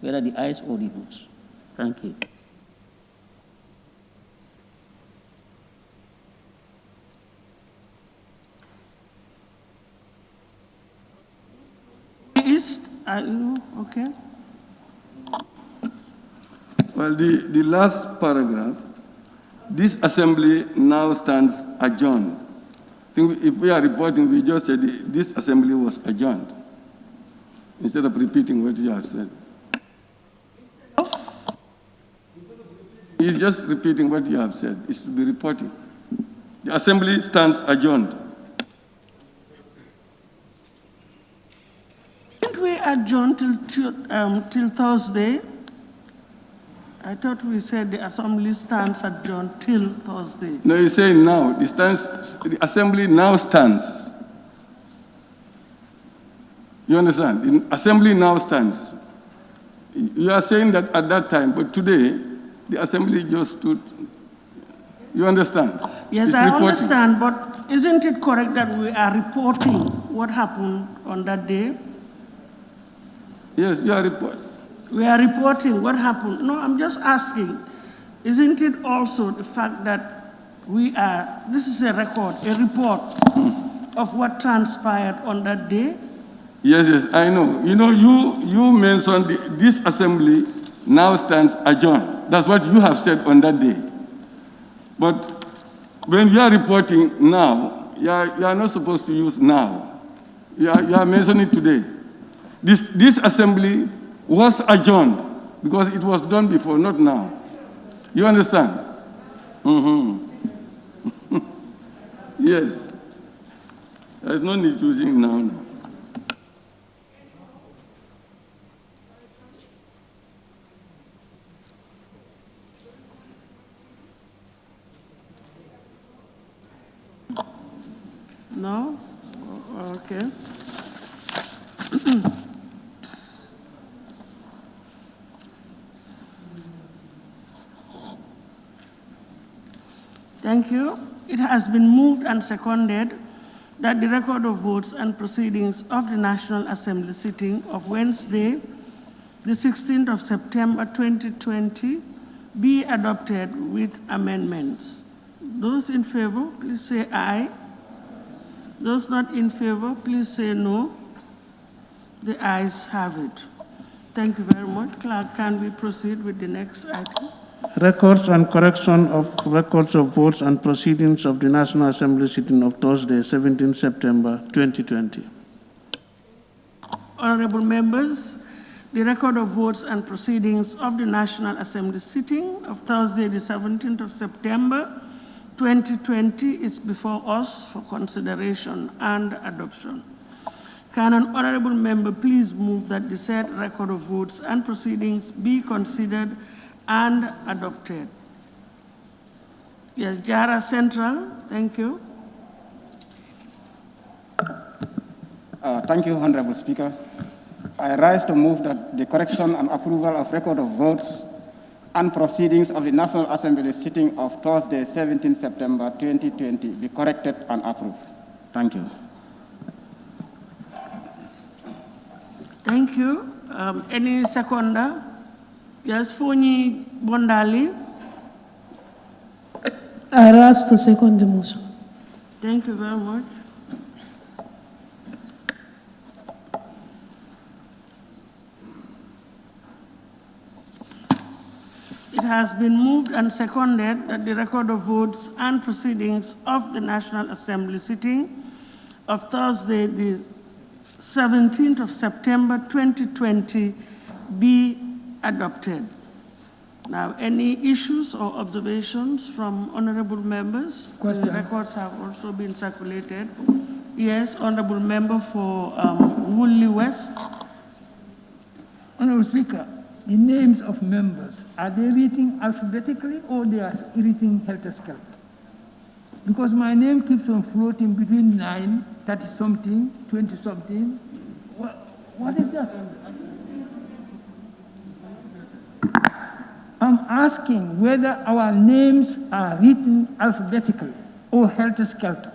whether the ayes or the noes. Thank you. East, are you okay? Well, the last paragraph, this assembly now stands adjourned. I think if we are reporting, we just said this assembly was adjourned, instead of repeating what you have said. He's just repeating what you have said. It should be reporting. The assembly stands adjourned. Didn't we adjourn till Thursday? I thought we said the assembly stands adjourned till Thursday. No, he's saying now. The assembly now stands. You understand? The assembly now stands. You are saying that at that time, but today, the assembly just stood. You understand? Yes, it's I reporting. understand, but isn't it correct that we are reporting what happened on that day? Yes, you are reporting. We are reporting what happened. No, I'm just asking, isn't it also the fact that this is a record, a report of what transpired on that day? Yes, I know. You know, you mentioned this assembly now stands adjourned. That's what you have said on that day. But when you are reporting now, you are not supposed to use now. You are mentioning today. This assembly was adjourned because it was done before, not now. You understand? Mm-hmm. Yes. There's no need using now. No? Okay. Thank you. It has been moved and seconded that the record of votes and proceedings of the National Assembly sitting of Wednesday, the 16th of September 2020, be adopted with amendments. Those in favor, please say aye. Those not in favor, please say no. The ayes have it. Thank you very much. Clerk, can we proceed with the next item? Records and correction of records of votes and proceedings of the National Assembly sitting of Thursday, 17 September 2020. Honorable members, the record of votes and proceedings of the National Assembly sitting of Thursday, the 17th of September 2020 is before us for consideration and adoption. Can an honorable member please move that the said record of votes and proceedings be considered and adopted? Yes, Jara Central, thank you. Thank you, Honorable Speaker. I rise to move that the correction and approval of record of votes and proceedings of the National Assembly sitting of Thursday, 17 September 2020 be corrected and approved. Thank you. Thank you. Any seconder? Yes, Foni Bondali. I rise to second the motion. Thank you very much. It has been moved and seconded that the record of votes and proceedings of the National Assembly sitting of Thursday, the 17th of September 2020 be adopted. Now, any issues or observations from honorable members? Question. The records have also been circulated. Yes, honorable member for Woolly West. Honorable Speaker, the names of members, are they written alphabetically or they are written helter-skelter? Because my name keeps on floating between 9, 30-something, 20-something. What is that? I'm asking whether our names are written alphabetically or helter-skelter.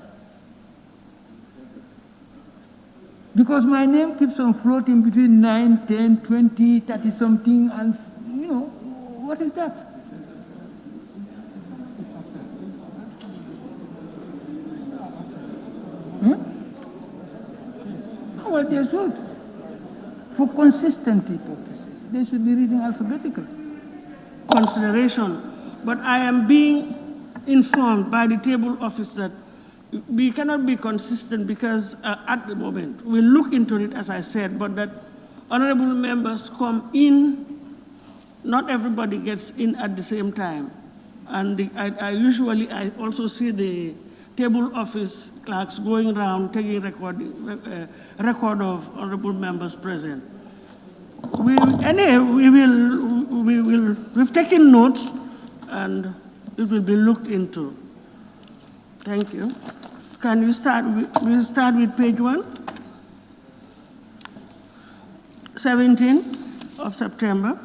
Because my name keeps on floating between 9, 10, 20, 30 something, and you know, what is that? Well, they should. For consistency purposes, they should be reading alphabetically. Consideration, but I am being informed by the table office that we cannot be consistent because at the moment, we'll look into it, as I said, but that honorable members come in, not everybody gets in at the same time. And I also see the table office clerks going around taking record of honorable members present. We've taken notes and it will be looked into. Thank you. Can you start we'll start with page 1? 17 of September.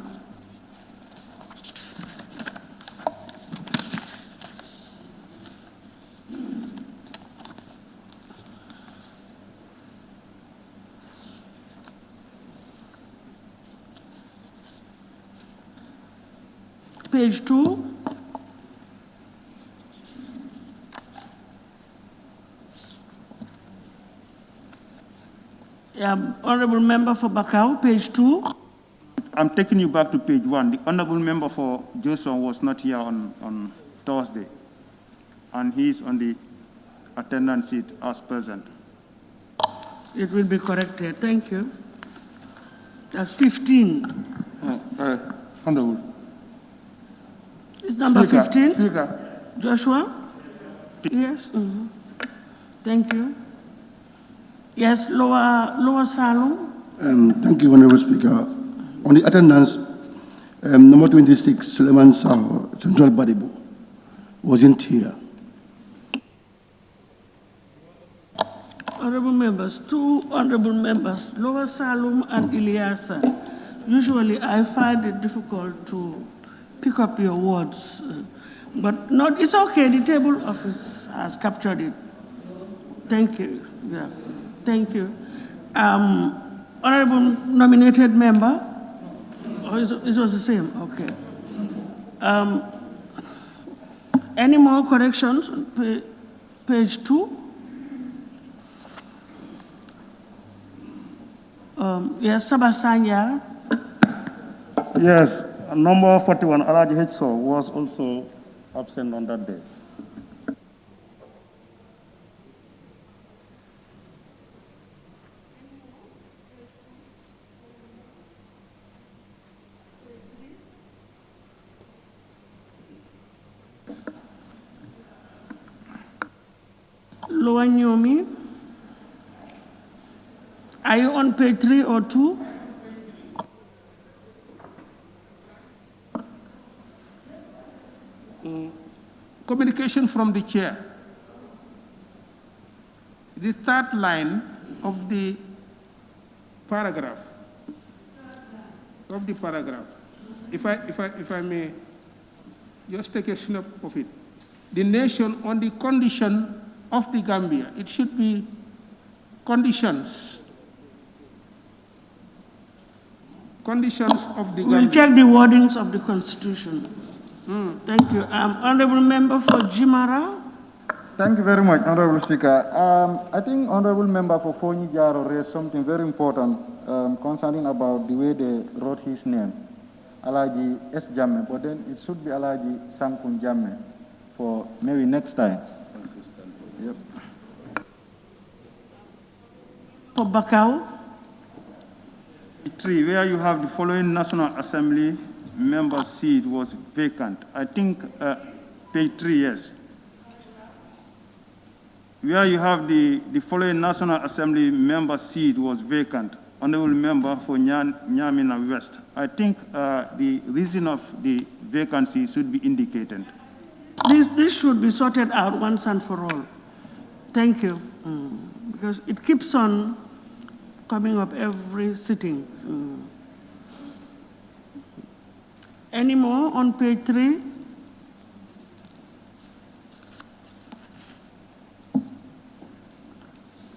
Page 2. Honorable Member for Bakau, page 2. I'm taking you back to page 1. The honorable member for Joshua was not here on Thursday, and he's on the attendance sheet as present. It will be corrected. Thank you. That's 15. Honorable. It's number Speaker, 15. Speaker. Joshua? Yes. Thank you. Yes, Lower Salon. Thank you, Honorable Speaker. On the attendance, number 26, Suleiman Sao, Central Badibu, wasn't here. Honorable members, 2 honorable members, Lower Salum and Ilyasa. Usually I find it difficult to pick up your words, but not, it's okay, the table office has captured it. Thank you. Yeah. Thank you. Honorable nominated member, it was the same, okay. Any more corrections on page 2? Yes, Sabasanya. Yes, number 41, Alaji Hitso, was also absent on that day. Lower Nyomi. Are you on page 3 or 2? Communication from the chair. The third line of the paragraph. If I may just take a snap of it. The nation on the condition of the Gambia. It should be conditions. Conditions of the Gambia. We'll check the wordings of the Constitution. Thank you. Honorable Member for Jimara. Thank you very much, Honorable Speaker. I think Honorable Member for Fonyi Jaro raised something very important concerning about the way they wrote his name, Alaji S. Jamme, but then it should be Alaji Sankun Jamme for maybe next time. Yep. For Bakau. 3, where you have the following National Assembly member seat was vacant. I think page 3, yes. Where you have the following National Assembly member seat was vacant. Honorable member for Nyamina West. I think the reason of the vacancy should be indicated. This should be sorted out once and for all. Thank you. Because it keeps on coming up every sitting. Any more on page 3?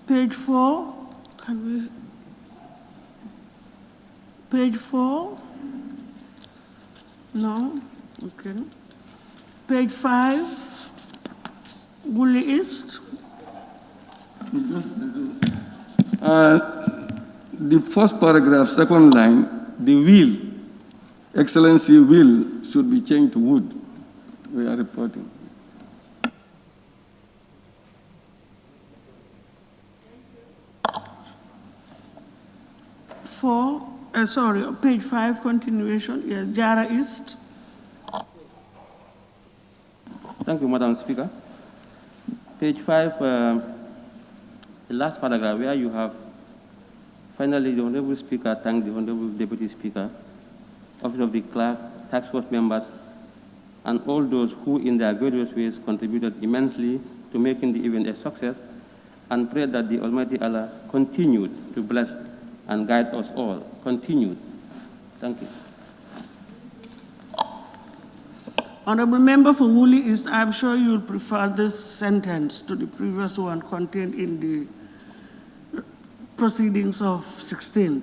Page 4, Can we? Page 4? No? Okay. Page 5, Woolly East. The first paragraph, second line, the will, Excellency will, should be changed to would. We are reporting. Page 5, continuation. Yes, Jara East. Thank you, Madam Speaker. Page 5, the last paragraph where you have, finally, the Honorable Speaker thanked the Honorable Deputy Speaker, Office of the Clerk, task force members, and all those who in their various ways contributed immensely to making the event a success, and pray that the Almighty Allah continued to bless and guide us all. Continued. Thank you. Honorable Member for Woolly East, I'm sure you'll prefer this sentence to the previous one contained in the proceedings of 16.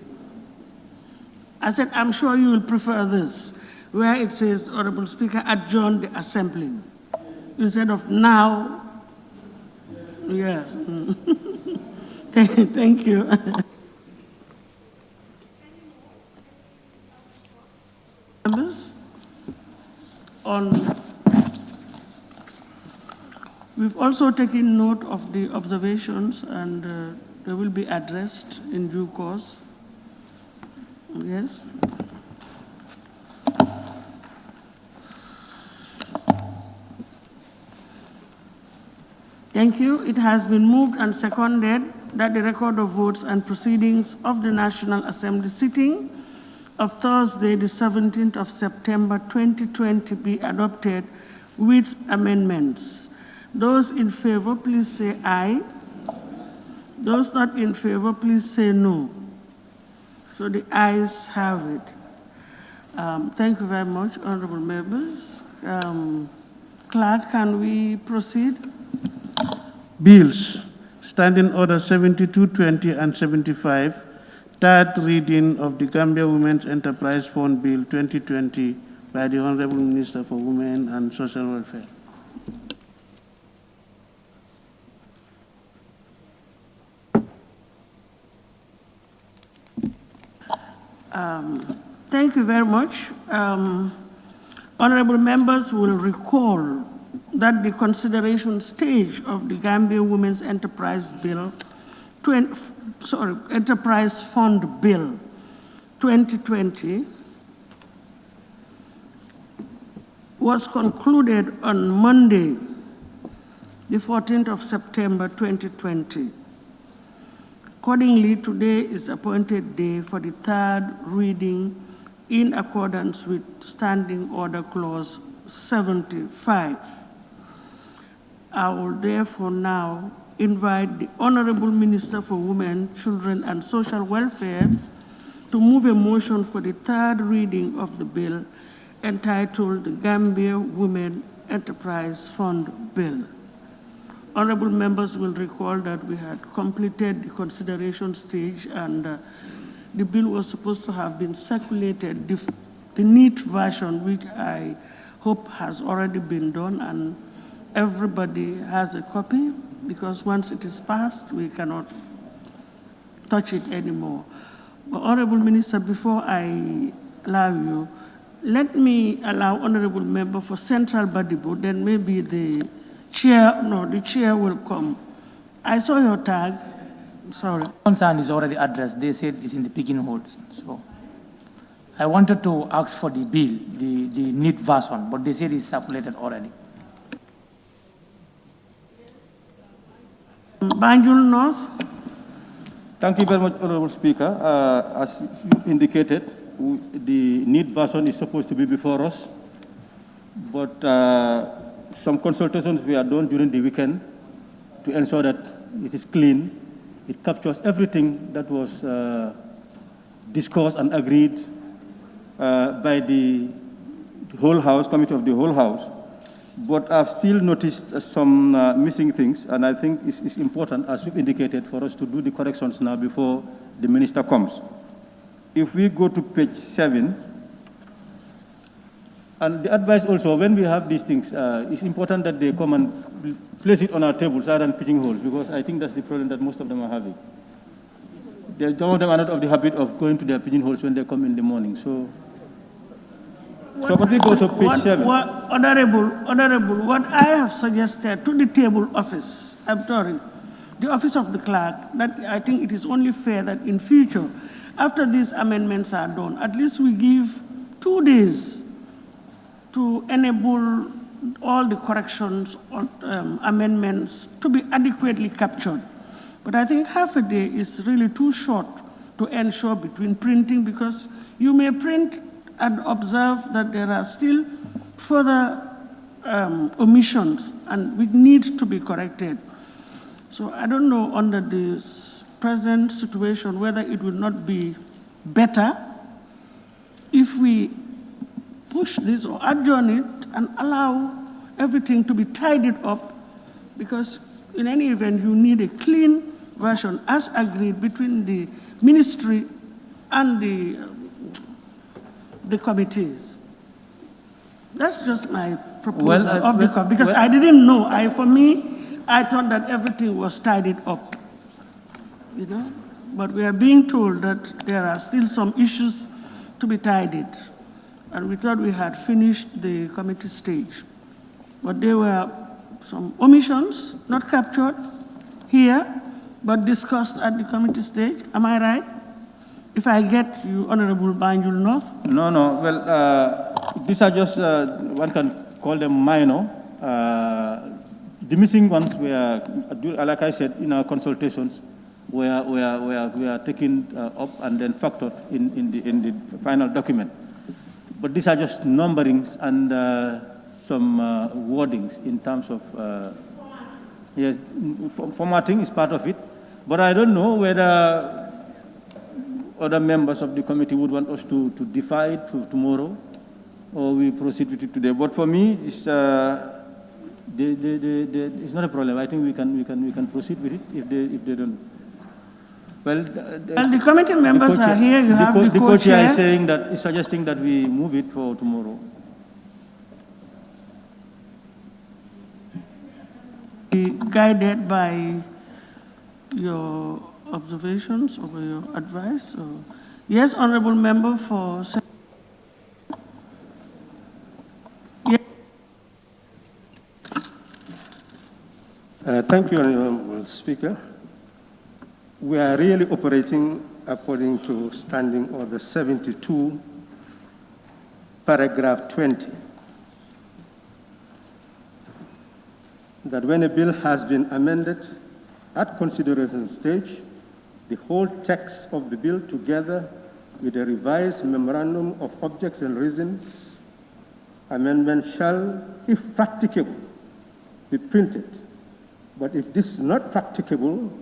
I said, I'm sure you will prefer this, where it says, Honorable Speaker, adjourn the assembly, instead of now. Yes. Thank you. Members, we've also taken note of the observations, and they will be addressed in due course. Yes. Thank you. It has been moved and seconded that the record of votes and proceedings of the National Assembly sitting of Thursday, the 17th of September 2020 be adopted with amendments. Those in favor, please say aye. Those not in favor, please say no. So the ayes have it. Thank you very much, honorable members. Clerk, can we proceed? Bills, Standing Order 7220 and 75, third reading of the Gambia Women's Enterprise Fund Bill 2020 by the Honorable Minister for Women and Social Welfare. Thank you very much. Honorable members will recall that the consideration stage of the Gambia Women's Enterprise Bill, Enterprise Fund Bill 2020 was concluded on Monday, the 14th of September 2020. Accordingly, today is appointed day for the third reading in accordance with Standing Order Clause 75. I will therefore now invite the Honorable Minister for Women, Children and Social Welfare to move a motion for the third reading of the bill entitled the Gambia Women Enterprise Fund Bill. Honorable members will recall that we had completed the consideration stage, and the bill was supposed to have been circulated, the neat version, which I hope has already been done, and everybody has a copy, because once it is passed, we cannot touch it anymore. But Honorable Minister, before I allow you, let me allow Honorable Member for Central Badibu, then maybe the chair will come. I saw your tag. Sorry. Concern is already addressed. They said it's in the picking holds. So I wanted to ask for the bill, the neat version, but they said it's circulated already. Banjul North. Thank you very much, Honorable Speaker. As you indicated, the neat version is supposed to be before us, but some consultations were done during the weekend to ensure that it is clean. It captures everything that was discussed and agreed by the whole House, Committee of the whole House. But I've still noticed some missing things, and I think it's important, as you've indicated, for us to do the corrections now before the minister comes. If we go to page 7, and the advice also, when we have these things, it's important that they come and place it on our tables rather than pigeonholes, because I think that's the problem that most of them are having. Some of them are not of the habit of going to their pigeonholes when they come in the morning. So when we go to page 7. Honorable, what I have suggested to the table office, I'm sorry, the office of the clerk, that I think it is only fair that in future, after these amendments are done, at least we give 2 days to enable all the corrections or amendments to be adequately captured. But I think half a day is really too short to ensure between printing, because you may print and observe that there are still further omissions and which need to be corrected. So I don't know, under this present situation, whether it would not be better if we push this or adjourn it and allow everything to be tidied up, because in any event, you need a clean version as agreed between the ministry and the committees. That's just my proposal because I didn't know. For me, I thought that everything was tidied up, you know. But we are being told that there are still some issues to be tidied, and we thought we had finished the committee stage. But there were some omissions not captured here, but discussed at the committee stage. Am I right? If I get you, Honorable Banjul North? No. Well, these are just, one can call them minor. The missing ones were, like I said, in our consultations, we are taken up and then factored in the final document. But these are just numberings and some wordings in terms of, yes, formatting is part of it. But I don't know whether other members of the committee would want us to defer it to tomorrow, or we proceed with it today. But for me, it's not a problem. I think we can proceed with it if they don't. Well, the committee members are here. You have the co-chair is saying that, is suggesting that we move it for tomorrow. Be guided by your observations or your advice. Yes, honorable member for. Yes. Thank you, Honorable Speaker. We are really operating according to Standing Order 72, paragraph 20, that when a bill has been amended at consideration stage, the whole text of the bill together with a revised memorandum of objects and reasons, amendment shall, if practicable, be printed. But if this is not practicable,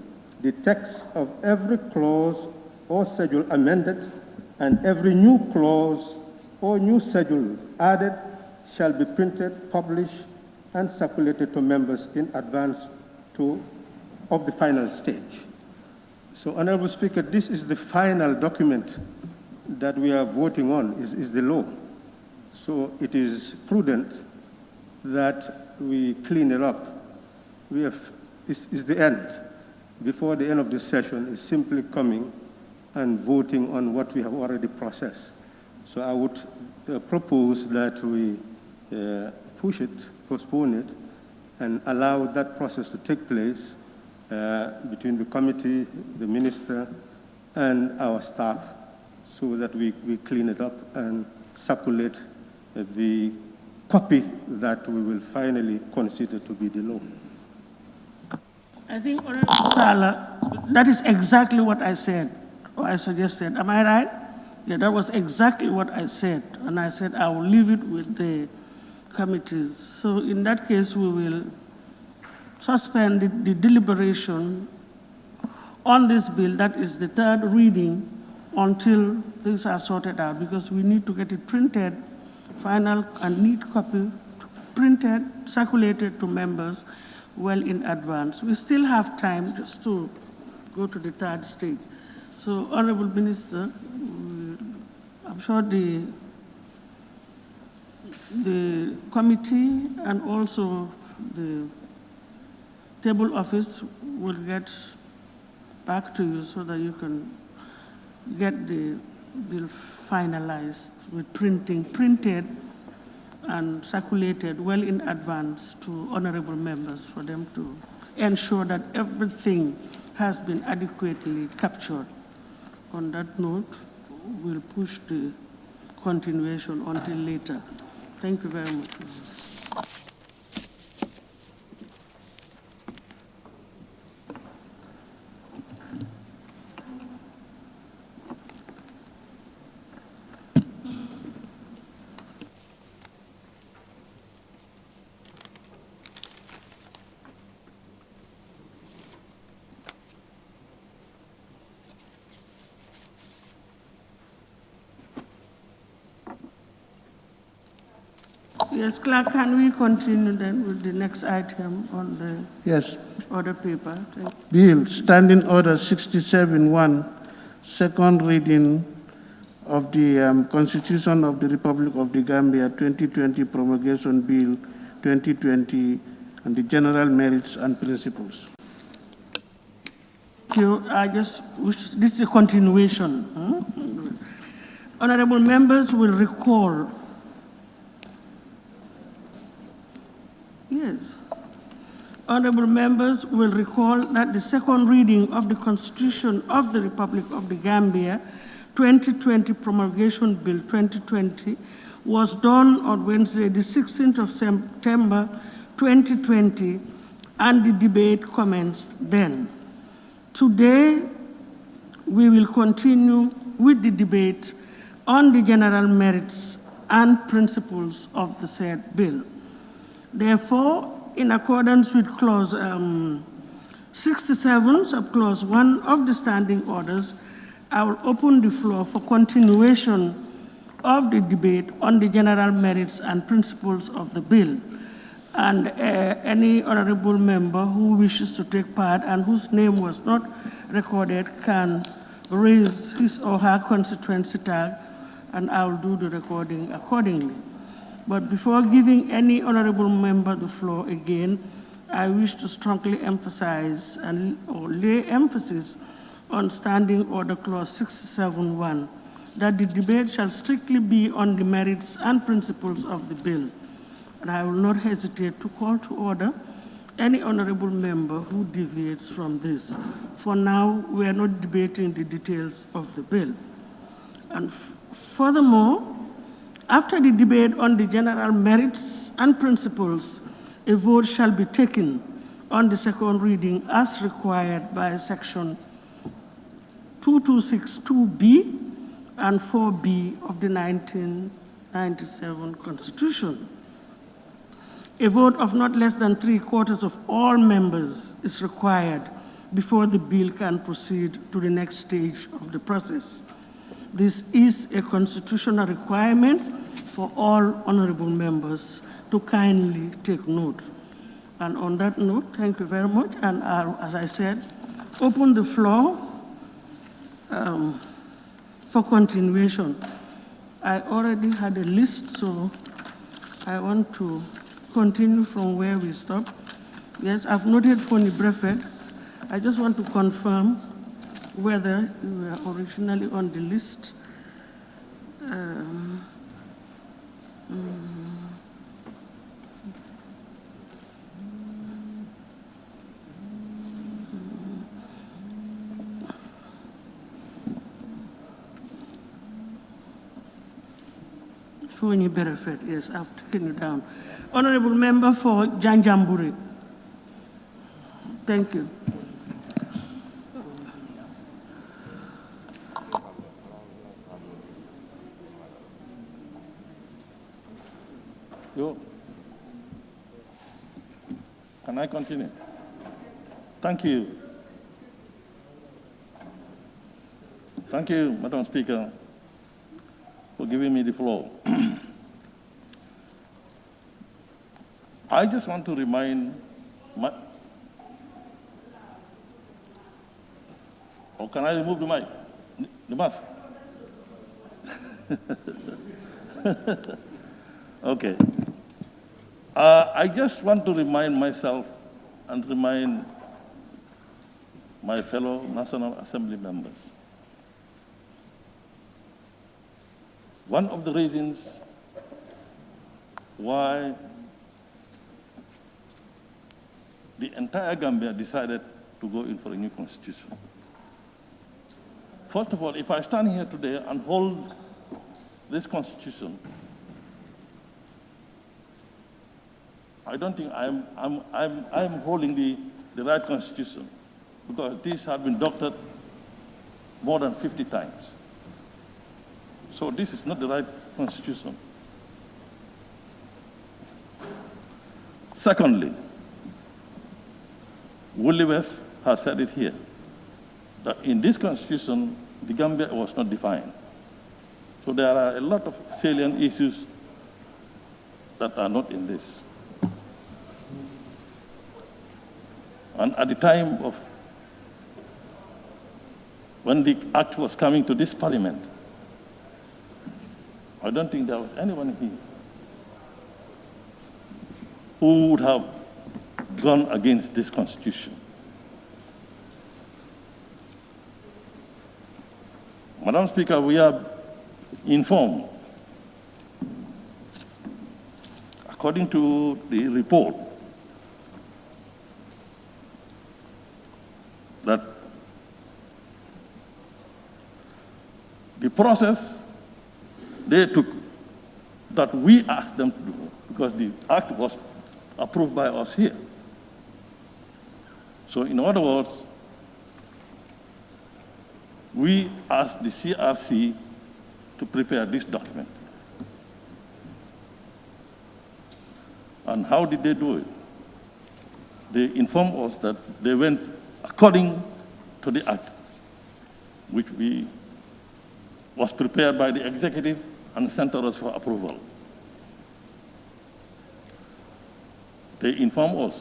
the text of every clause or schedule amended and every new clause or new schedule added shall be printed, published, and circulated to members in advance of the final stage. So, Honorable Speaker, this is the final document that we are voting on, is the law. So it is prudent that we clean it up. It's the end. Before the end of this session is simply coming and voting on what we have already processed. So I would propose that we push it, postpone it, and allow that process to take place between the committee, the minister, and our staff, so that we clean it up and circulate the copy that we will finally consider to be the law. I think, Honorable Sala, that is exactly what I said, or I suggested. Am I right? Yeah, that was exactly what I said. And I said I will leave it with the committees. So in that case, we will suspend the deliberation on this bill, that is the third reading, until things are sorted out, because we need to get it printed, final and neat copy printed, circulated to members well in advance. We still have time just to go to the third stage. So, Honorable Minister, I'm sure the committee and also the table office will get back to you so that you can get the bill finalized with printed and circulated well in advance to honorable members for them to ensure that everything has been adequately captured. On that note, we'll push the continuation until later. Thank you very much. Yes, Clerk, can we continue then with the next item on the Yes. order paper? Thank you. Bill, Standing Order 67-1, second reading of the Constitution of the Republic of the Gambia 2020 Promulgation Bill 2020 and the general merits and principles. Thank you. I just wish this is a continuation. Honorable members will recall. Yes. Honorable members will recall that the second reading of the Constitution of the Republic of the Gambia 2020 Promulgation Bill 2020 was done on Wednesday, the 16th of September 2020, and the debate commenced then. Today, we will continue with the debate on the general merits and principles of the said bill. Therefore, in accordance with Clause 67, Subclause 1 of the Standing Orders, I will open the floor for continuation of the debate on the general merits and principles of the bill. And any honorable member who wishes to take part and whose name was not recorded can raise his or her constituency tag, and I will do the recording accordingly. But before giving any honorable member the floor again, I wish to strongly emphasize or lay emphasis on Standing Order Clause 67(1), that the debate shall strictly be on the merits and principles of the bill. And I will not hesitate to call to order any honorable member who deviates from this. For now, we are not debating the details of the bill. And furthermore, after the debate on the general merits and principles, a vote shall be taken on the second reading as required by Section 2262B and 4B of the 1997 Constitution. A vote of not less than 3/4 of all members is required before the bill can proceed to the next stage of the process. This is a constitutional requirement for all honorable members to kindly take note. And on that note, thank you very much. And as I said, open the floor for continuation. I already had a list, so I want to continue from where we stopped. Yes, I've noted Fonny Breffet. I just want to confirm whether you were originally on the list. Fonny Breffet, yes, I've taken you down. Honorable Member for Janjamburi. Thank you. Can I continue? Thank you. Thank you, Madam Speaker, for giving me the floor. I just want to remind my... Or can I remove the mic? The mask? Okay. I just want to remind myself and remind my fellow National Assembly members. One of the reasons why the entire Gambia decided to go in for a new constitution. First of all, if I stand here today and hold this constitution, I don't think I'm holding the right constitution, because this has been doctored more than 50 times. So this is not the right constitution. Secondly, Willie West has said it here, that in this constitution, the Gambia was not defined. So there are a lot of salient issues that are not in this. And at the time of when the act was coming to this parliament, I don't think there was anyone here who would have gone against this constitution. Madam Speaker, we are informed, according to the report, that the process they took, that we asked them to do, because the act was approved by us here. So in other words, we asked the CRC to prepare this document. And how did they do it? They informed us that they went according to the act, which was prepared by the executive and sent to us for approval. They informed us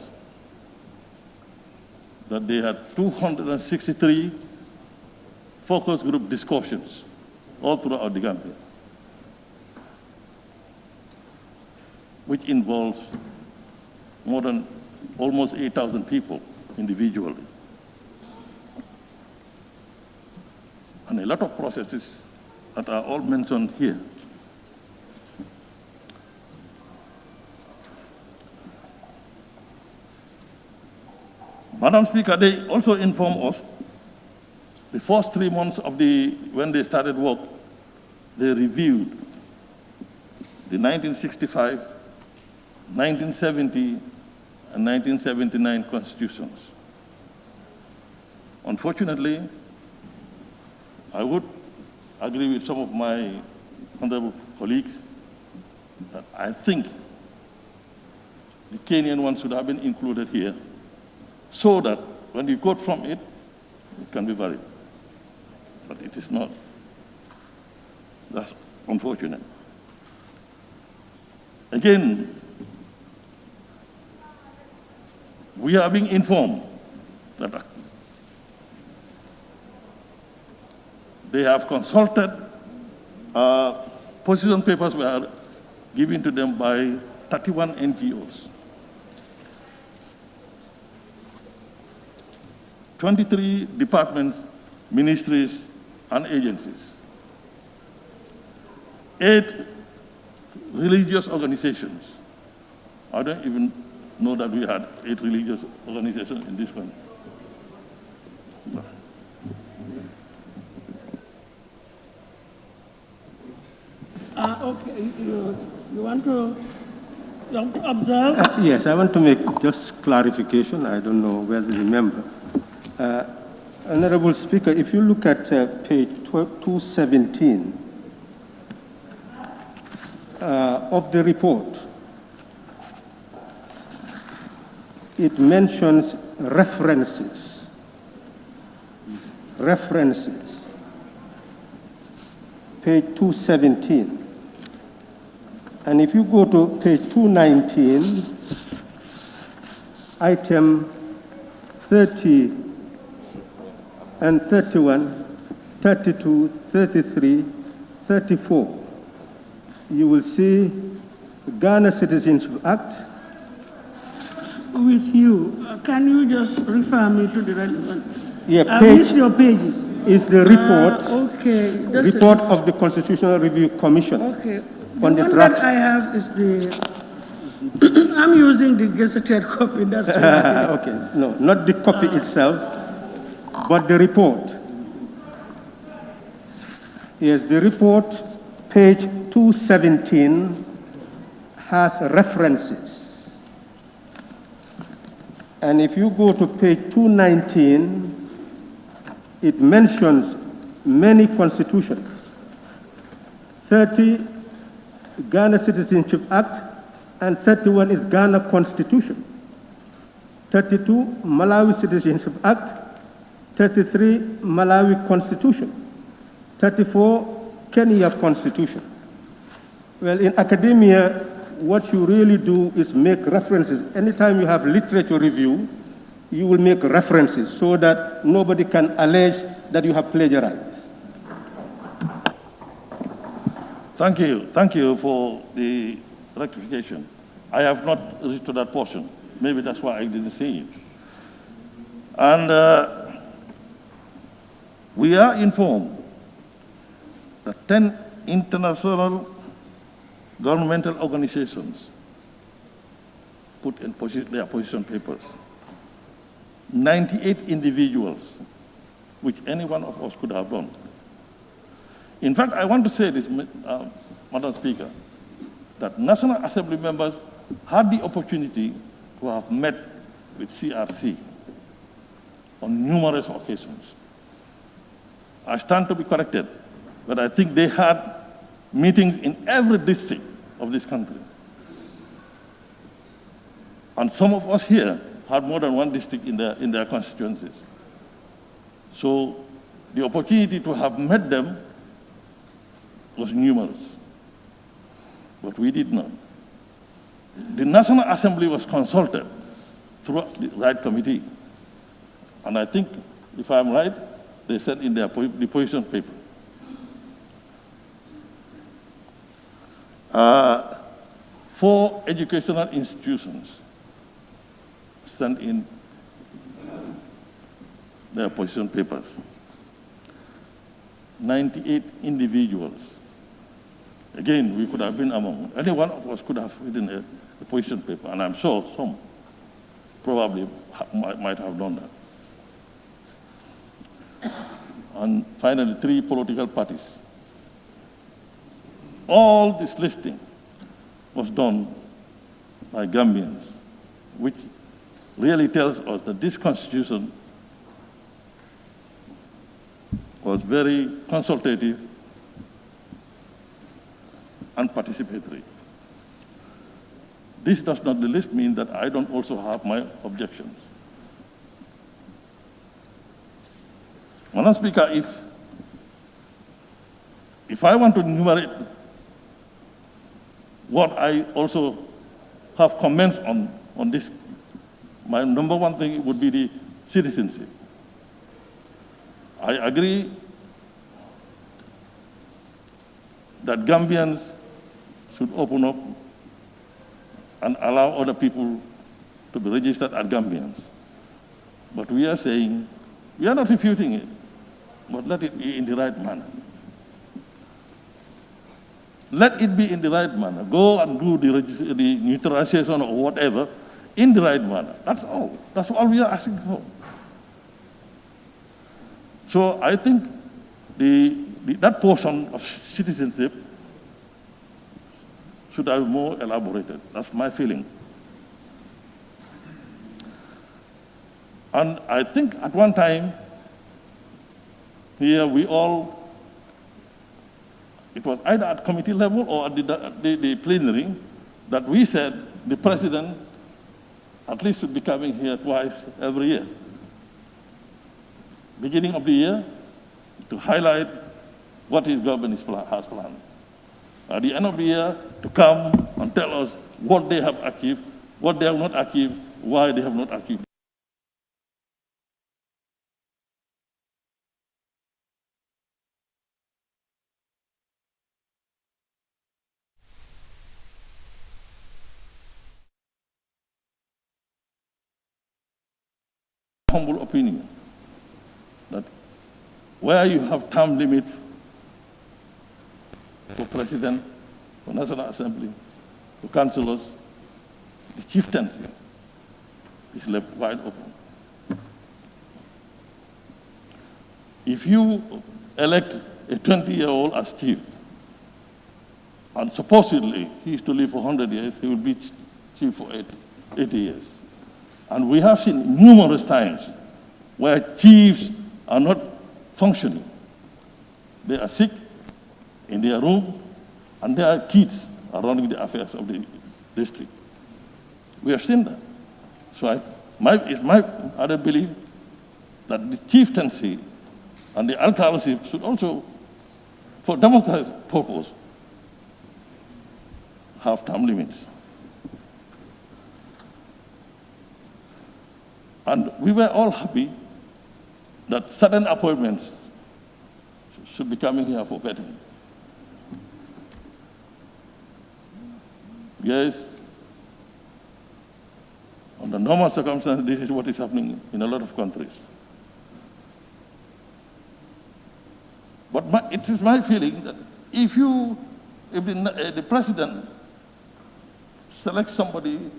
that they had 263 focus group discussions all throughout the Gambia, which involves more than almost 8,000 people individually. And a lot of processes that are all mentioned here. Madam Speaker, they also informed us the first 3 months of when they started work, they reviewed the 1965, 1970, and 1979 constitutions. Unfortunately, I would agree with some of my honorable colleagues that I think the Kenyan one should have been included here, so that when you quote from it, it can be valid. But it is not. That's unfortunate. Again, we are being informed that they have consulted, position papers were given to them by 31 NGOs. 23 departments, ministries, and agencies. 8 religious organizations. I don't even know that we had 8 religious organizations in this country. No. Okay, you want to observe? Yes, I want to make just clarification. I don't know whether you remember. Honorable Speaker, if you look at page 217 of the report, it mentions references. References. Page 217. And if you go to page 219, item 30 and 31, 32, 33, 34, you will see the Ghana Citizenship Act. With you, can you just refer me to the relevant? Yeah, I page miss your pages. is the report, Okay. report of the Constitutional Review Commission. Okay. The On the one draft. that I have is the, I'm using the gazetted copy, that's why. Okay, no, not the copy itself, but the report. Yes, the report, page 217, has references. And if you go to page 219, it mentions many constitutions. 30, Ghana Citizenship Act, and 31 is Ghana Constitution. 32, Malawi Citizenship Act. 33, Malawi Constitution. 34, Kenya Constitution. Well, in academia, what you really do is make references. Anytime you have literature review, you will make references so that nobody can allege that you have plagiarized. Thank you. Thank you for the rectification. I have not reached to that portion. Maybe that's why I didn't see it. And we are informed that 10 international governmental organizations put in their position papers. 98 individuals, which any one of us could have done. In fact, I want to say this, Madam Speaker, that National Assembly members had the opportunity to have met with CRC on numerous occasions. I stand to be corrected, but I think they had meetings in every district of this country. And some of us here had more than one district in their constituencies. So the opportunity to have met them was numerous, but we did not. The National Assembly was consulted through the right committee, and I think, if I'm right, they said in their the position paper. Four educational institutions sent in their position papers. 98 individuals. Again, we could have been among, any one of us could have written a position paper, and I'm sure some probably might have done that. And finally, 3 political parties. All this listing was done by Gambians, which really tells us that this constitution was very consultative and participatory. This does not the least mean that I don't also have my objections. Madam Speaker, if I want to enumerate what I also have comments on this, my number one thing would be the citizenship. I agree that Gambians should open up and allow other people to be registered as Gambians. But we are saying, we are not refuting it, but let it be in the right manner. Let it be in the right manner. Go and do the neutralization or whatever in the right manner. That's all. That's all we are asking for. So I think that portion of citizenship should have more elaborated. That's my feeling. And I think at one time, here we all, it was either at committee level or at the plenary, that we said the president at least should be coming here twice every year. Beginning of the year, to highlight what his government has planned. At the end of the year, to come and tell us what they have achieved, what they have not achieved, why they have not achieved. Humble opinion that where you have term limit for president, for National Assembly, for councillors, the chieftaincy is left wide open. If you elect a 20-year-old as chief, and supposedly he is to live for 100 years, he will be chief for 80 years. And we have seen numerous times where chiefs are not functioning. They are sick in their room, and their kids are running the affairs of the district. We have seen that. So it's my other belief that the chieftaincy and the alcalship should also, for democratic purpose, have term limits. And we were all happy that certain appointments should be coming here for vetting. Yes, under normal circumstances, this is what is happening in a lot of countries. But it is my feeling that if the president selects somebody,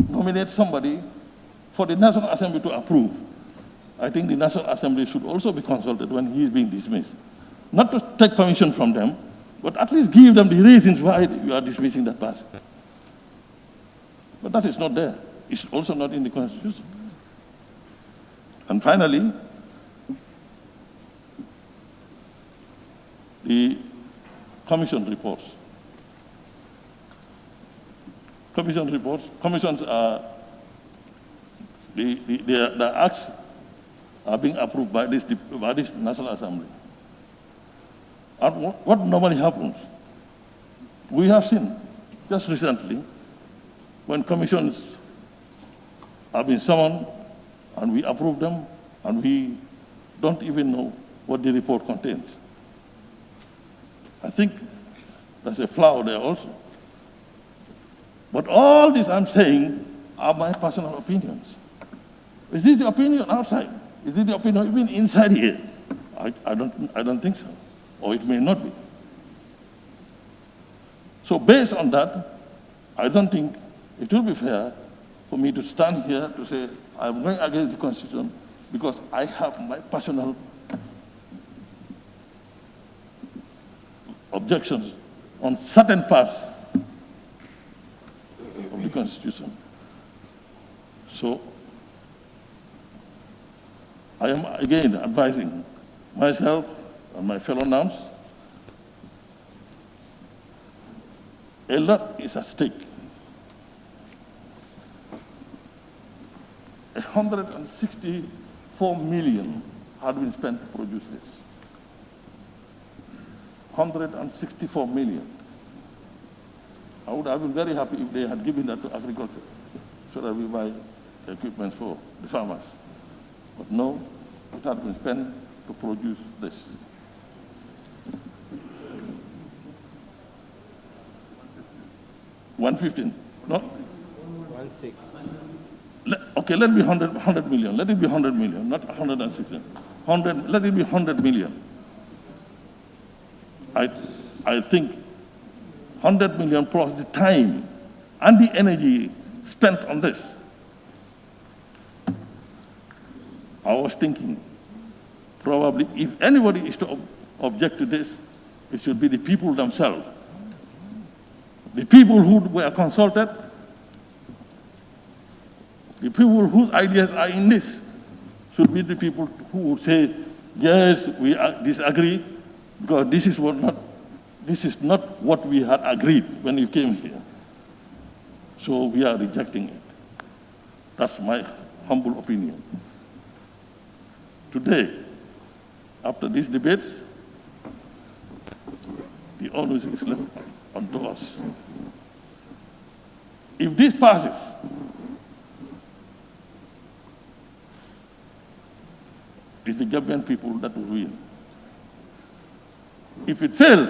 nominates somebody for the National Assembly to approve, I think the National Assembly should also be consulted when he is being dismissed. Not to take permission from them, but at least give them the reasons why you are dismissing that person. But that is not there. It's also not in the Constitution. And finally, the commission reports. Commissions are, the acts are being approved by this National Assembly. And what normally happens, we have seen just recently when commissions have been summoned and we approve them and we don't even know what the report contains. I think there's a flaw there also. But all this I'm saying are my personal opinions. Is this the opinion outside? Is this the opinion even inside here? I don't think so. Or it may not be. So based on that, I don't think it will be fair for me to stand here to say I'm going against the Constitution because I have my personal objections on certain parts of the Constitution. So I am again advising myself and my fellow NAMs, a lot is at stake. 164 million had been spent to produce this. 164 million. I would have been very happy if they had given that to agriculture so that we buy equipment for the farmers. But no, it had been spent to produce this. $115. No? 1.6. Okay, let it be 100 million. Let it be 100 million, not 116. Let it be 100 million. I think 100 million plus the time and the energy spent on this. I was thinking, probably if anybody is to object to this, it should be the people themselves. The people who were consulted, the people whose ideas are in this, should be the people who would say, yes, we disagree, because this is not what we had agreed when you came here. So we are rejecting it. That's my humble opinion. Today, after these debates, the onus is left onto us. If this passes, it's the Gambian people that will win. If it fails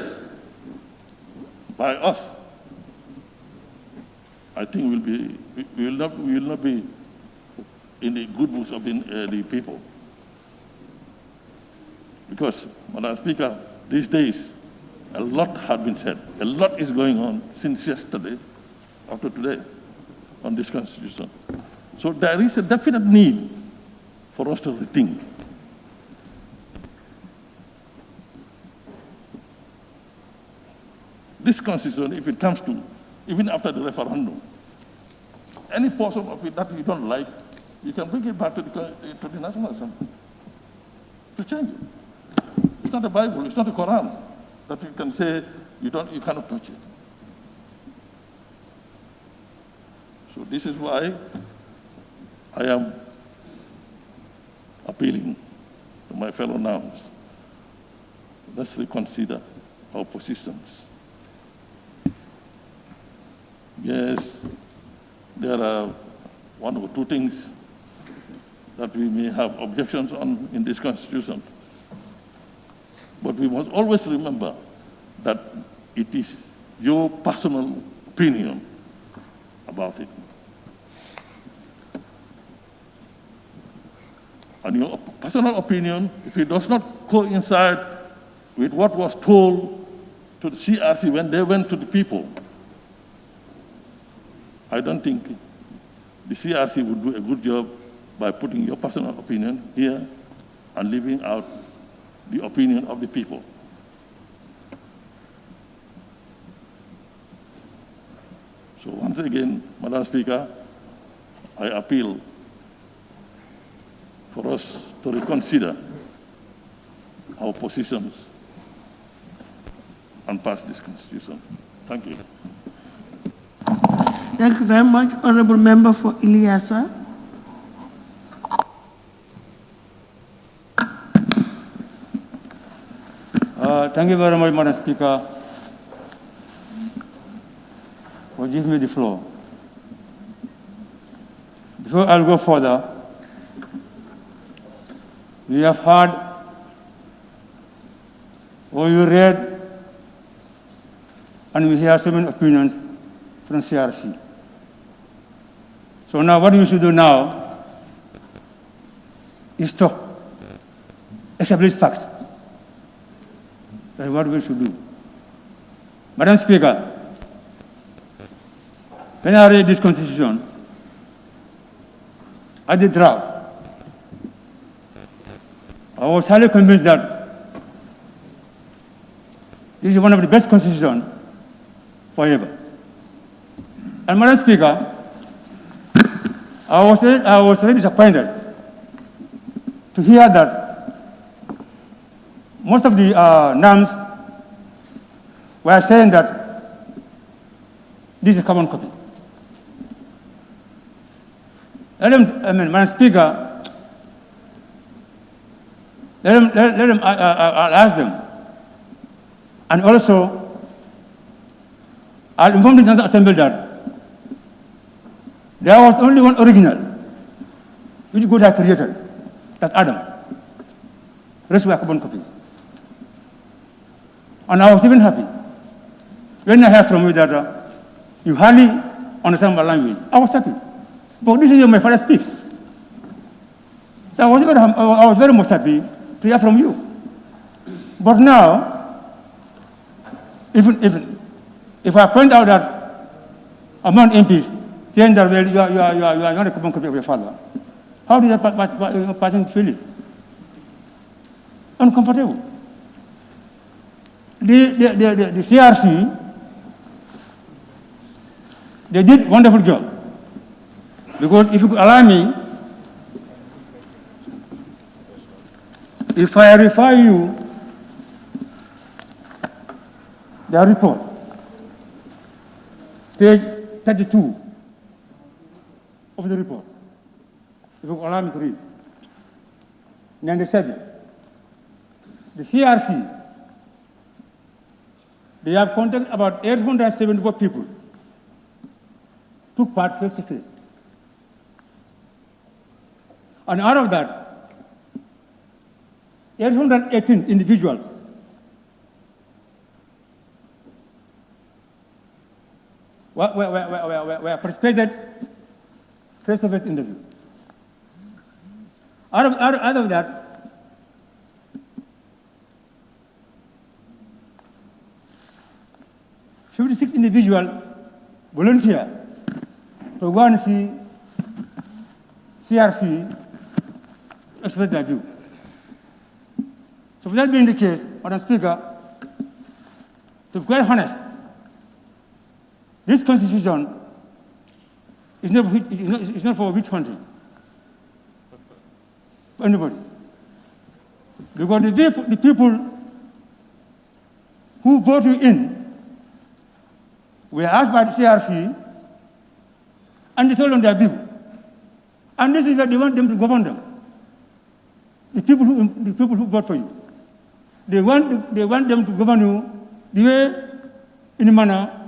by us, I think we will not be in the good books of the people. Because, Madam Speaker, these days, a lot has been said. A lot is going on since yesterday, after today, on this Constitution. So there is a definite need for us to rethink. This Constitution, if it comes to, even after the referendum, any portion of it that you don't like, you can bring it back to the National Assembly to change it. It's not a Bible, it's not a Quran that you can say you cannot touch it. So this is why I am appealing to my fellow nouns. Let's reconsider our positions. Yes, there are one or two things that we may have objections on in this Constitution. But we must always remember that it is your personal opinion about it. And your personal opinion, if it does not coincide with what was told to the CRC when they went to the people, I don't think the CRC would do a good job by putting your personal opinion here and leaving out the opinion of the people. So once again, Madam Speaker, I appeal for us to reconsider our positions and pass this Constitution. Thank you. Thank you very much. Honorable Member for Ilyasa. Thank you very much, Madam Speaker, for giving me the floor. Before I'll go further, we have heard or you read and we hear so many opinions from CRC. So now what we should do now is to establish facts. That's what we should do. Madam Speaker, when I read this Constitution, at the draft, I was highly convinced that this is one of the best constitutions forever. And Madam Speaker, I was very disappointed to hear that most of the NAMs were saying that this is a carbon copy. Madam Speaker, let them I'll ask them. And also, I'll inform the National Assembly that there was only one original, which God had created, that's Adam. The rest were carbon copies. And I was even happy when I heard from you that you hardly understand my language. I was happy. But this is how my father speaks. So I was very much happy to hear from you. But now, even if I point out that among MPs saying that well, you are not a carbon copy of your father, how does that person feel it? Uncomfortable. The CRC, they did a wonderful job. Because if you could allow me, if I refer you the report, page 32 of the report, if you could allow me to read, 97, the CRC, they have contacted about 874 people, took part face to face. And out of that, 818 individuals were participated face-to-face interview. Out of that, 56 individuals volunteer to go and see CRC express their view. So that being the case, Madam Speaker, to be quite honest, this constitution is not for witch hunting for anybody. Because the people who vote you in were asked by the CRC and they told them their view. And this is where they want them to govern them. The people who vote for you. They want them to govern you the way, in a manner,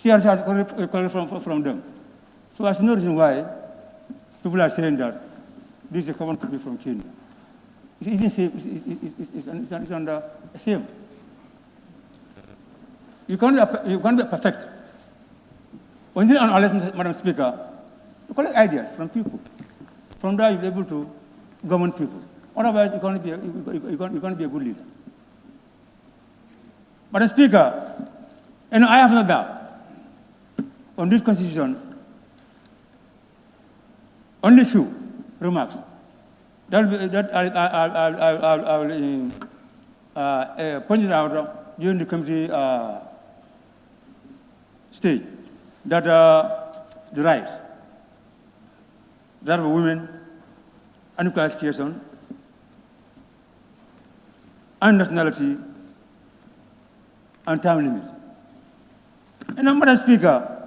CRC has called from them. So there's no reason why people are saying that this is a common copy from Kenya. It's under the same. You can't be perfect. Unless, Madam Speaker, you collect ideas from people. From there, you'll be able to govern people. Otherwise, you're going to be a good leader. Madam Speaker, I have no doubt on this constitution. Only few remarks that I will point it out during the committee stage, that the rights that of women, and qualification, and nationality, and time limit. And Madam Speaker,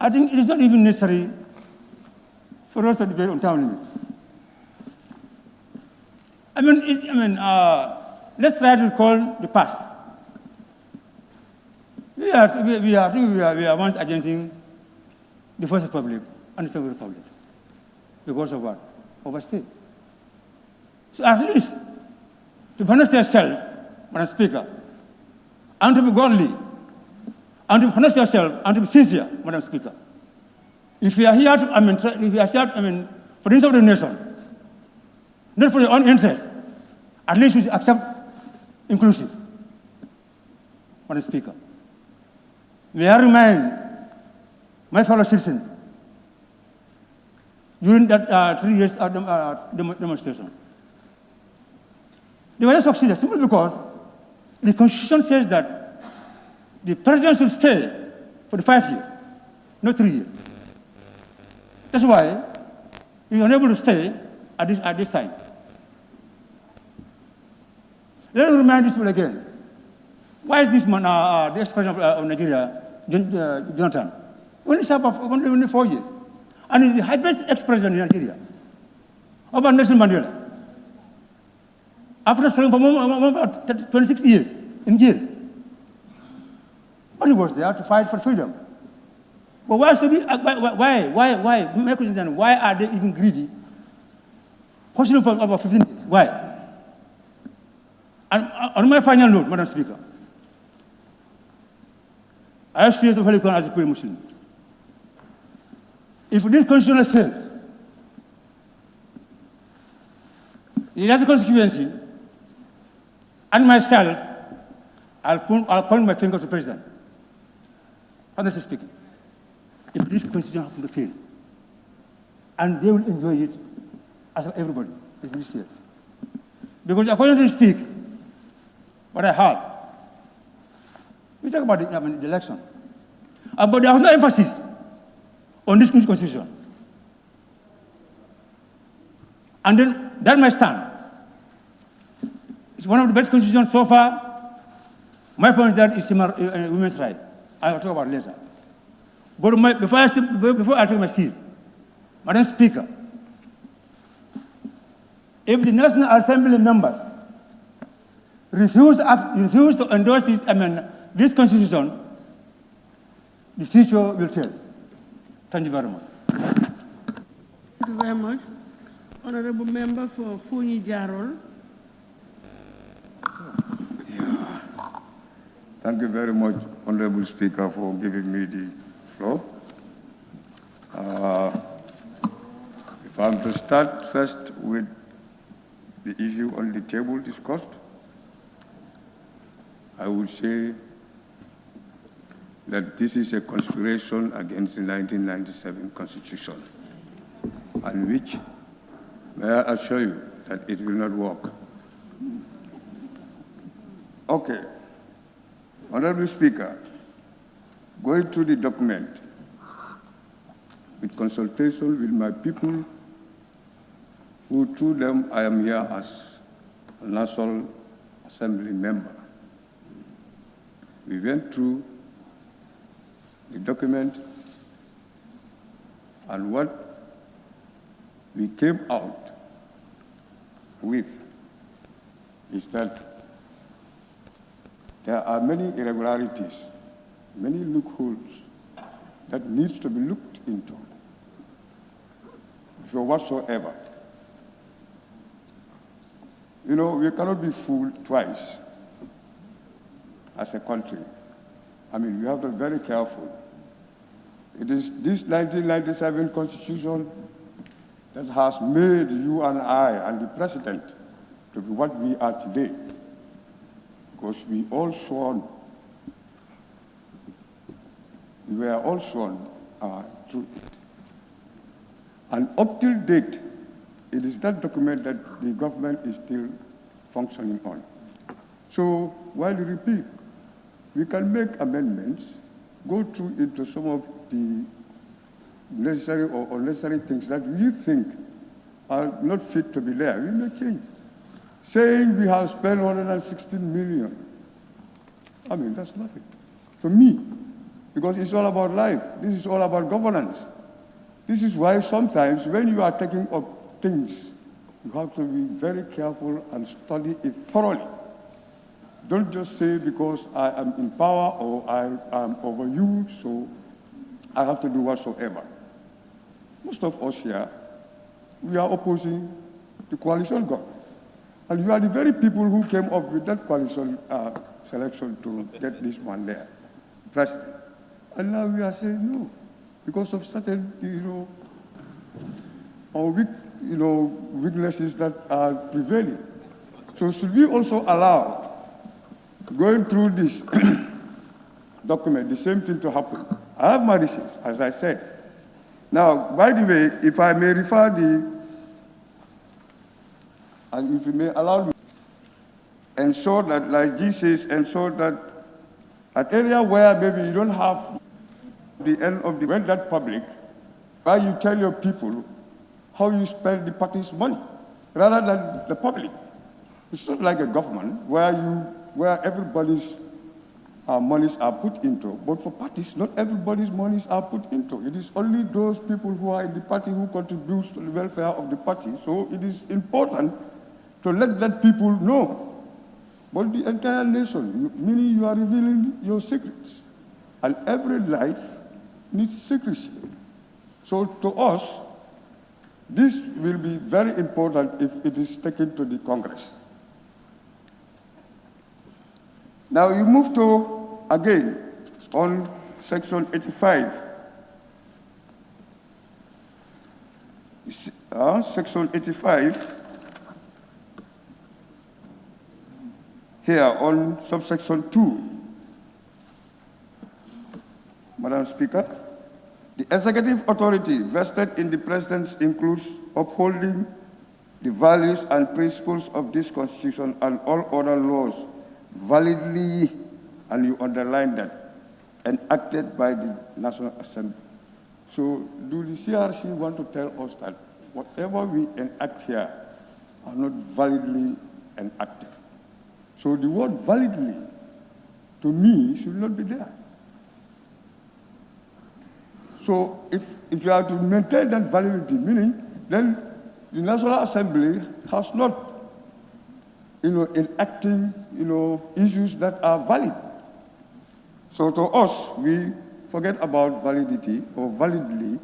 I think it is not even necessary for us to debate on time limit. Let's try to recall the past. We are once against the First Republic and the Second Republic. Because of what? Overstay. So at least to punish yourself, Madam Speaker, and to be godly, and to punish yourself, and to be sincere, Madam Speaker. If you are here to, for the interest of the nation, not for your own interest, at least you should accept inclusive, Madam Speaker. May I remind my fellow citizens, during that 3 years demonstration, they were not succeeded simply because the Constitution says that the president should stay for the 5 years, not 3 years. That's why we are unable to stay at this time. Let me remind these people again. Why is this man, the ex-president of Nigeria, Jonathan, only served for only 4 years, and is the highest ex-president in Nigeria, over Nelson Mandela, after serving for about 26 years in jail. But he was there to fight for freedom. But why should he, why, my question is, why are they even greedy? Questioning for over 15 years, why? And on my final note, Madam Speaker, I aspire to Holy Quran as a pure Muslim. If this constitution has failed, in that constituency, and myself, I'll point my finger to the President. Honestly speaking, if this constitution happens to fail, and they will enjoy it as everybody, in this state. Because according to speak, what I heard, we talk about the election, but there was no emphasis on this constitution. And then that might stand. It's one of the best constitutions so far. My point is that it's women's rights. I will talk about it later. But before I take my seat, Madam Speaker, if the National Assembly members refuse to endorse this constitution, the future will tell. Thank you very much. Thank you very much. Honorable Member for Fonyi Jarol. Thank you very much, Honorable Speaker, for giving me the floor. If I'm to start first with the issue on the table discussed, I would say that this is a conspiration against the 1997 Constitution, and which, may I assure you, that it will not work. Okay. Honorable Speaker, going through the document, with consultation with my people, who through them I am here as a National Assembly member. We went through the document, and what we came out with is that there are many irregularities, many loopholes that needs to be looked into for whatsoever. You know, we cannot be fooled twice as a country. I mean, we have to be very careful. It is this 1997 Constitution that has made you and I and the President to be what we are today, because we were all sworn to it. And up till date, it is that document that the government is still functioning on. So, while you repeat, we can make amendments, go through into some of the necessary or unnecessary things that we think are not fit to be there. We may change. Saying we have spent 116 million, I mean, that's nothing to me, because it's all about life. This is all about governance. This is why sometimes when you are taking up things, you have to be very careful and study it thoroughly. Don't just say because I am in power or I am over you, so I have to do whatsoever. Most of us here, we are opposing the coalition government. And you are the very people who came up with that coalition selection to get this one there, president. And now we are saying no, because of certain, weaknesses that are prevailing. So should we also allow, going through this document, the same thing to happen? I have my reasons, as I said. Now, by the way, if I may refer and if you may allow me, ensure that, like G says, ensure that an area where maybe you don't have the end of the when that public, where you tell your people how you spend the party's money, rather than the public. It's not like a government where everybody's monies are put into, but for parties, not everybody's monies are put into. It is only those people who are in the party who contribute to the welfare of the party. So it is important to let that people know. But the entire nation, meaning you are revealing your secrets. And every life needs secrecy. So to us, this will be very important if it is taken to the Congress. Now you move to, again, on Section 85. Section 85, here on subsection 2. Madam Speaker, the executive authority vested in the President includes upholding the values and principles of this Constitution and all other laws validly, and you underline that, enacted by the National Assembly. So do the CRC want to tell us that whatever we enact here are not validly enacted? So the word validly, to me, should not be there. So if you are to maintain that validity, meaning then the National Assembly has not, enacting, issues that are valid. So to us, we forget about validity or validly,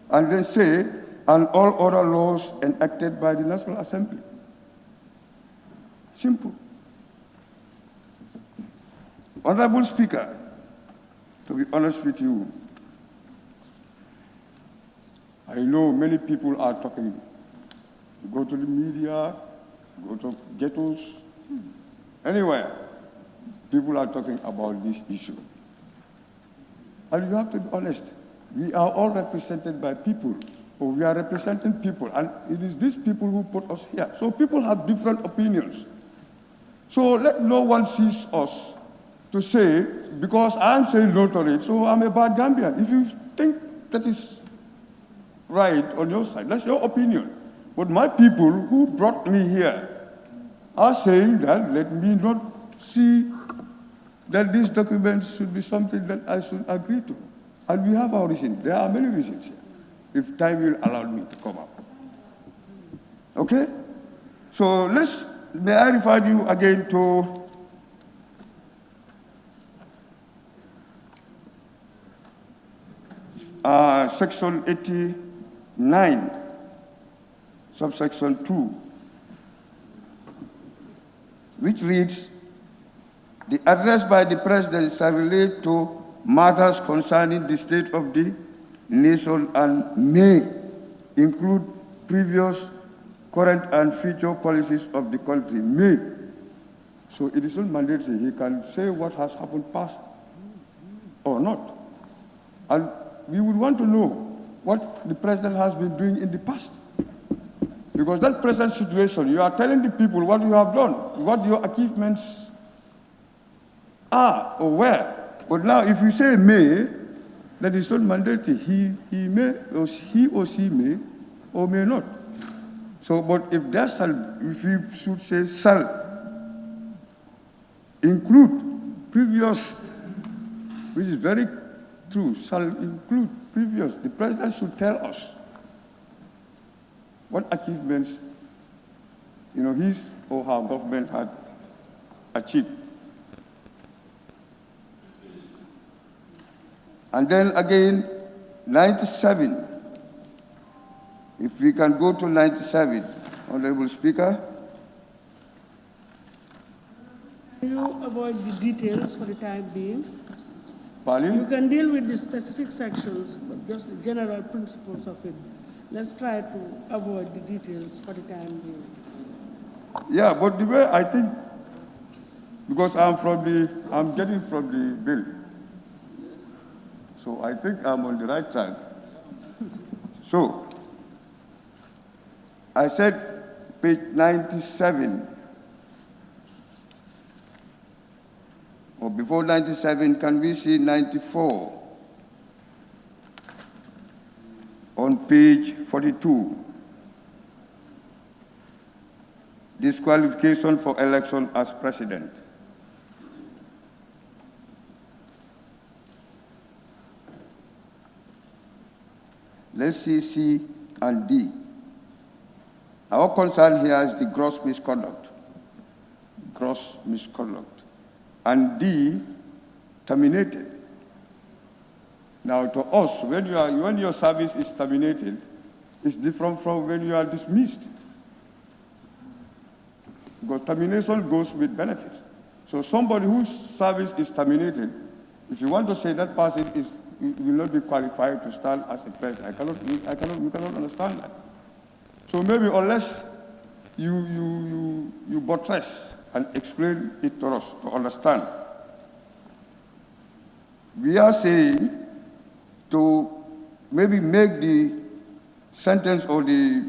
and then say, and all other laws enacted by the National Assembly. Simple. Honorable Speaker, to be honest with you, I know many people are talking. You go to the media, go to ghettos, anywhere, people are talking about this issue. And you have to be honest. We are all represented by people, or we are representing people, and it is these people who put us here. So people have different opinions. So let no one seize us to say, because I'm saying no to it, so I'm a bad Gambian. If you think that is right on your side, that's your opinion. But my people who brought me here are saying that let me not see that this document should be something that I should agree to. And we have our reasons. There are many reasons here, if time will allow me to come up. Okay? So may I refer you again to Section 89, Subsection 2, which reads, the address by the President shall relate to matters concerning the state of the nation and may include previous, current, and future policies of the country. May. So it is not mandatory. He can say what has happened past or not. And we would want to know what the President has been doing in the past. Because that present situation, you are telling the people what you have done, what your achievements are or were. But now if you say may, that is not mandatory. He may, or he or she may, or may not. So, but if you should say shall include previous, which is very true, shall include previous, the President should tell us what achievements, his or her government had achieved. And then again, 97. If we can go to 97, Honorable Speaker. You avoid the details for the time being. Pardon? You can deal with the specific sections, but just the general principles of it. Let's try to avoid the details for the time being. Yeah, but the way I think, because I'm getting from the bill. So I think I'm on the right track. So, I said page 97, or before 97, can we see 94? On page 42, disqualification for election as president. Let's see C and D. Our concern here is the gross misconduct. Gross misconduct. And D, terminated. Now to us, when your service is terminated, it's different from when you are dismissed. Because termination goes with benefits. So somebody whose service is terminated, if you want to say that person will not be qualified to stand as a president, we cannot understand that. So maybe unless you buttress and explain it to us to understand. We are saying to maybe make the sentence or the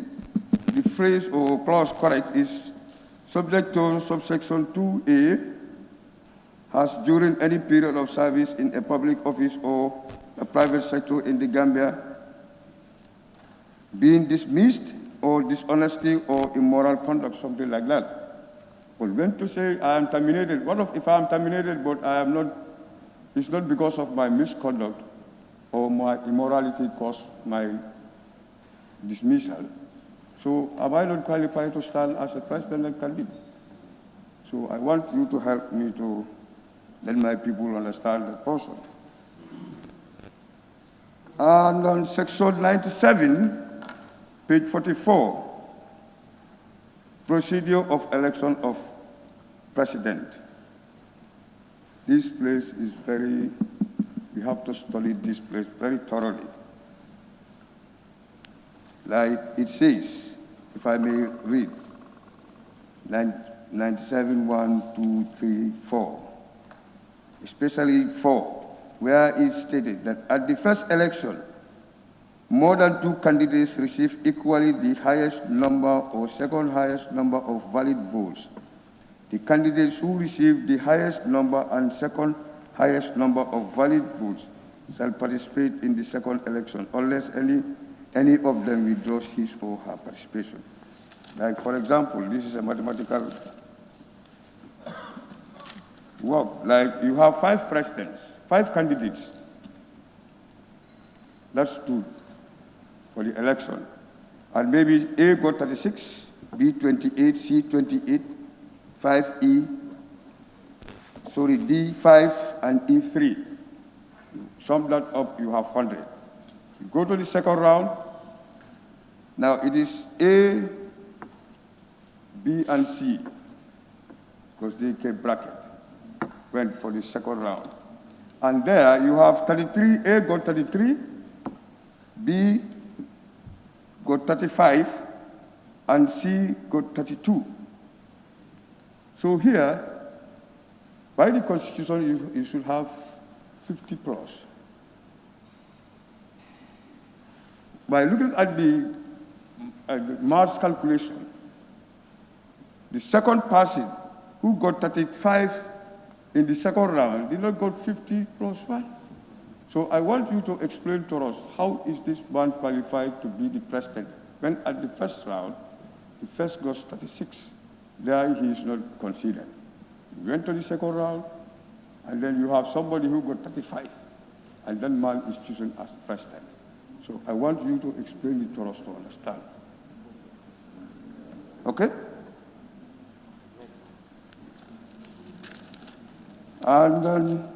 phrase or clause correct is subject to subsection 2A has during any period of service in a public office or a private sector in the Gambia being dismissed or dishonesty or immoral conduct, something like that. But when to say I am terminated, what if I am terminated but I am not, it's not because of my misconduct or my immorality caused my dismissal. So am I not qualified to stand as a president and candidate? So I want you to help me to let my people understand that person. And on section 97, Page 44, procedure of election of president. This place is very, we have to study this place very thoroughly. Like it says, if I may read, 97, 1, 2, 3, 4, especially 4, where it stated that at the first election, more than 2 candidates received equally the highest number or second highest number of valid votes. The candidates who received the highest number and second highest number of valid votes shall participate in the second election unless any of them withdraws his or her participation. Like, for example, this is a mathematical work. Like, you have 5 presidents, 5 candidates. That's 2 for the election. And maybe A got 36, B 28, C 28, 5E, sorry, D 5, and E 3. Sum that up, you have 100. You go to the second round. Now it is A, B, and C, because they kept bracket, went for the second round. And there you have 33, A got 33, B got 35, and C got 32. So here, by the Constitution, you should have 50 plus. By looking at the March calculation, the second person who got 35 in the second round did not got 50 plus 1. So I want you to explain to us, how is this man qualified to be the president when at the first round, the first got 36. There he is not considered. You went to the second round, and then you have somebody who got 35, and that man is chosen as president. So I want you to explain it to us to understand. Okay? And then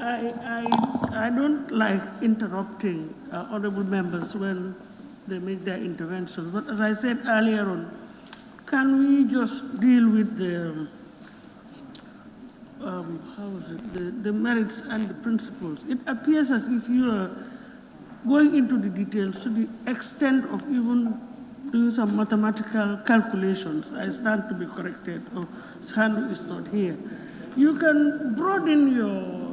I don't like interrupting honorable members when they make their interventions. But as I said earlier on, can we just deal with the, the merits and the principles? It appears as if you are going into the details to the extent of even doing some mathematical calculations. I stand to be corrected, or Sandu is not here. You can broaden your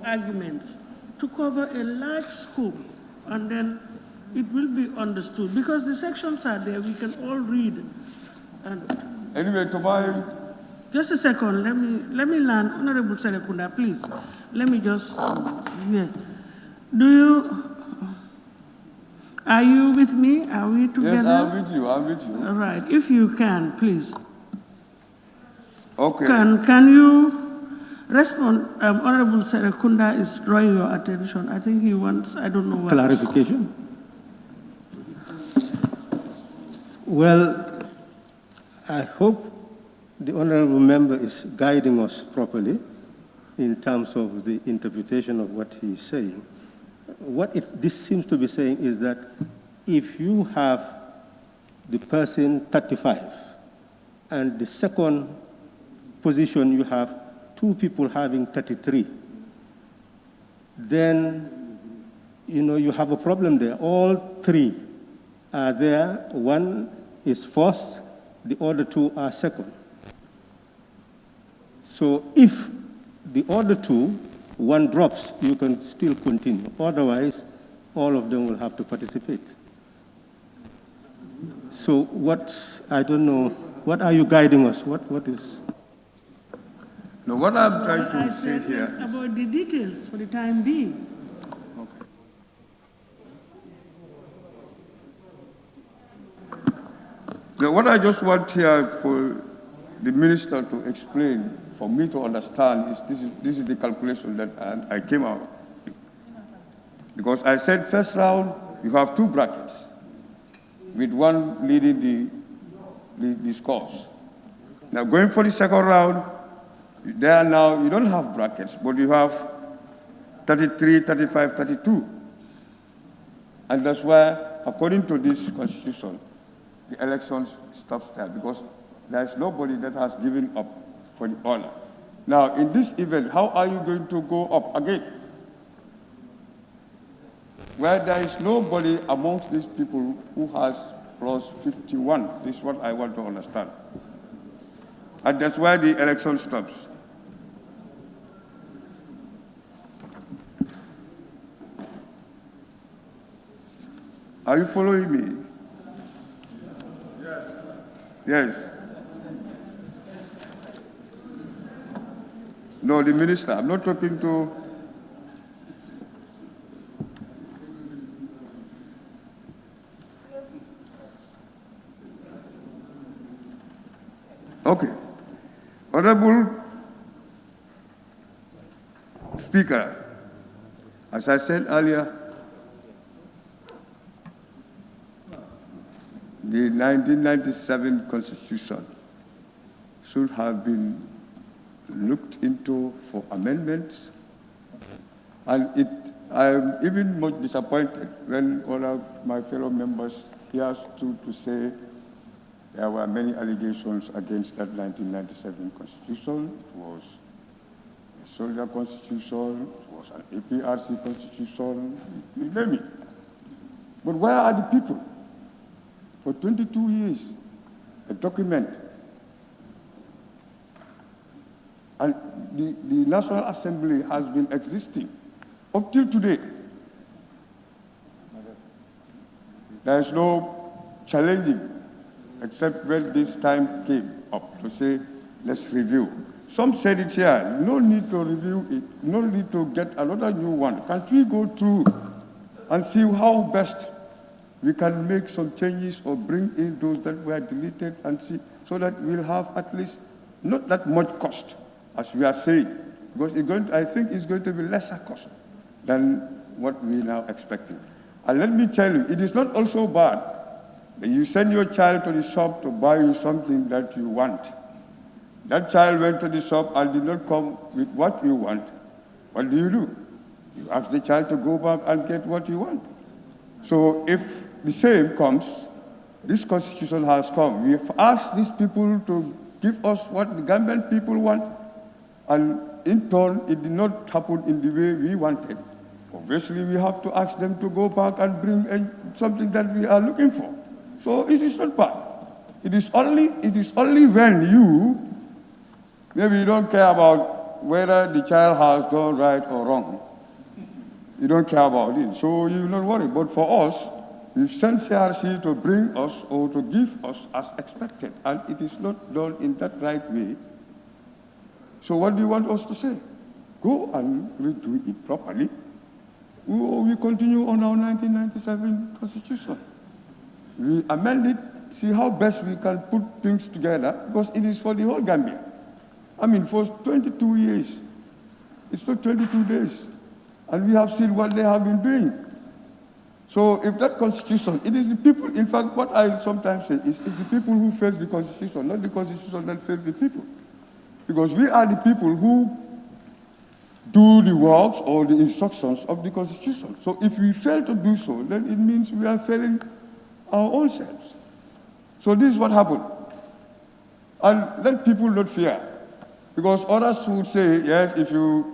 arguments to cover a large scope, and then it will be understood. Because the sections are there, we can all read. And anyway, Tobai. Just a second, let me learn. Honorable Serekunda, please. Let me just, yeah. Are you with me? Are we together? Yes, I'm with you, I'm with you. All right, if you can, please. Okay. Can you respond? Honorable Serekunda is drawing your attention. I think he wants, I don't know what. Clarification? Well, I hope the honorable member is guiding us properly in terms of the interpretation of what he is saying. What this seems to be saying is that if you have the person 35 and the second position you have 2 people having 33, then you have a problem there. All 3 are there. One is first, the other 2 are second. So if the other 2, one drops, you can still continue. Otherwise, all of them will have to participate. So I don't know, what are you guiding us? What is? No, what I'm trying to say here is about the details for the time being. Now, what I just want here for the minister to explain, for me to understand, is this is the calculation that I came out. Because I said first round, you have 2 brackets, with one leading the scores. Now going for the second round, there now you don't have brackets, but you have 33, 35, 32. And that's why, according to this constitution, the elections stops there because there's nobody that has given up for the honor. Now, in this event, how are you going to go up again? Where there is nobody amongst these people who has plus 51. This is what I want to understand. And that's why the election stops. Are you following me? Yes. Yes. No, the minister. I'm not talking to... Okay. Honorable Speaker, as I said earlier, the 1997 Constitution should have been looked into for amendments, and I'm even more disappointed when all of my fellow members here stood to say there were many allegations against that 1997 Constitution. It was a soldier constitution, it was an APRC constitution, you name it. But where are the people? For 22 years, a document. And the National Assembly has been existing up till today. There is no challenging except when this time came up to say, let's review. Some said it here, no need to review it, no need to get another new one. Can't we go through and see how best we can make some changes or bring in those that were deleted and see, so that we'll have at least not that much cost, as we are saying, because I think it's going to be lesser cost than what we now expecting. And let me tell you, it is not also bad that you send your child to the shop to buy you something that you want. That child went to the shop and did not come with what you want. What do? You ask the child to go back and get what you want. So if the same comes, this constitution has come. We have asked these people to give us what the Gambian people want, and in turn, it did not happen in the way we wanted. Obviously, we have to ask them to go back and bring in something that we are looking for. So it is not bad. It is only when maybe you don't care about whether the child has done right or wrong. You don't care about it, so you will not worry. But for us, we've sent CRC to bring us or to give us as expected, and it is not done in that right way. So what do you want us to say? Go and redo it properly, or we continue on our 1997 Constitution. We amend it, see how best we can put things together, because it is for the whole Gambia. I mean, for 22 years, it's not 22 days. And we have seen what they have been doing. So if that constitution, it is the people, in fact, what I sometimes say is it's the people who face the constitution, not the constitution that fails the people. Because we are the people who do the works or the instructions of the constitution. So if we fail to do so, then it means we are failing our own selves. So this is what happened. And let people not fear. Because others would say, yes, if you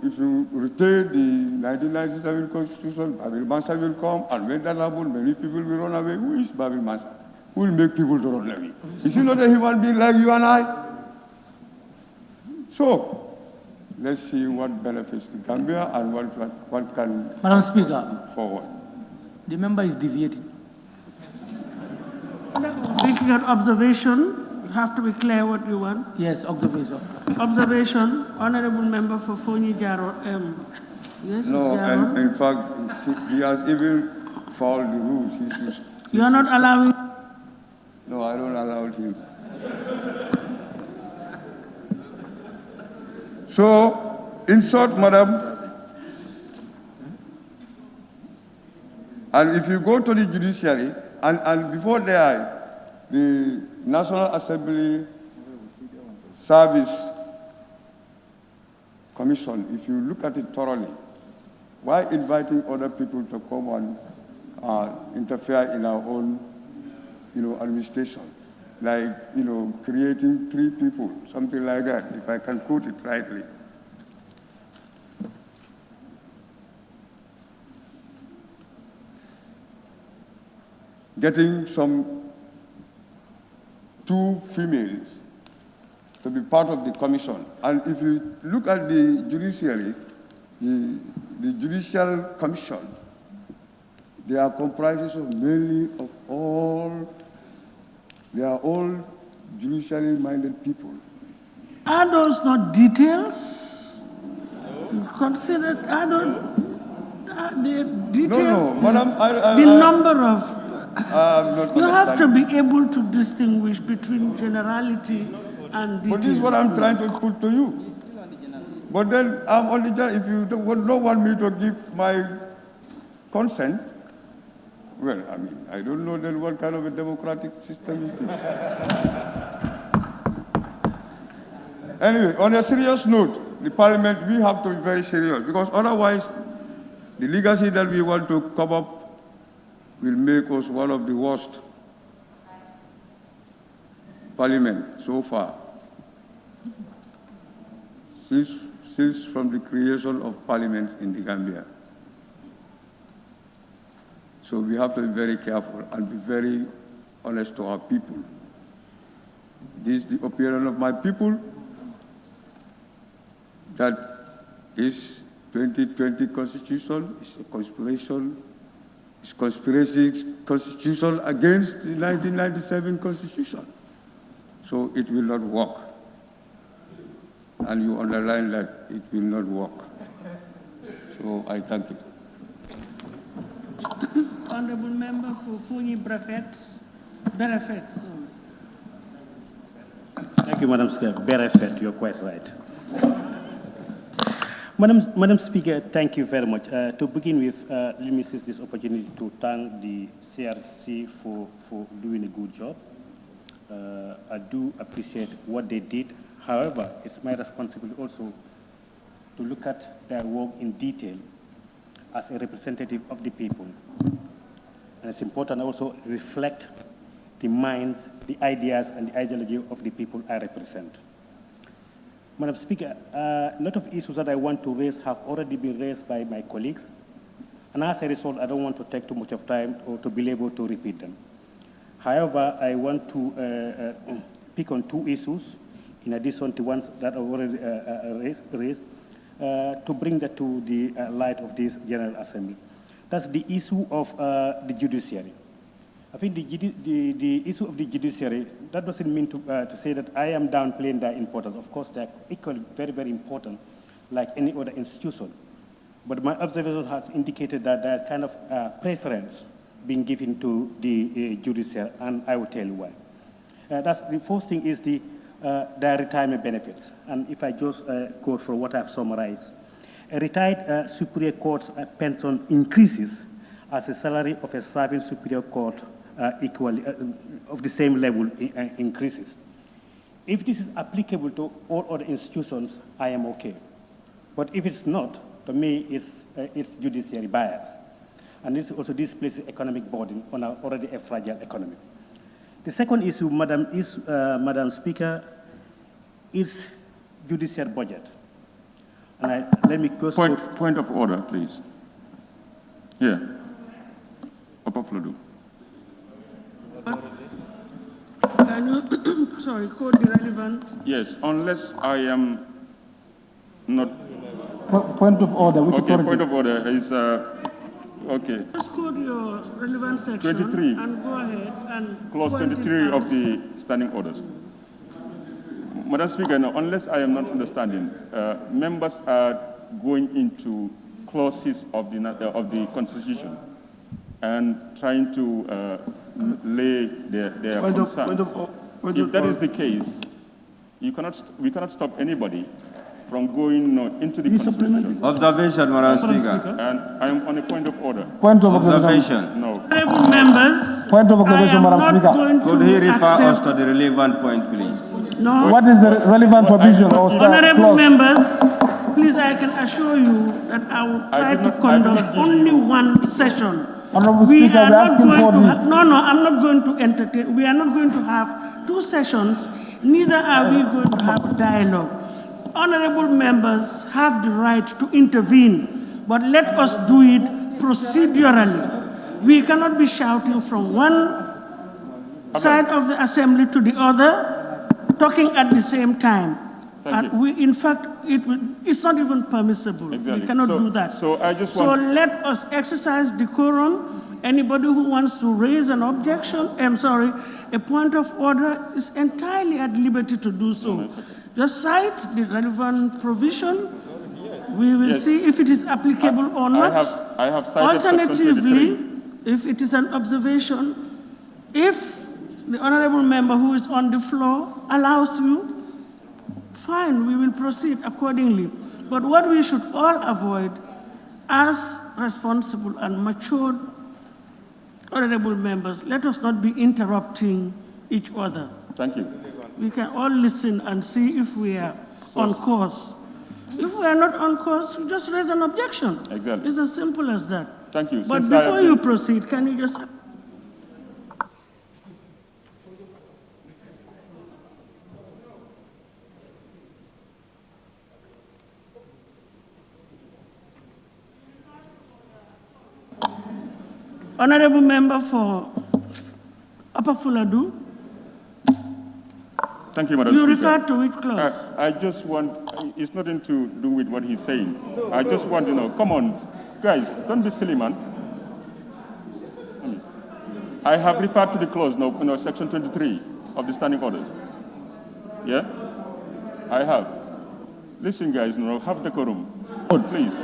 retain the 1997 Constitution, Babil Mansa will come, and when that happens, many people will run away. Who is Babil Mansa? Who will make people to run away? Is he not a human being like you and I? So, let's see what benefits the Gambia and what can Madam Speaker, forward. the member is deviating. Making an observation. You have to be clear what you want. Yes, observation. Observation, Honorable Member for Fonyi Jaro M. Yes, No, Jaro. and in fact, he has even followed the rules. You are not allowing... No, I don't allow him. So, in short, madam, and if you go to the judiciary, and before there, the National Assembly Service Commission, if you look at it thoroughly, Why inviting other people to come and interfere in our own, administration? Like, creating 3 people, something like that, if I can quote it rightly. Getting some 2 females to be part of the commission. And if you look at the judiciary, the judicial commission, they are comprises of mainly of they are all judicially minded people. Are those not details? Considered, are the details? No, madam, the number of, you have to understanding. be able to distinguish between generality and details. But this is what I'm trying to put to you. But then I'm only just, if you don't want me to give my consent, well, I mean, I don't know then what kind of a democratic system is this. Anyway, on a serious note, the parliament, we have to be very serious because otherwise the legacy that we want to come up will make us one of the worst parliament so far. Since from the creation of parliament in the Gambia. So we have to be very careful and be very honest to our people. This is the opinion of my people that this 2020 constitution is a conspiration, is conspiracy constitution against the 1997 constitution. So it will not work. And you underline that it will not work. So I thank you. Honorable Member for Funi Berefet. Thank you, Madam Speaker. Berefet, you're quite right. Madam Speaker, thank you very much. To begin with, let me seize this opportunity to thank the CRC for doing a good job. I do appreciate what they did. However, it's my responsibility also to look at their work in detail as a representative of the people. And it's important also to reflect the minds, the ideas, and the ideology of the people I represent. Madam Speaker, a lot of issues that I want to raise have already been raised by my colleagues. And as a result, I don't want to take too much of time or to be able to repeat them. However, I want to pick on 2 issues in addition to ones that are already raised, to bring that to the light of this General Assembly. That's the issue of the judiciary. I think the issue of the judiciary, that doesn't mean to say that I am downplaying their importance. Of course, they're equally very, very important, like any other institution. But my observation has indicated that there's kind of preference being given to the judiciary, and I will tell you why. That's the first thing is their retirement benefits. And if I just quote from what I've summarized, a retired Superior Court's pension increases as the salary of a serving Superior Court equally of the same level increases. If this is applicable to all other institutions, I am okay. But if it's not, to me, it's judiciary bias. And this also displaces economic burden on our already a fragile economy. The second issue, Madam Speaker, is judicial budget. And let me first point of order, please. Yeah. Upper Flodu. Can you, sorry, quote the relevant? Yes, unless I am not. Point of order. Which okay, authority? point of order is okay. Just quote your relevant section 23. And go ahead and Clause 23 of the standing orders. Madam Speaker, now, unless I am not understanding, members are going into clauses of the Constitution and trying to lay their concerns. If that is the case, we cannot stop anybody from going into the Constitution. Observation, Madam Speaker. And I am on a point of order. Point of observation. No. Honorable members. Point of observation, Madam Speaker. Could he refer us to the relevant point, please? No. What is the relevant provision or Honorable clause? members. Please, I can assure you that I will try to conduct only one session. Honorable Speaker, we're asking for the... No, I'm not going to entertain. We are not going to have two sessions. Neither are we going to have dialogue. Honorable members have the right to intervene, but let us do it procedurally. We cannot be shouting from one side of the assembly to the other, talking at the same time. In fact, it's not even permissible. Exactly. We cannot do that. So let us exercise decorum. Anybody who wants to raise an objection, a point of order is entirely at liberty to do so. No, okay. Just cite the relevant provision. We will see if it is applicable or not. I have cited Alternatively, if it is an observation, if the honorable member who is on the floor allows you, fine, we will proceed accordingly. But what we should all avoid as responsible and matured honorable members, let us not be interrupting each other. Thank you. We can all listen and see if we are on course. If we are not on course, we just raise an objection. Exactly. It's as simple as that. Thank you. But before you proceed, can you just... Honorable member for Upper Fuladu. Thank you, Madam You Speaker. referred to which clause? I just want, it's nothing to do with what he's saying. I just want to know, come on, guys, don't be silly, man. I have referred to the clause, section 23 of the standing orders. Yeah? I have. Listen, guys, have decorum. Please.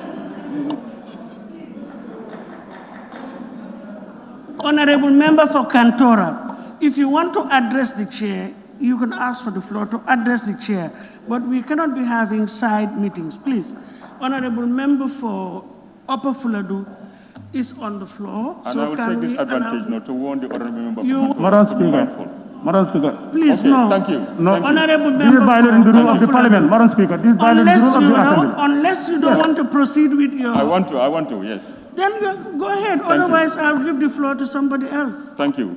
Honorable member for Cantora, if you want to address the chair, you can ask for the floor to address the chair, but we cannot be having side meetings, please. Honorable member for Upper Fuladu is on the floor. And I will take this advantage now to warn the honorable member for Madam Speaker. Madam Speaker. Please, okay, no. Thank you. No. Thank Honorable This member is violating the rule of the Parliament, Madam Speaker. This is violating the rule of the Assembly. Unless you don't want to proceed with your... I want to, yes. Then go ahead, otherwise I'll give the floor to somebody else. Thank you.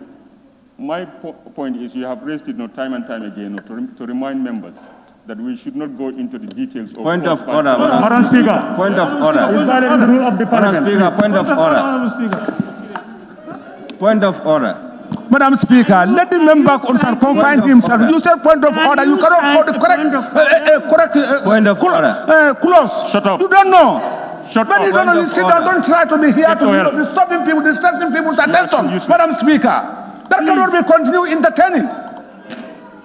My point is you have raised it time and time again to remind members that we should not go into the details of... Point of order, Madam Speaker. Point of order. It's violating the rule of the Parliament. Madam Speaker, point of order. Madam Speaker. Point of order. Madam Speaker, let the member confine himself. You said point of order. You cannot put the correct point of order. Clause. Shut up. You don't know. Shut but up. you don't know. You sit down. Don't try to be here to be disturbing people, distracting people's attention. Madam Speaker, that cannot be continue entertaining.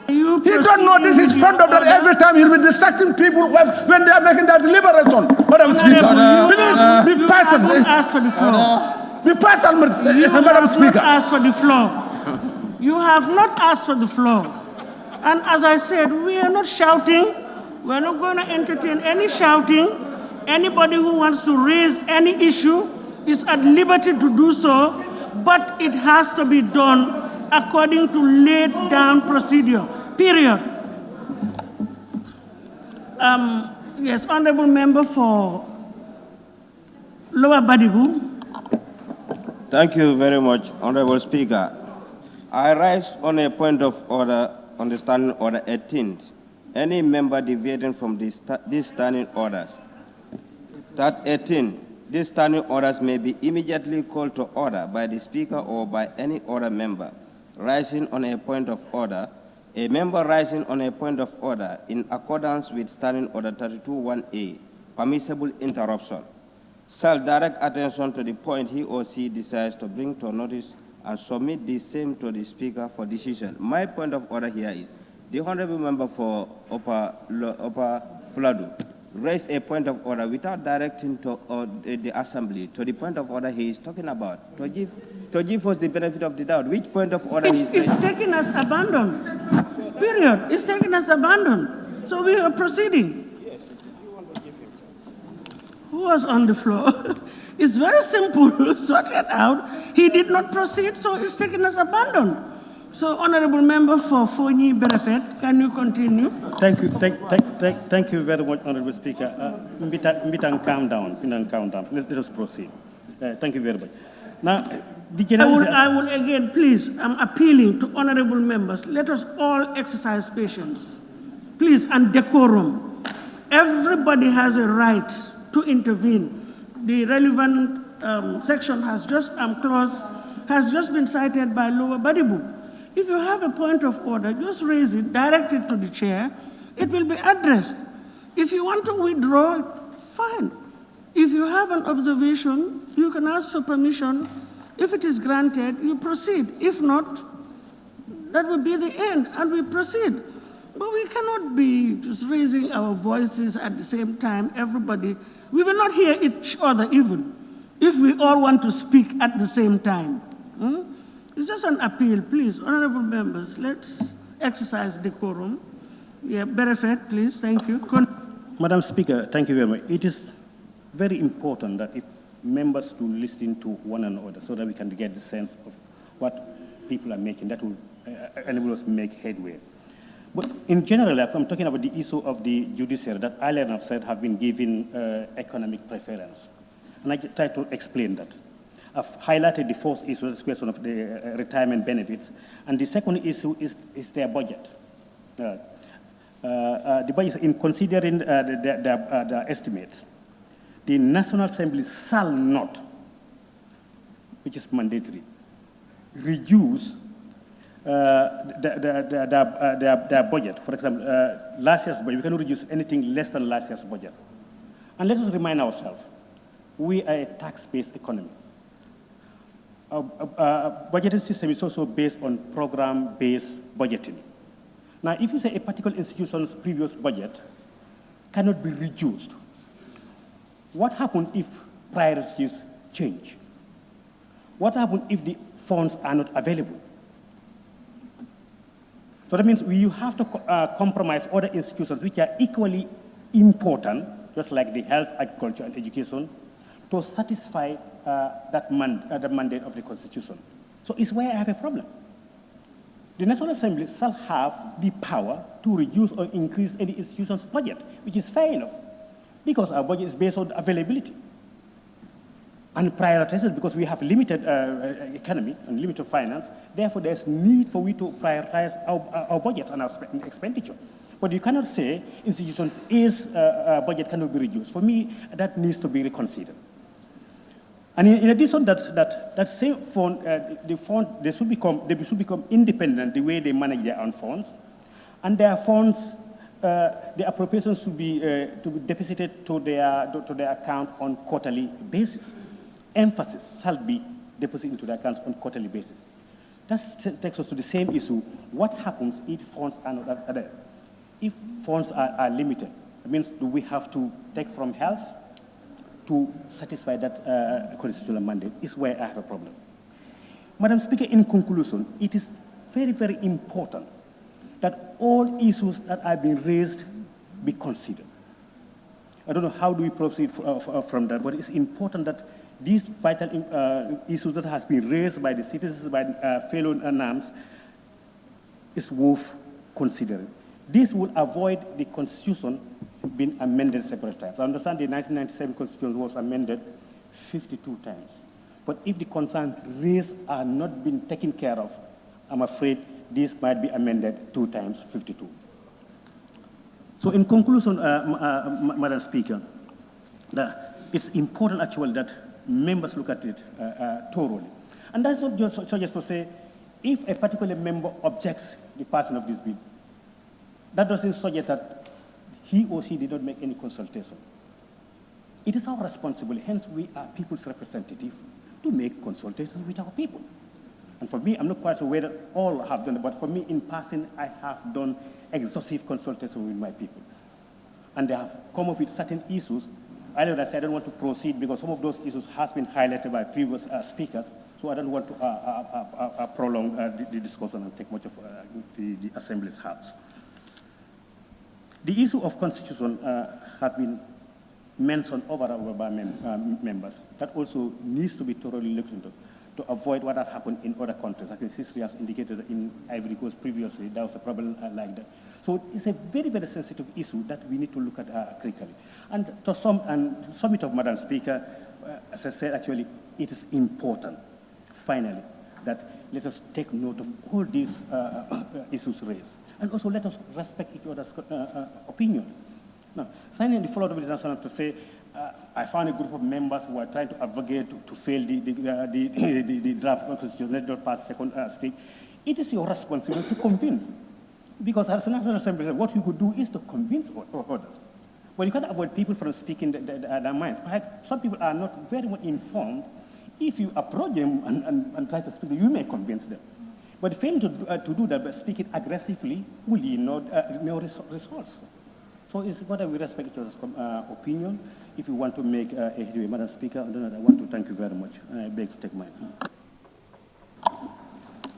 He don't know this is front of that every time he'll be distracting people when they are making their deliberation. Madam Speaker, please be patient. Ask for the floor. Be patient, Madam Speaker. Ask for the floor. You have not asked for the floor. And as I said, we are not shouting. We're not going to entertain any shouting. Anybody who wants to raise any issue is at liberty to do so, but it has to be done according to laid down procedure, period. Yes, honorable member for Lower Badibu. Thank you very much, Honorable Speaker. I rise on a point of order on the standing order 18. Any member deviating from these standing orders. That 18, these standing orders may be immediately called to order by the Speaker or by any other member. Rising on a point of order, a member rising on a point of order in accordance with standing order 32(1)A, permissible interruption, shall direct attention to the point he or she desires to bring to notice and submit the same to the Speaker for decision. My point of order here is, the honorable member for Upper Fuladu raised a point of order without directing to the Assembly to the point of order he is talking about, to give us the benefit of the doubt. Which point of order It's taken as abandoned, period. It's taken as abandoned. So we are proceeding. Who was on the floor? It's very simple. Sort it out. He did not proceed, so it's taken as abandoned. So, Honorable Member for Fonyi Berefet, can you continue? Thank you very much, Honorable Speaker. Mbitang, calm down. Let us proceed. Thank you very much. Now, I will again, please, I'm appealing to honorable members. Let us all exercise patience, please, and decorum. Everybody has a right to intervene. The relevant section has just clause has just been cited by Lower Badibu. If you have a point of order, just raise it, direct it to the chair. It will be addressed. If you want to withdraw, fine. If you have an observation, you can ask for permission. If it is granted, you proceed. If not, that will be the end, and we proceed. But we cannot be just raising our voices at the same time, everybody. We will not hear each other even if we all want to speak at the same time. It's just an appeal, please. Honorable members, let's exercise decorum. Yeah, Berefet, please, thank you. Madam Speaker, thank you very much. It is very important that if members to listen to one another so that we can get the sense of what people are making. That will enable us to make headway. But in general, I'm talking about the issue of the judiciary that earlier I've said have been given economic preference. And I try to explain that. I've highlighted the first issue, this question of the retirement benefits. And the second issue is their budget. The budget, in considering the estimates, the National Assembly shall not, which is mandatory, reduce their budget. For example, last year's budget, we cannot reduce anything less than last year's budget. And let us remind ourselves, we are a tax-based economy. Our budgeting system is also based on program-based budgeting. Now, if you say a particular institution's previous budget cannot be reduced, what happens if priorities change? What happens if the funds are not available? So that means you have to compromise other institutions which are equally important, just like the health, agriculture, and education, to satisfy the mandate of the Constitution. So it's where I have a problem. The National Assembly shall have the power to reduce or increase any institution's budget, which is fair enough, because our budget is based on availability and prioritization, because we have limited economy and limited finance. Therefore, there's need for we to prioritize our budget and our expenditure. But you cannot say institutions' budget cannot be reduced. For me, that needs to be reconsidered. And in addition, that same fund, they should become independent the way they manage their own funds, and their funds, the appropriations should be to be deposited to their account on quarterly basis. Emphasis shall be deposited into the accounts on quarterly basis. That takes us to the same issue. What happens if funds are not there? If funds are limited, it means do we have to take from health to satisfy that constitutional mandate? Is where I have a problem. Madam Speaker, in conclusion, it is very, very important that all issues that are being raised be considered. I don't know how do we proceed from that, but it's important that these vital issues that has been raised by the citizens, by fellow NAMs, is worth considering. This will avoid the Constitution being amended several times. I understand the 1997 Constitution was amended 52 times. But if the concerns raised are not being taken care of, I'm afraid this might be amended 2 times 52. So in conclusion, Madam Speaker, it's important actually that members look at it thoroughly. And that's not just to say, if a particular member objects the passing of this bill, that doesn't suggest that he or she did not make any consultation. It is our responsibility, hence we are people's representatives, to make consultations with our people. And for me, I'm not quite sure whether all have done it, but for me, in passing, I have done exhaustive consultation with my people. And they have come up with certain issues. Earlier I said I don't want to proceed because some of those issues have been highlighted by previous speakers, so I don't want to prolong the discussion and take much of the Assembly's hearts. The issue of Constitution has been mentioned over and over by members. That also needs to be thoroughly looked into. to avoid what had happened in other countries. I think history has indicated that in Ivory Coast previously, there was a problem like that. So it's a very, very sensitive issue that we need to look at critically. And to sum it up, Madam Speaker, as I said, actually, it is important, finally, that let us take note of all these issues raised. And also let us respect each other's opinions. Now, signing the follow-up with national to say, I found a group of members who are trying to advocate to fail the draft constitution, let not pass second stage. It is your responsibility to convince. Because as a National Assembly, what you could do is to convince others. But you can't avoid people from speaking their minds. Perhaps some people are not very well informed. If you approach them and try to speak, you may convince them. But failing to do that, but speaking aggressively, will yield no results. So it's important we respect each other's opinion. If you want to make a headway, Madam Speaker, I want to thank you very much. I beg to take my leave.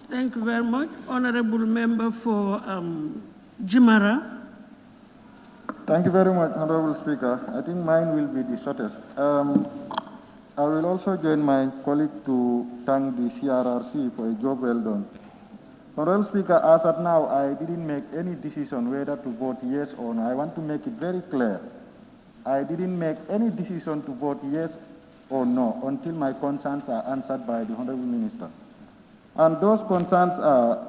Thank you very much. Honorable Member for Jimara. Thank you very much, Honorable Speaker. I think mine will be the shortest. I will also join my colleague to thank the CRRC for a job well done. Honorable Speaker, as at now, I didn't make any decision whether to vote yes or no. I want to make it very clear. I didn't make any decision to vote yes or no until my concerns are answered by the Honorable Minister. And those concerns are,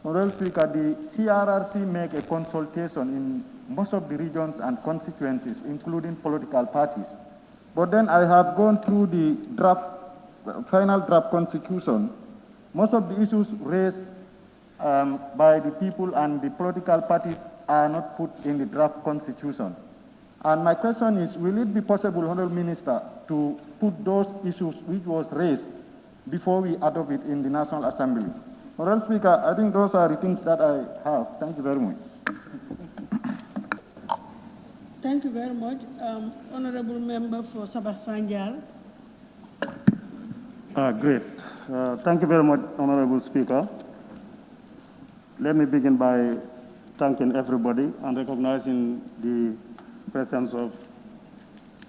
Honorable Speaker, the CRRC make a consultation in most of the regions and constituencies, including political parties. But then I have gone through the final draft constitution. Most of the issues raised by the people and the political parties are not put in the draft constitution. And my question is, will it be possible, Honorable Minister, to put those issues which was raised before we adopt it in the National Assembly? Honorable Speaker, I think those are the things that I have. Thank you very much. Thank you very much. Honorable Member for Sabasanjal. Great. Thank you very much, Honorable Speaker. Let me begin by thanking everybody and recognizing the presence of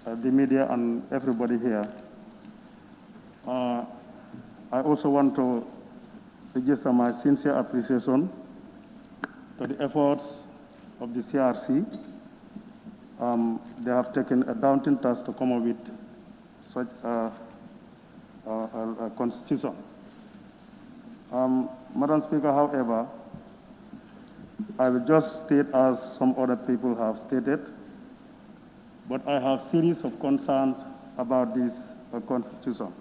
the media and everybody here. I also want to register my sincere appreciation to the efforts of the CRC. They have taken a daunting task to come up with such a constitution. Madam Speaker, however, I will just state as some other people have stated, but I have series of concerns about this constitution.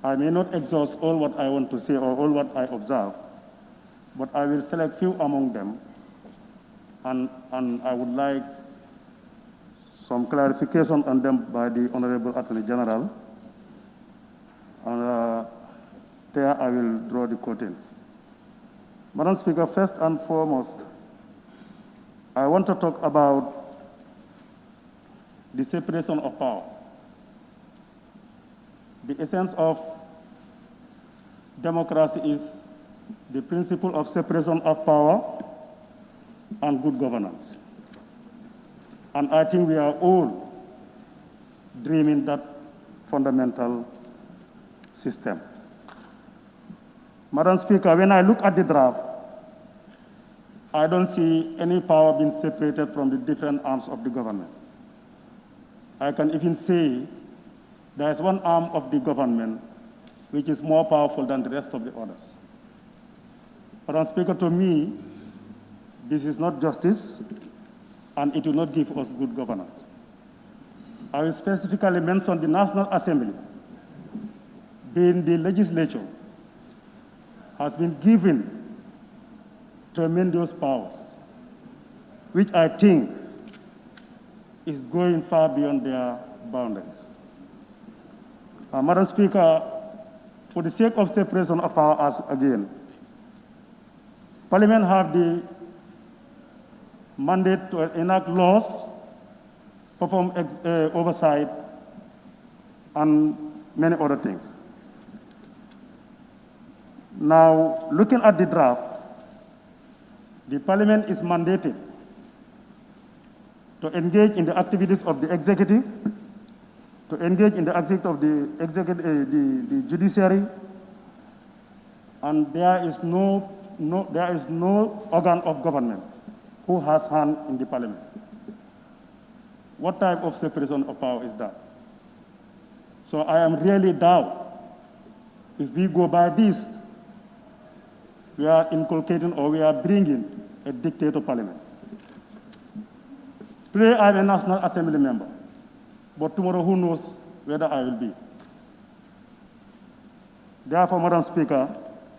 I may not exhaust all what I want to say or all what I observe, but I will select few among them, and I would like some clarification on them by the Honorable Attorney General, and there I will draw the curtain. Madam Speaker, first and foremost, I want to talk about the separation of power. The essence of democracy is the principle of separation of power and good governance. And I think we are all dreaming that fundamental system. Madam Speaker, when I look at the draft, I don't see any power being separated from the different arms of the government. I can even say there is one arm of the government which is more powerful than the rest of the others. Madam Speaker, to me, this is not justice, and it will not give us good governance. I will specifically mention the National Assembly, being the legislature, has been given tremendous powers, which I think is going far beyond their boundaries. Madam Speaker, for the sake of separation of powers again, Parliament have the mandate to enact laws, perform oversight, and many other things. Now, looking at the draft, the Parliament is mandated to engage in the activities of the executive, to engage in the executive of the judiciary, and there is no organ of government who has hand in the parliament. What type of separation of power is that? So I am really doubt if we go by this, we are inculcating or we are bringing a dictator parliament. Today I am a National Assembly member, but tomorrow who knows whether I will be. Therefore, Madam Speaker,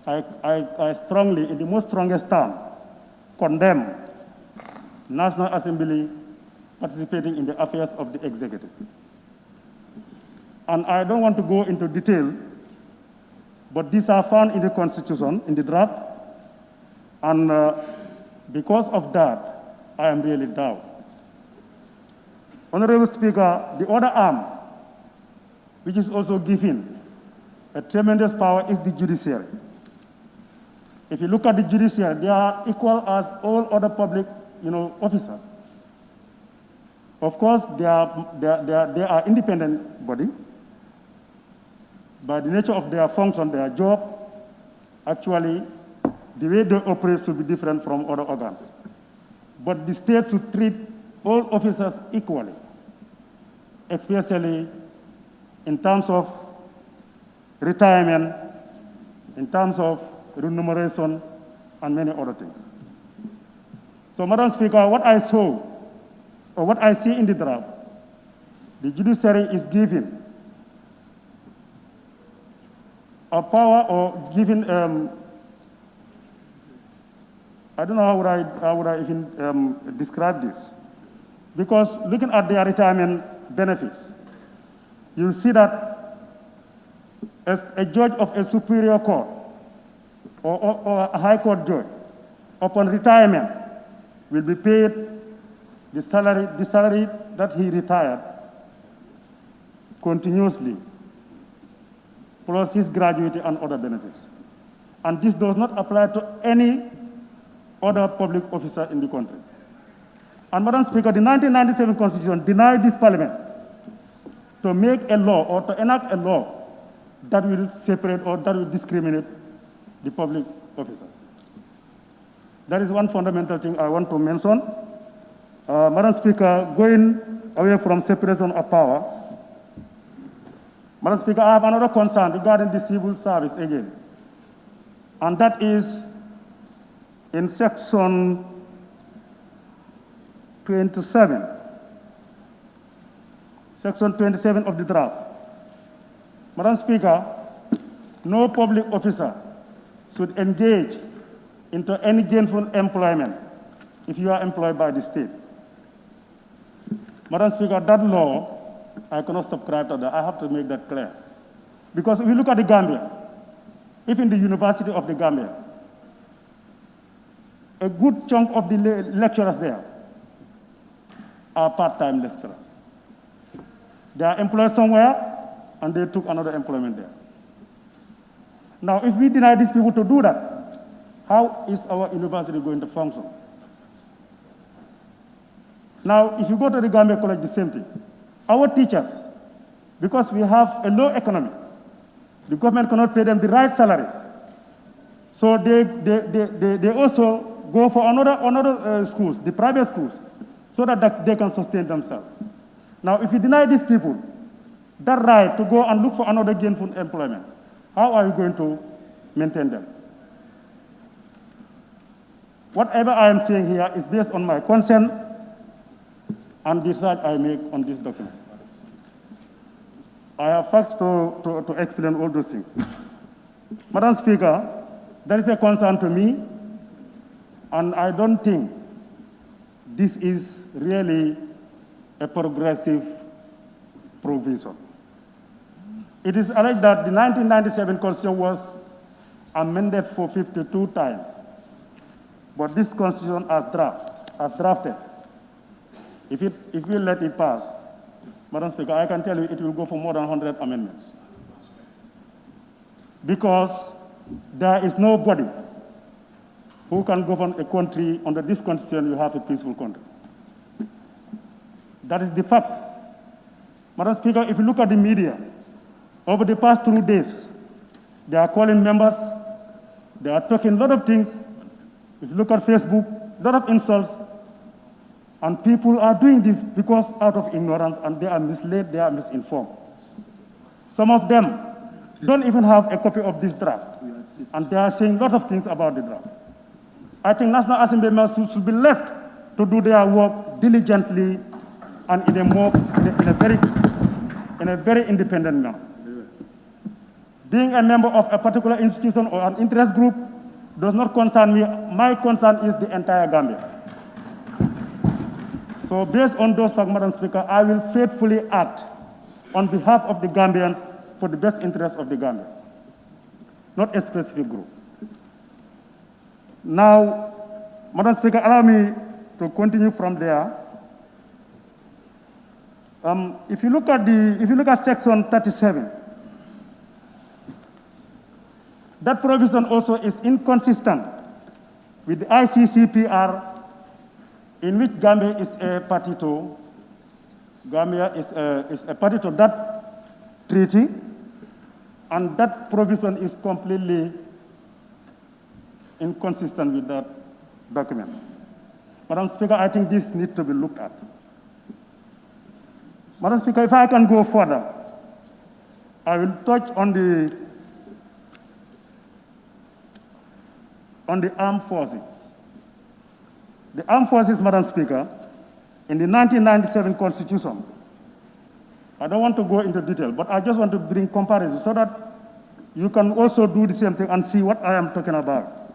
I strongly, in the most strongest term, condemn National Assembly participating in the affairs of the executive. And I don't want to go into detail, but these are found in the Constitution, in the draft, and because of that, I am really down. Honorable Speaker, the other arm, which is also given a tremendous power, is the judiciary. If you look at the judiciary, they are equal as all other public, officers. Of course, they are independent body. By the nature of their function, their job, actually, the way they operate should be different from other organs. But the state should treat all officers equally, especially in terms of retirement, in terms of remuneration, and many other things. So, Madam Speaker, what I saw, or what I see in the draft, the judiciary is given a power or given, I don't know how would I even describe this. Because looking at their retirement benefits, you see that as a judge of a superior court or a high court judge, upon retirement, will be paid the salary that he retired continuously, plus his gratuity and other benefits. And this does not apply to any other public officer in the country. And Madam Speaker, the 1997 Constitution denied this Parliament to make a law or to enact a law that will separate or that will discriminate the public officers. That is one fundamental thing I want to mention. Madam Speaker, going away from separation of power, Madam Speaker, I have another concern regarding the civil service again. And that is in section 27. Section 27 of the draft. Madam Speaker, no public officer should engage into any gainful employment if you are employed by the state. Madam Speaker, that law, I cannot subscribe to that. I have to make that clear. Because if you look at the Gambia, even the University of the Gambia, a good chunk of the lecturers there are part-time lecturers. They are employed somewhere, and they took another employment there. Now, if we deny these people to do that, how is our university going to function? Now, if you go to the Gambia College, the same thing. Our teachers, because we have a low economy, the government cannot pay them the right salaries. So they also go for another schools, the private schools, so that they can sustain themselves. Now, if you deny these people that right to go and look for another gainful employment, how are you going to maintain them? Whatever I am saying here is based on my consent and the research I make on this document. I have facts to explain all those things. Madam Speaker, there is a concern to me, and I don't think this is really a progressive provision. It is alleged that the 1997 Constitution was amended for 52 times, but this Constitution as drafted, if we let it pass, Madam Speaker, I can tell you it will go for more than 100 amendments. Because there is nobody who can govern a country under this Constitution. You have a peaceful country. That is the fact. Madam Speaker, if you look at the media, over the past 2 days, they are calling members, they are talking a lot of things. If you look at Facebook, a lot of insults, and people are doing this because out of ignorance, and they are misled, they are misinformed. Some of them don't even have a copy of this draft, and they are saying a lot of things about the draft. I think National Assembly members should be left to do their work diligently and in a very independent manner. Being a member of a particular institution or an interest group does not concern me. My concern is the entire Gambia. So based on those facts, Madam Speaker, I will faithfully act on behalf of the Gambians for the best interest of the Gambia, not a specific group. Now, Madam Speaker, allow me to continue from there. If you look at Section 37, that provision also is inconsistent with the ICCPR, in which Gambia is a party to. Gambia is a party to that treaty, and that provision is completely inconsistent with that document. Madam Speaker, I think this needs to be looked at. Madam Speaker, if I can go further, I will touch on the armed forces. The armed forces, Madam Speaker, in the 1997 Constitution, I don't want to go into detail, but I just want to bring comparison so that you can also do the same thing and see what I am talking about.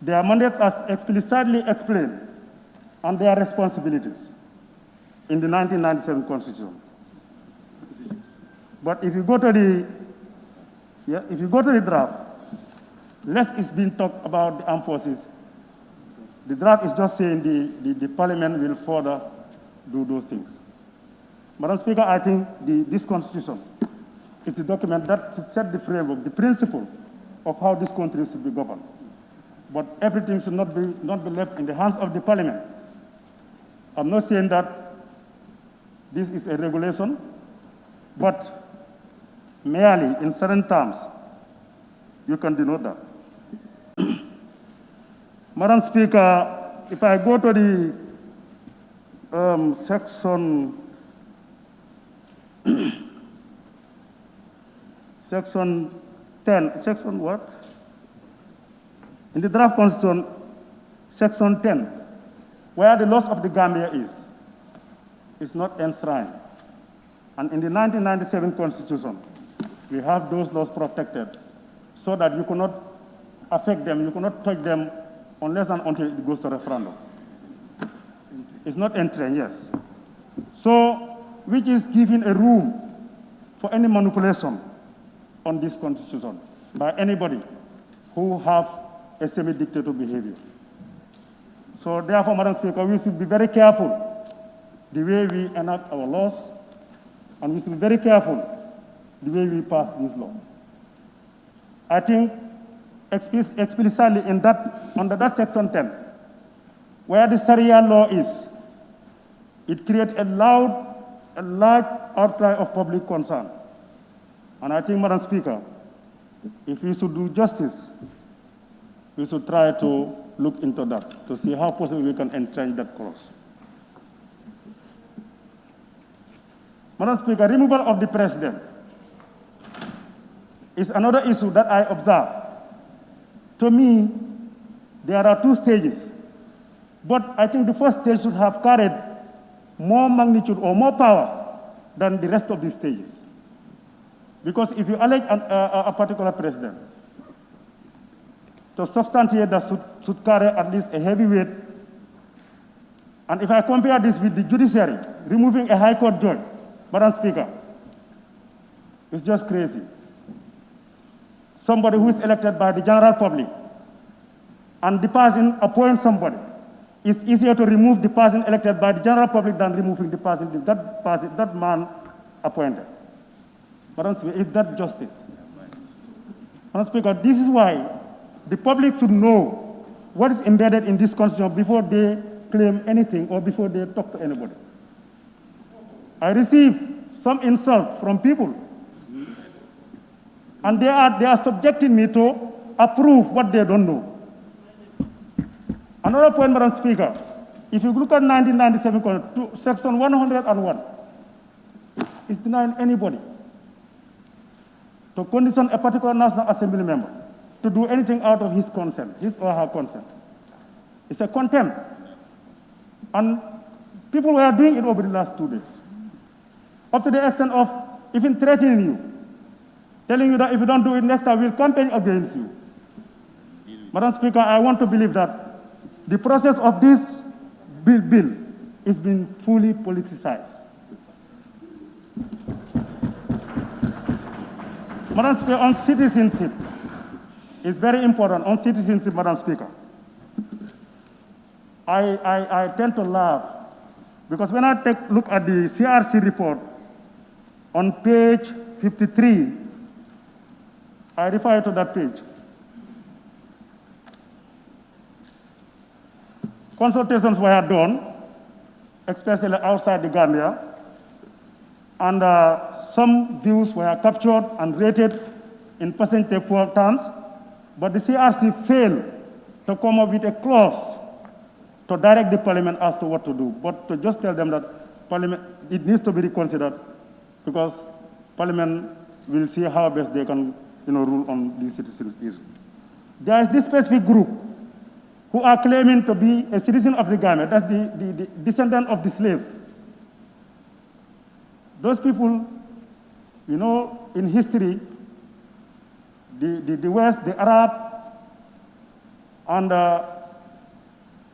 Their mandates are explicitly explained and their responsibilities in the 1997 Constitution. But if you go to the draft, less is being talked about the armed forces. The draft is just saying the parliament will further do those things. Madam Speaker, I think this constitution is the document that should set the framework, the principle of how this country should be governed. But everything should not be left in the hands of the parliament. I'm not saying that this is a regulation, but merely in certain terms, you can denote that. Madam Speaker, if I go to the section 10, section what? In the draft constitution, section 10, where the loss of the Gambia is not enshrined. And in the 1997 Constitution, we have those laws protected so that you cannot affect them, you cannot touch them unless and until it goes to referendum. It's not entering, yes. So, which is giving a room for any manipulation on this constitution by anybody who have a semi-dictator behavior. So therefore, Madam Speaker, we should be very careful the way we enact our laws, and we should be very careful the way we pass this law. I think explicitly in under that section 10, where the Sharia law is, it creates a large outcry of public concern. And I think, Madam Speaker, if we should do justice, we should try to look into that, to see how possible we can entrench that clause. Madam Speaker, removal of the president is another issue that I observe. To me, there are two stages, but I think the first stage should have carried more magnitude or more powers than the rest of the stages. Because if you elect a particular president, to substantiate that should carry at least a heavy weight. And if I compare this with the judiciary, removing a high court judge, Madam Speaker, it's just crazy. Somebody who is elected by the general public, and the person appoints somebody, it's easier to remove the person elected by the general public than removing the person, that man appointed. Madam Speaker, is that justice? Madam Speaker, this is why the public should know what is embedded in this constitution before they claim anything or before they talk to anybody. I receive some insult from people. And they are subjecting me to approve what they don't know. Another point, Madam Speaker, if you look at 1997, Section 101, it's denying anybody to condition a particular National Assembly member to do anything out of his consent, his or her consent. It's a contempt. And people were doing it over the last 2 days. Up to the extent of even threatening you, telling you that if you don't do it next time, we'll campaign against you. Madam Speaker, I want to believe that the process of this bill is being fully politicized. Madam Speaker, on citizenship, it's very important. On citizenship, Madam Speaker, I tend to laugh because when I take a look at the CRC report on page 53, I refer to that page. Consultations were done, especially outside the Gambia, and some views were captured and rated in percentage terms, but the CRC failed to come up with a clause to direct the Parliament as to what to do, but to just tell them that Parliament, it needs to be reconsidered because Parliament will see how best they can rule on these citizens' issues. There is this specific group who are claiming to be a citizen of the Gambia, that's the descendant of the slaves. Those people, in history, the West, the Arab, and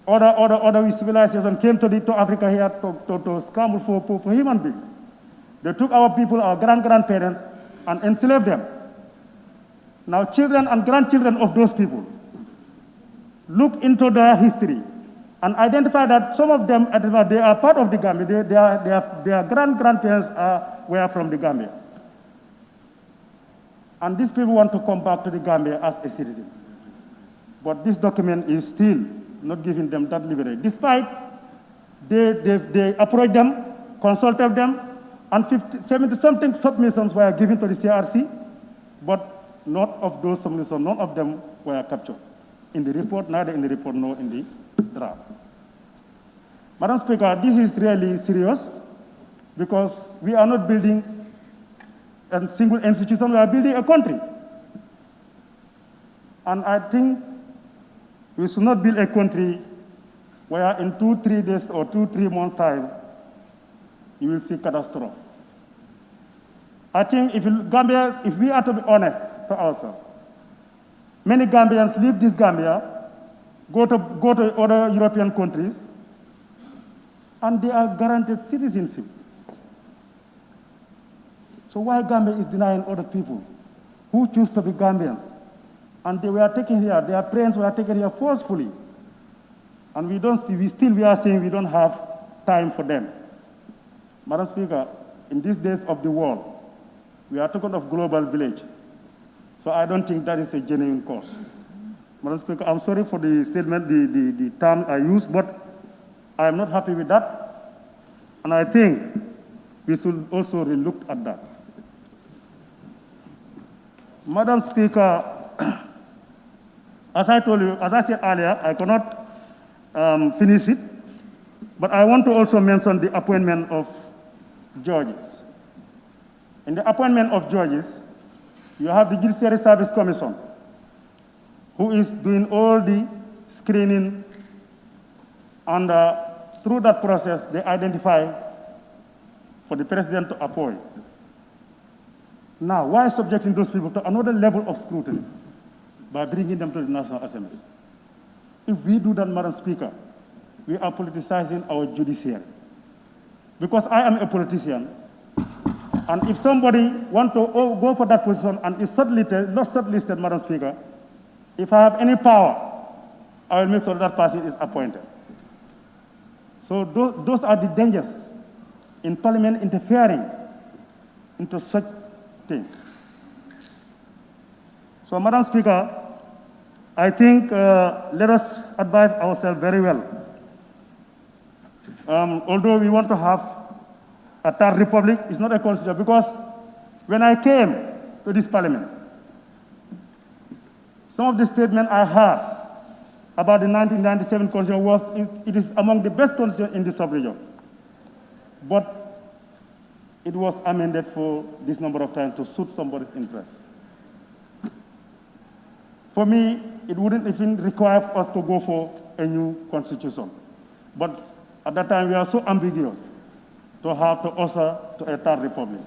other civilizations came to Africa here to scramble for human beings. They took our people, our grandparents, and enslaved them. Now, children and grandchildren of those people look into their history and identify that some of them, they are part of the Gambia. Their grandparents were from the Gambia. And these people want to come back to the Gambia as a citizen. But this document is still not giving them that liberty. Despite they approached them, consulted them, and 70-something submissions were given to the CRC, but none of those submissions, none of them were captured in the report, neither in the report nor in the draft. Madam Speaker, this is really serious because we are not building a single institution, we are building a country. And I think we should not build a country where in 2-3 days or 2-3 months' time, you will see catastrophe. I think if we are to be honest to ourselves, many Gambians leave this Gambia, go to other European countries, and they are guaranteed citizenship. So why Gambia is denying other people who choose to be Gambians? And they were taken here, their parents were taken here forcefully. And we are saying we don't have time for them. Madam Speaker, in these days of the world, we are talking of global village. So I don't think that is a genuine cause. Madam Speaker, I'm sorry for the statement, the term I used, but I am not happy with that. And I think we should also relook at that. Madam Speaker, as I told you, as I said earlier, I cannot finish it, but I want to also mention the appointment of judges. In the appointment of judges, you have the Judiciary Service Commission, who is doing all the screening, and through that process, they identify for the president to appoint. Now, why subjecting those people to another level of scrutiny by bringing them to the National Assembly? If we do that, Madam Speaker, we are politicizing our judiciary. Because I am a politician, and if somebody wants to go for that position and is not shortlisted, Madam Speaker, if I have any power, I will make sure that person is appointed. So those are the dangers in Parliament interfering into such things. So, Madam Speaker, I think let us advise ourselves very well. Although we want to have A third republic is not a constitution, because when I came to this parliament, some of the statements I heard about the 1997 constitution was it is among the best constitutions in the sub-region. But it was amended for this number of times to suit somebody's interest. For me, it wouldn't even require us to go for a new constitution. But at that time, we are so ambiguous to have to usher to a third republic.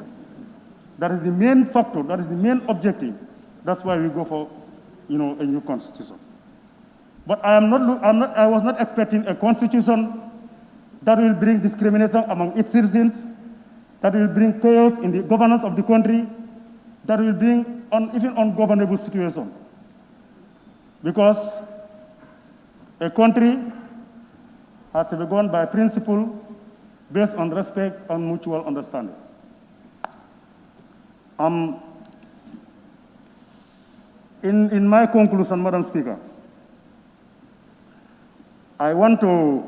That is the main factor, that is the main objective. That's why we go for, a new constitution. But I was not expecting a constitution that will bring discrimination among its citizens, that will bring chaos in the governance of the country, that will bring even ungovernable situation. Because a country has to be governed by principle based on respect and mutual understanding. In my conclusion, Madam Speaker, I want to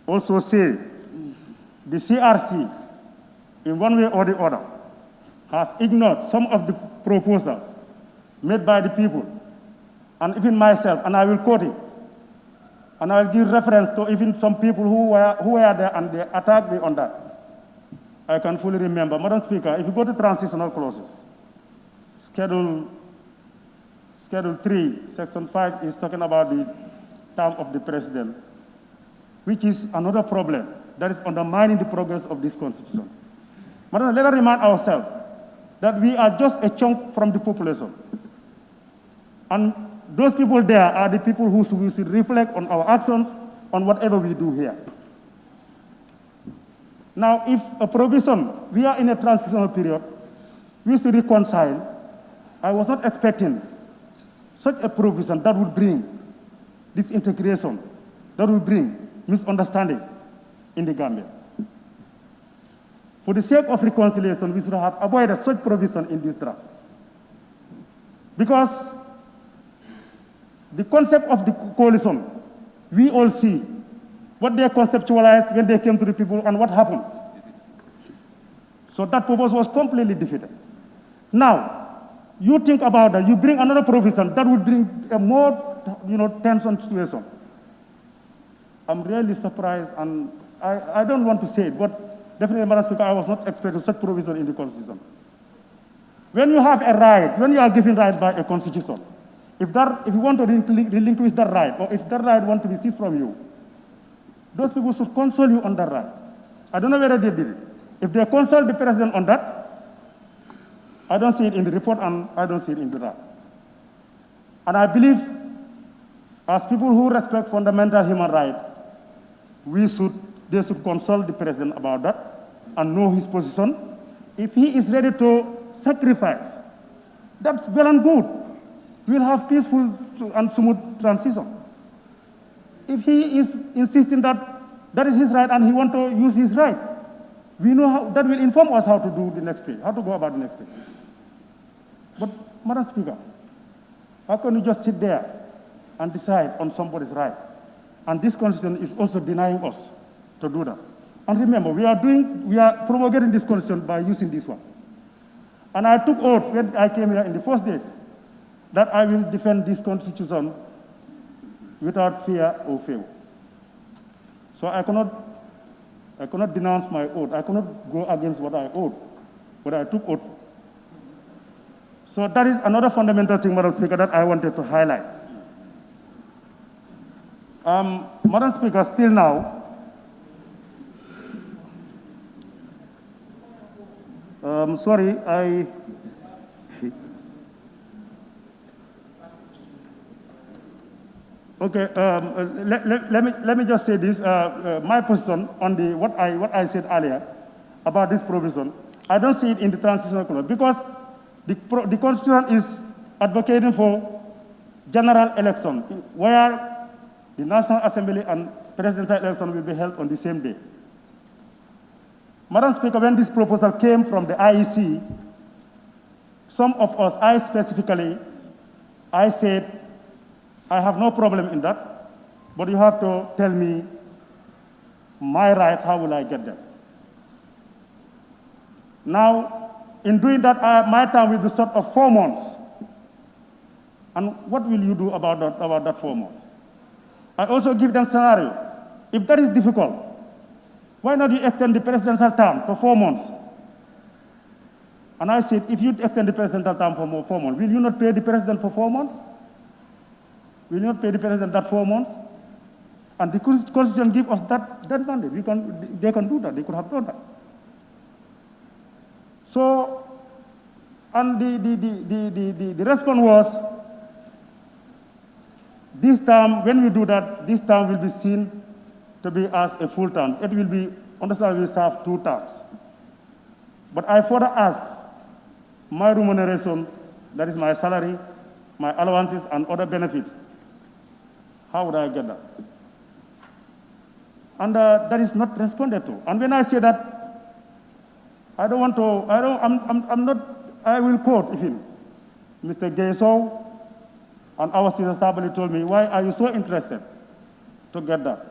also say the CRC, in one way or the other, has ignored some of the proposals made by the people, and even myself, and I will quote it. And I will give reference to even some people who were there and they attacked me on that. I can fully remember. Madam Speaker, if you go to transitional clauses, Schedule 3, Section 5 is talking about the term of the president, which is another problem that is undermining the progress of this constitution. Madam, let us remind ourselves that we are just a chunk from the population. And those people there are the people who should reflect on our actions, on whatever we do here. Now, if a provision, we are in a transitional period, we should reconcile. I was not expecting such a provision that would bring disintegration, that would bring misunderstanding in the Gambia. For the sake of reconciliation, we should have avoided such provision in this draft. Because the concept of the coalition, we all see what they conceptualized when they came to the people and what happened. So that purpose was completely defeated. Now, you think about that, you bring another provision that would bring a more, tension situation. I'm really surprised, and I don't want to say it, but definitely, Madam Speaker, I was not expecting such provision in the Constitution. When you have a right, when you are given right by a Constitution, if you want to relinquish that right, or if that right wants to be seized from you, those people should console you on that right. I don't know whether they did it. If they consult the president on that, I don't see it in the report and I don't see it in the draft. And I believe, as people who respect fundamental human rights, they should consult the president about that and know his position. If he is ready to sacrifice, that's well and good. We'll have peaceful and smooth transition. If he is insisting that that is his right and he wants to use his right, we know how that will inform us how to do the next thing, how to go about the next thing. But, Madam Speaker, how can you just sit there and decide on somebody's right? And this constitution is also denying us to do that. And remember, we are promulgating this constitution by using this one. And I took oath when I came here in the first day that I will defend this constitution without fear or favor. So I cannot denounce my oath. I cannot go against what I oath, but I took oath. So that is another fundamental thing, Madam Speaker, that I wanted to highlight. Madam Speaker, still now, sorry, okay, let me just say this. My position on what I said earlier about this provision, I don't see it in the transitional clause because the Constitution is advocating for general election where the National Assembly and presidential election will be held on the same day. Madam Speaker, when this proposal came from the IEC, some of us, I specifically, I said, I have no problem in that, but you have to tell me my rights, how will I get them? Now, in doing that, my time will be short of 4 months. And what will you do about that 4 months? I also give them scenario. If that is difficult, why not you extend the presidential term for 4 months? And I said, if you extend the presidential term for 4 months, will you not pay the president for 4 months? Will you not pay the president that 4 months? And the Constitution gives us that mandate. They can do that. They could have done that. So, and the response was, this term, when we do that, this term will be seen to be as a full term. It will be, understand, we serve 2 terms. But I further ask, my remuneration, that is my salary, my allowances, and other benefits, how would I get that? And that is not responded to. And when I say that, I don't want to, I'm not, I will quote him. Mr. Gayso and our Caesar Sabali told me, why are you so interested to get that?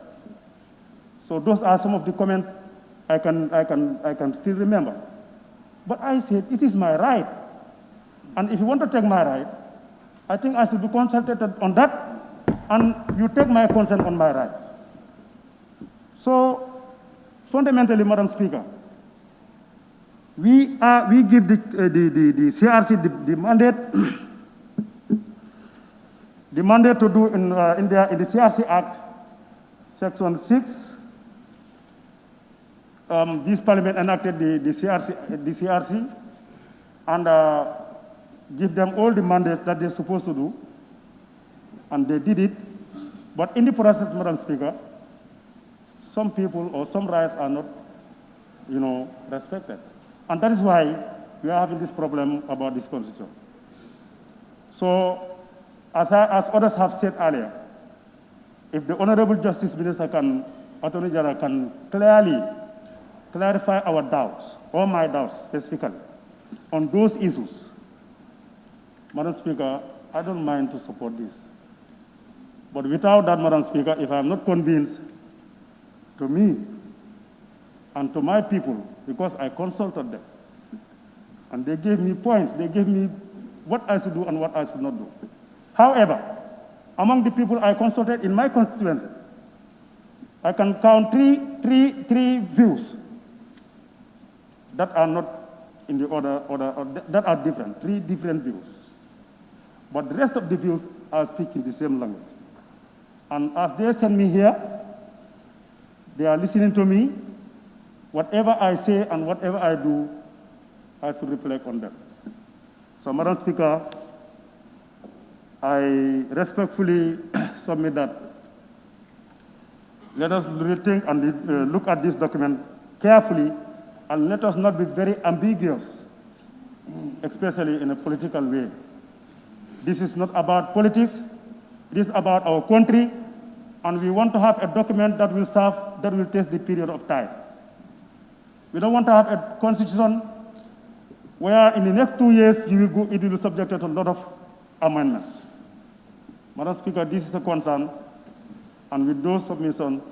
So those are some of the comments I can still remember. But I said, it is my right. And if you want to take my right, I think I should be consulted on that, and you take my consent on my right. So, fundamentally, Madam Speaker, we give the CRC the mandate, the mandate to do in the CRC Act, Section 6. This Parliament enacted the CRC, and give them all the mandates that they're supposed to do, and they did it. But in the process, Madam Speaker, some people or some rights are not, respected. And that is why we are having this problem about this Constitution. So, as others have said earlier, if the Honorable Justice Minister Attorney General can clearly clarify our doubts, or my doubts specifically, on those issues, Madam Speaker, I don't mind to support this. But without that, Madam Speaker, if I'm not convinced, to me and to my people, because I consulted them, and they gave me points, they gave me what I should do and what I should not do. However, among the people I consulted in my constituency, I can count three views that are not in the order that are different, 3 different views. But the rest of the views are speaking the same language. And as they send me here, they are listening to me. Whatever I say and whatever I do, I should reflect on them. So, Madam Speaker, I respectfully submit that. Let us rethink and look at this document carefully, and let us not be very ambiguous, especially in a political way. This is not about politics. It is about our country, and we want to have a document that will serve, that will test the period of time. We don't want to have a constitution where in the next 2 years it will be subjected to a lot of amendments. Madam Speaker, this is a concern, and with those submissions,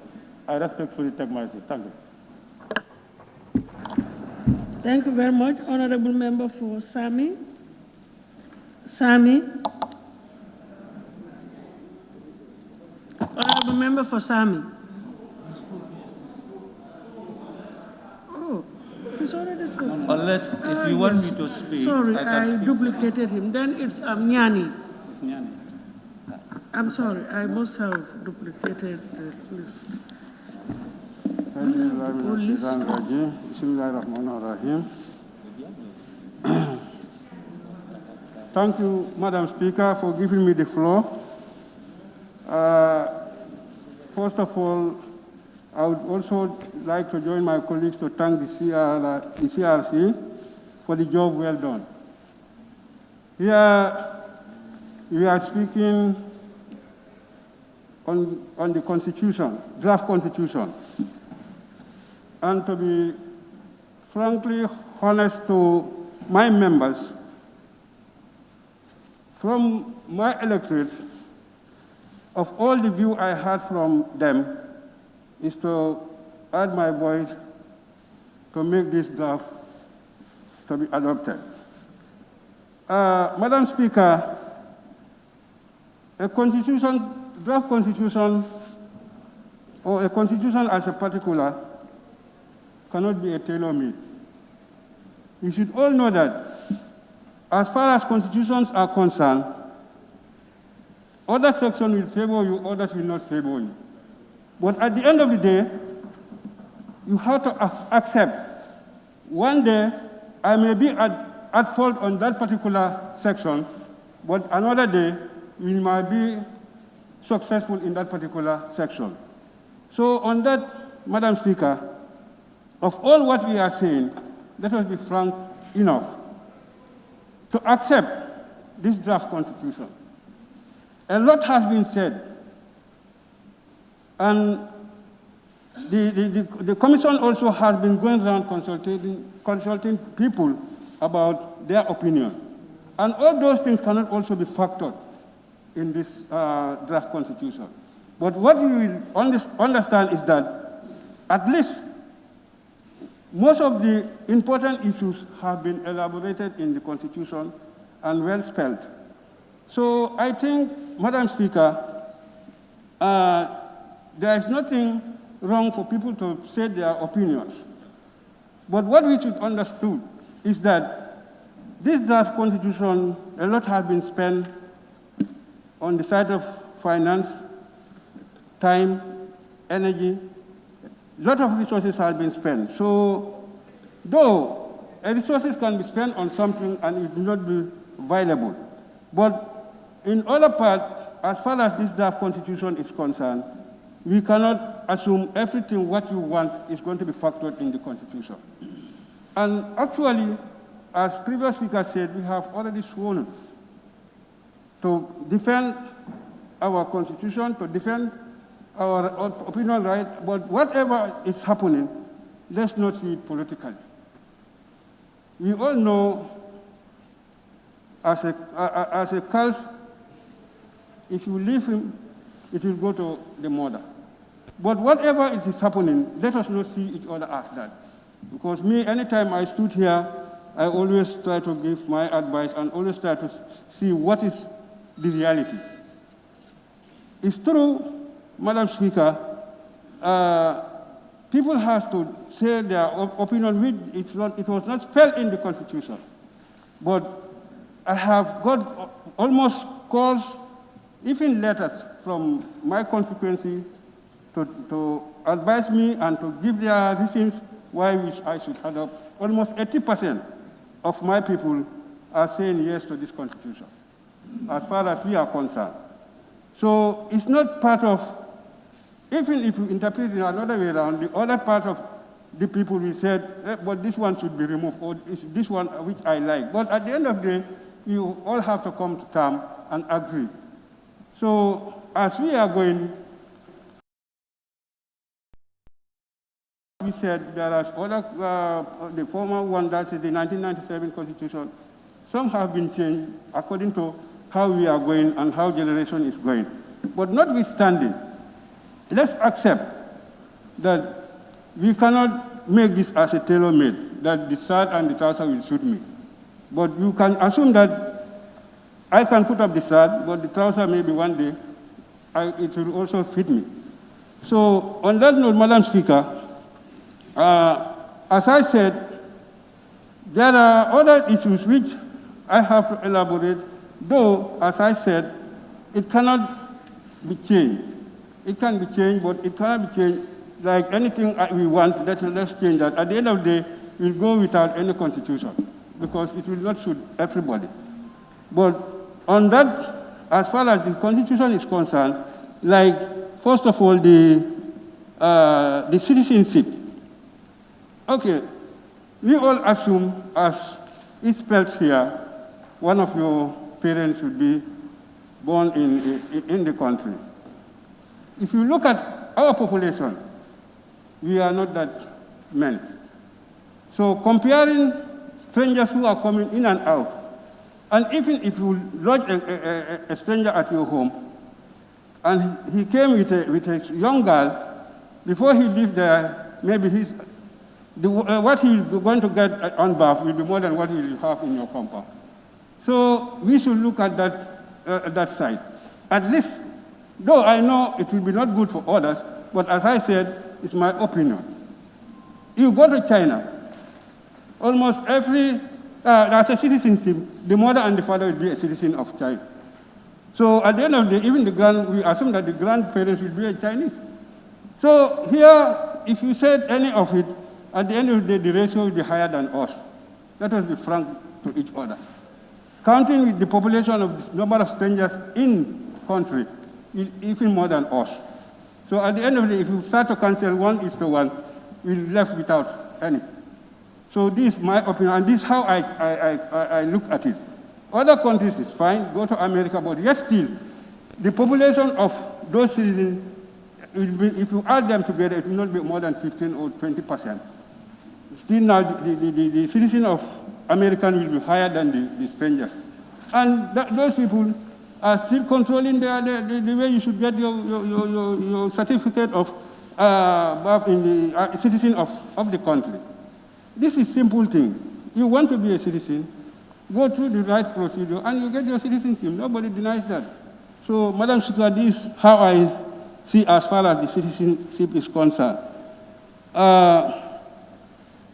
I respectfully take my seat. Thank you. Thank you very much, Honorable Member for Sami. Sami. Honorable Member for Sami. Oh, he's already spoken. Unless, if you want me to speak, sorry, I I duplicated him. Then it's Nyani. It's Nyani. I'm sorry, I must have duplicated the list. Thank you, Madam Speaker, for giving me the floor. First of all, I would also like to join my colleagues to thank the CRC for the job well done. Here, we are speaking on the Constitution, draft Constitution. And to be frankly honest to my members, from my electorate, of all the view I had from them, is to add my voice to make this draft to be adopted. Madam Speaker, a draft constitution, or a constitution as a particular, cannot be a tailor-made. You should all know that as far as constitutions are concerned, other sections will favor you, others will not favor you. But at the end of the day, you have to accept, one day I may be at fault on that particular section, but another day we might be successful in that particular section. So on that, Madam Speaker, of all what we are saying, let us be frank enough to accept this draft constitution. A lot has been said, and the commission also has been going around consulting people about their opinion. And all those things cannot also be factored in this draft constitution. But what we will understand is that at least most of the important issues have been elaborated in the constitution and well spelled. So I think, Madam Speaker, there is nothing wrong for people to say their opinions. But what we should understand is that this draft constitution, a lot has been spent on the side of finance, time, energy. A lot of resources have been spent. So, though resources can be spent on something and it will not be viable, but in other parts, as far as this draft constitution is concerned, we cannot assume everything what you want is going to be factored in the constitution. And actually, as previous speaker said, we have already sworn to defend our constitution, to defend our opinion right, but whatever is happening, let's not see it politically. We all know as a calf, if you leave him, it will go to the mother. But whatever is happening, let us not see each other as that. Because me, anytime I stood here, I always try to give my advice and always try to see what is the reality. It's true, Madam Speaker, people have to say their opinion, it was not spelled in the Constitution. But I have got almost calls, even letters from my constituency to advise me and to give their reasons why I should adopt. Almost 80% of my people are saying yes to this constitution, as far as we are concerned. So it's not part of, even if you interpret it another way around, the other part of the people will say, but this one should be removed, or this one which I like. But at the end of the day, you all have to come to terms and agree. So as we are going, we said there are other, the former one, that is the 1997 Constitution, some have been changed according to how we are going and how generation is going. But notwithstanding, let's accept that we cannot make this as a tailor-made, that the shirt and the trouser will suit me. But you can assume that I can put up the shirt, but the trouser maybe one day, it will also fit me. So on that note, Madam Speaker, as I said, there are other issues which I have to elaborate, though, as I said, it cannot be changed. It can be changed, but it cannot be changed like anything we want. Let's change that. At the end of the day, we'll go without any constitution, because it will not suit everybody. But on that, as far as the constitution is concerned, like, first of all, the citizenship. Okay, we all assume, as it's spelled here, one of your parents should be born in the country. If you look at our population, we are not that many. So comparing strangers who are coming in and out, and even if you lodge a stranger at your home, and he came with a young girl, before he leaves there, maybe what he's going to get on BAF will be more than what he will have in your compound. So we should look at that side. At least, though I know it will be not good for others, but as I said, it's my opinion. You go to China, almost every, as a citizenship, the mother and the father will be a citizen of China. So at the end of the day, even we assume that the grandparents will be a Chinese. So here, if you said any of it, at the end of the day, the ratio will be higher than us. Let us be frank to each other. Counting with the population of the number of strangers in country, even more than us. So at the end of the day, if you start to cancel 1:1, we're left without any. So this is my opinion, and this is how I look at it. Other countries is fine, go to America, but yet still, the population of those citizens, if you add them together, it will not be more than 15 or 20%. Still now, the citizen of American will be higher than the strangers. And those people are still controlling the way you should get your certificate of in the citizen of the country. This is simple thing. You want to be a citizen, go through the right procedure, and you get your citizenship. Nobody denies that. So, Madam Speaker, this is how I see as far as the citizenship is concerned.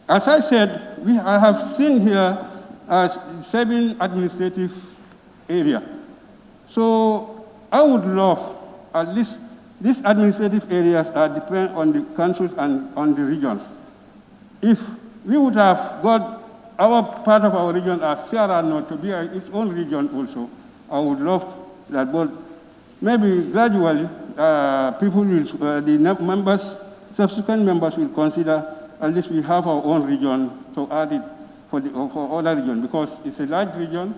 As I said, I have seen here 7 administrative areas. So I would love, at least these administrative areas depend on the councils and on the regions. If we would have got our part of our region as Sierra North to be its own region also, I would love that, but maybe gradually people will, the members, subsequent members will consider at least we have our own region to add it for other regions, because it's a large region,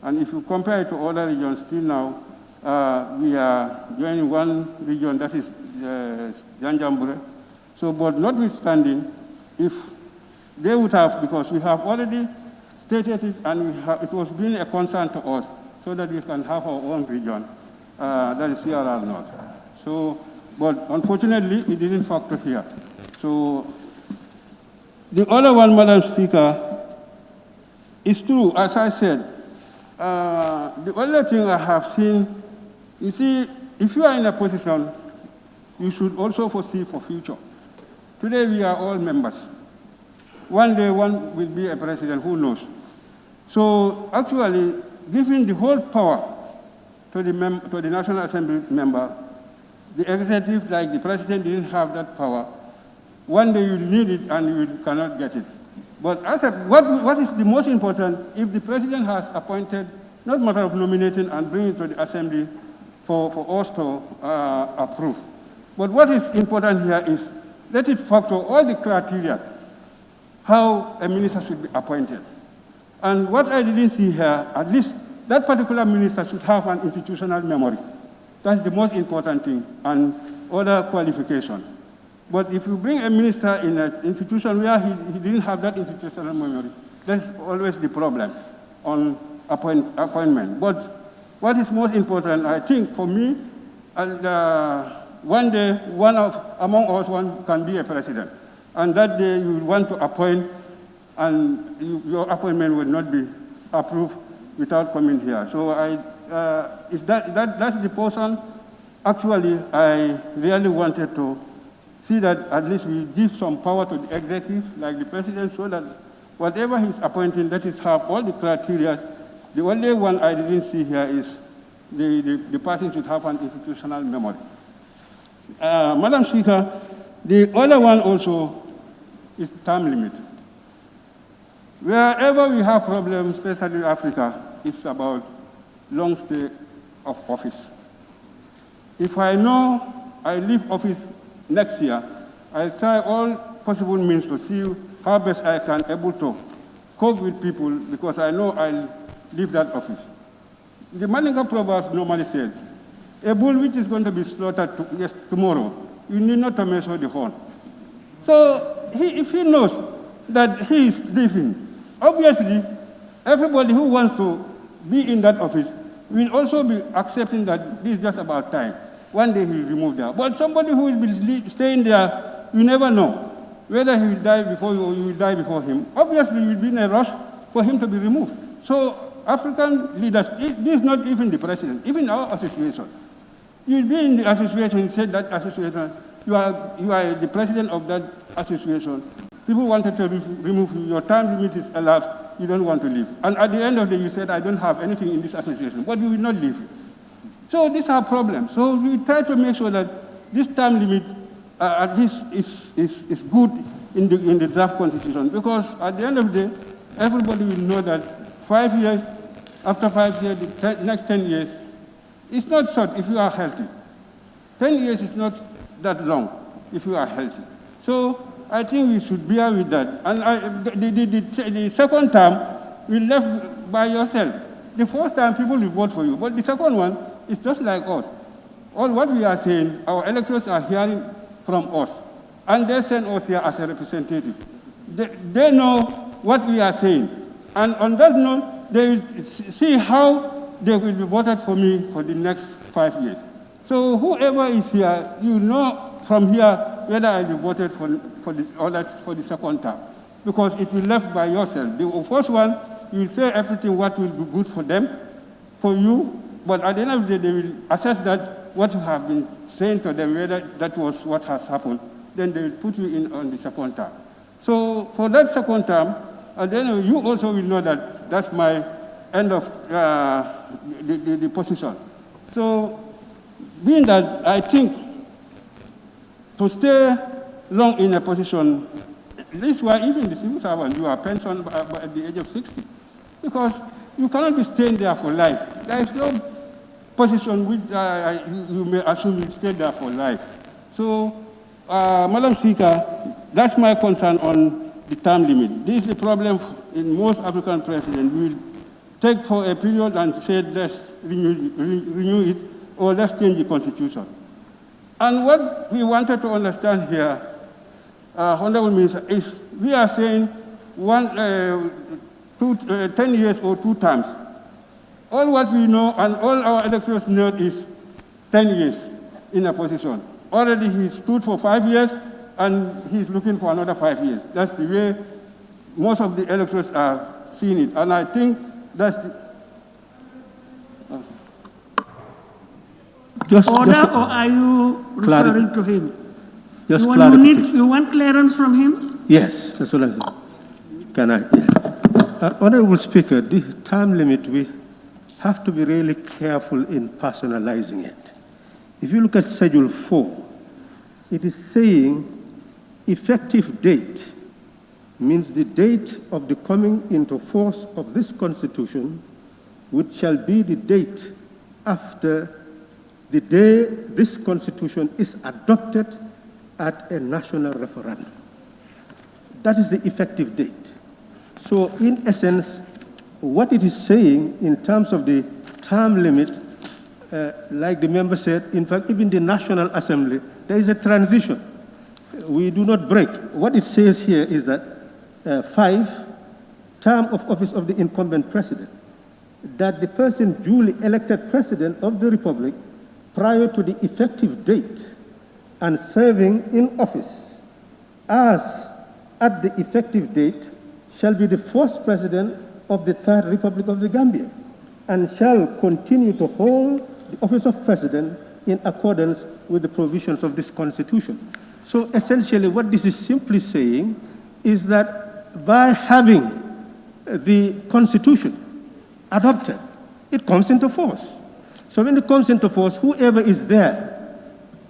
and if you compare it to other regions, still now we are joining one region, that is Janjambure. So, but notwithstanding, if they would have, because we have already stated it, and it was being a concern to us, so that we can have our own region, that is Sierra North. So, but unfortunately, it didn't factor here. So, the other one, Madam Speaker, is true, as I said. The other thing I have seen, you see, if you are in a position, you should also foresee for future. Today we are all members. One day one will be a president, who knows? So actually, giving the whole power to the National Assembly member, the executive, like the president, didn't have that power. One day you need it and you cannot get it. But I said, what is the most important, if the president has appointed, not matter of nominating and bringing it to the assembly for us to approve. But what is important here is, let it factor all the criteria, how a minister should be appointed. And what I didn't see here, at least that particular minister should have an institutional memory. That's the most important thing, and other qualification. But if you bring a minister in an institution where he didn't have that institutional memory, that's always the problem on appointment. But what is most important, I think, for me, one day, among us, one can be a president. And that day you want to appoint, and your appointment will not be approved without coming here. So that's the person, actually, I really wanted to see that at least we give some power to the executive, like the president, so that whatever he's appointing, let it have all the criteria. The only one I didn't see here is the person should have an institutional memory. Madam Speaker, the other one also is term limit. Wherever we have problems, especially in Africa, it's about long stay of office. If I know I leave office next year, I'll try all possible means to see how best I can able to cope with people, because I know I'll leave that office. The Maninga Proverbs normally says, a bull which is going to be slaughtered tomorrow, you need not to measure the horn. So if he knows that he is leaving, obviously everybody who wants to be in that office will also be accepting that this is just about time. One day he'll remove that. But somebody who will be staying there, you never know. whether he will die before you or you will die before him, obviously you will be in a rush for him to be removed. So African leaders, this is not even the president, even our association. You will be in the association, said that association, you are the president of that association. People wanted to remove you, your time limit is elapsed, you don't want to leave. And at the end of the day, you said, I don't have anything in this association, but you will not leave. So these are problems. So we try to make sure that this time limit at least is good in the draft constitution, because at the end of the day, everybody will know that 5 years, after 5 years, the next 10 years, it's not short if you are healthy. 10 years is not that long if you are healthy. So I think we should bear with that. And the second term, we left by yourself. The first time, people will vote for you. But the second one is just like us. All what we are saying, our electors are hearing from us. And they send us here as a representative. They know what we are saying. And on that note, they will see how they will be voted for me for the next 5 years. So whoever is here, you know from here whether I will be voted for the second term. Because it will be left by yourself. The first one, you will say everything what will be good for them, for you, but at the end of the day, they will assess that what you have been saying to them, whether that was what has happened, then they will put you in on the second term. So for that second term, at the end of it, you also will know that that's my end of the position. So being that I think to stay long in a position, this is why even the civil servant, you are pensioned at the age of 60, because you cannot be staying there for life. There is no position which you may assume you stay there for life. So, Madam Speaker, that's my concern on the term limit. This is the problem in most African presidents. We will take for a period and say, let's renew it, or let's change the constitution. And what we wanted to understand here, Honorable Minister, is we are saying 10 years or 2 terms. All what we know and all our electors know is 10 years in a position. Already he stood for 5 years and he's looking for another 5 years. That's the way most of the electors are seeing it. And I think that's Order, or are you referring to him? Just clarification. You want clearance from him? Yes, that's what I'm saying. Can I? Yes. Honorable Speaker, the time limit, we have to be really careful in personalizing it. If you look at Schedule 4, it is saying effective date means the date of the coming into force of this Constitution, which shall be the date after the day this Constitution is adopted at a national referendum. That is the effective date. So in essence, what it is saying in terms of the term limit, like the member said, in fact, even the National Assembly, there is a transition. We do not break. What it says here is that 5, term of office of the incumbent president, that the person duly elected president of the Republic prior to the effective date and serving in office as at the effective date shall be the first president of the Third Republic of the Gambia and shall continue to hold the office of president in accordance with the provisions of this Constitution. So essentially what this is simply saying is that by having the Constitution adopted, it comes into force. So when it comes into force, whoever is there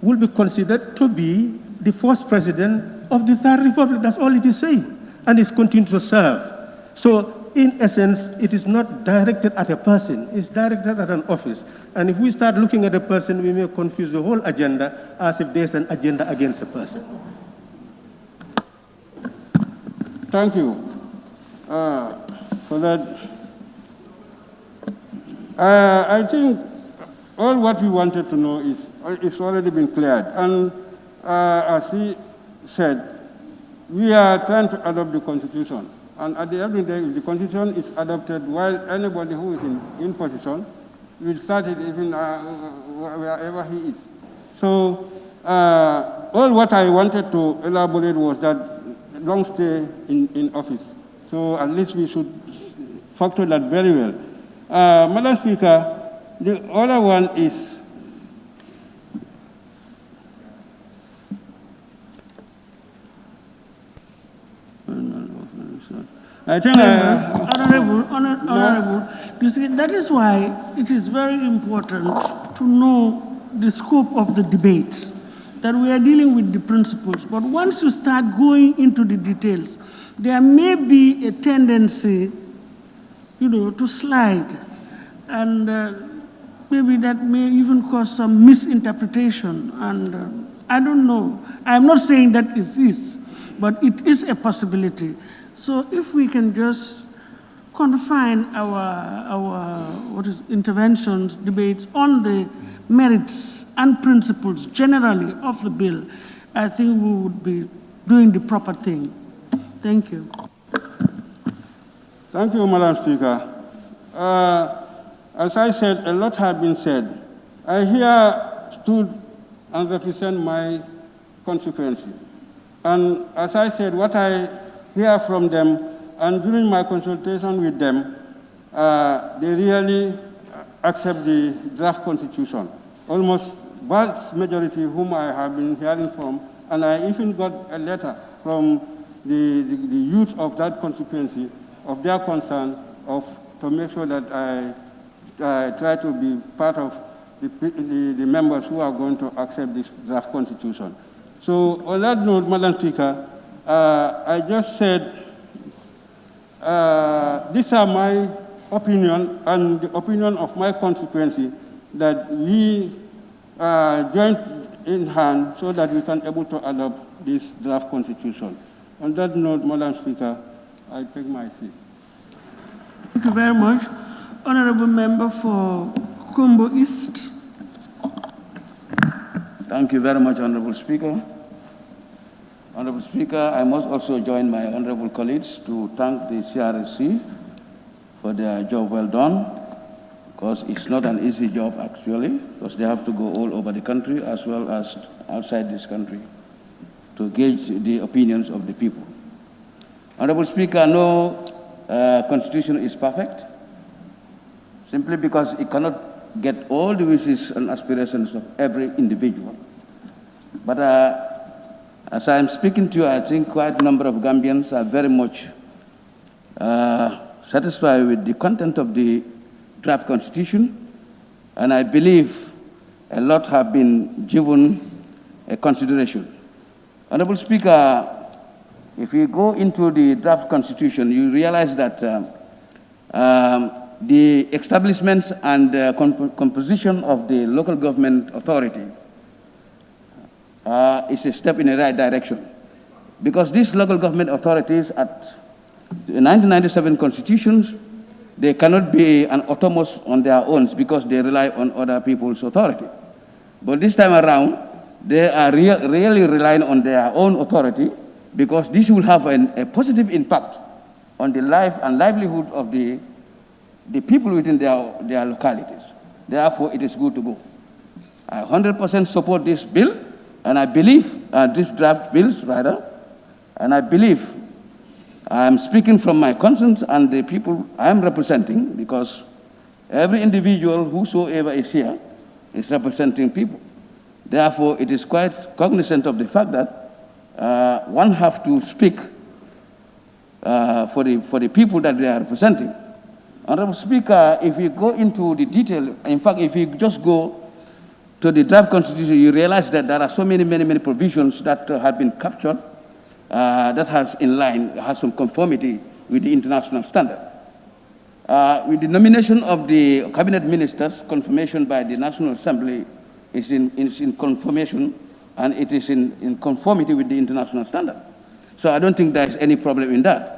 will be considered to be the first president of the Third Republic. That's all it is saying. And it's continuing to serve. So in essence, it is not directed at a person. It's directed at an office. And if we start looking at a person, we may confuse the whole agenda as if there's an agenda against a person. Thank you for that. I think all what we wanted to know is it's already been cleared. And as he said, we are trying to adopt the Constitution. And at the end of the day, if the Constitution is adopted while anybody who is in position will start it even wherever he is. So all what I wanted to elaborate was that long stay in office. So at least we should factor that very well. Madam Speaker, the other one is I think, Honorable, you see, that is why it is very important to know the scope of the debate, that we are dealing with the principles. But once you start going into the details, there may be a tendency, to slide. And maybe that may even cause some misinterpretation. And I don't know. I'm not saying that it is, but it is a possibility. So if we can just confine our interventions, debates on the merits and principles generally of the bill, I think we would be doing the proper thing. Thank you. Thank you, Madam Speaker. As I said, a lot has been said. I here stood and represent my constituency. And as I said, what I hear from them, and during my consultation with them, they really accept the draft constitution. Almost vast majority whom I have been hearing from, and I even got a letter from the youth of that constituency of their concern to make sure that I try to be part of the members who are going to accept this draft constitution. So on that note, Madam Speaker, I just said these are my opinion and the opinion of my constituency, that we join in hand so that we can able to adopt this draft constitution. On that note, Madam Speaker, I take my seat. Thank you very much. Honorable Member for Combo East. Thank you very much, Honorable Speaker. Honorable Speaker, I must also join my honorable colleagues to thank the CRSC for their job well done, because it's not an easy job actually, because they have to go all over the country as well as outside this country to gauge the opinions of the people. Honorable Speaker, no constitution is perfect, simply because it cannot get all the wishes and aspirations of every individual. But as I'm speaking to you, I think quite a number of Gambians are very much satisfied with the content of the draft constitution, and I believe a lot have been given a consideration. Honorable Speaker, if you go into the draft constitution, you realize that the establishments and composition of the local government authority is a step in the right direction. Because these local government authorities at the 1997 constitutions, they cannot be an autonomous on their own because they rely on other people's authority. But this time around, they are really relying on their own authority, because this will have a positive impact on the life and livelihood of the people within their localities. Therefore, it is good to go. I 100% support this bill, and I believe, this draft bills rather, and I believe I am speaking from my conscience and the people I am representing, because every individual whosoever is here is representing people. Therefore, it is quite cognizant of the fact that one have to speak for the people that they are representing. Honorable Speaker, if you go into the detail, in fact, if you just go to the draft constitution, you realize that there are so many provisions that have been captured that has some conformity with the international standard. With the nomination of the cabinet ministers, confirmation by the National Assembly is in confirmation, and it is in conformity with the international standard. So I don't think there is any problem in that.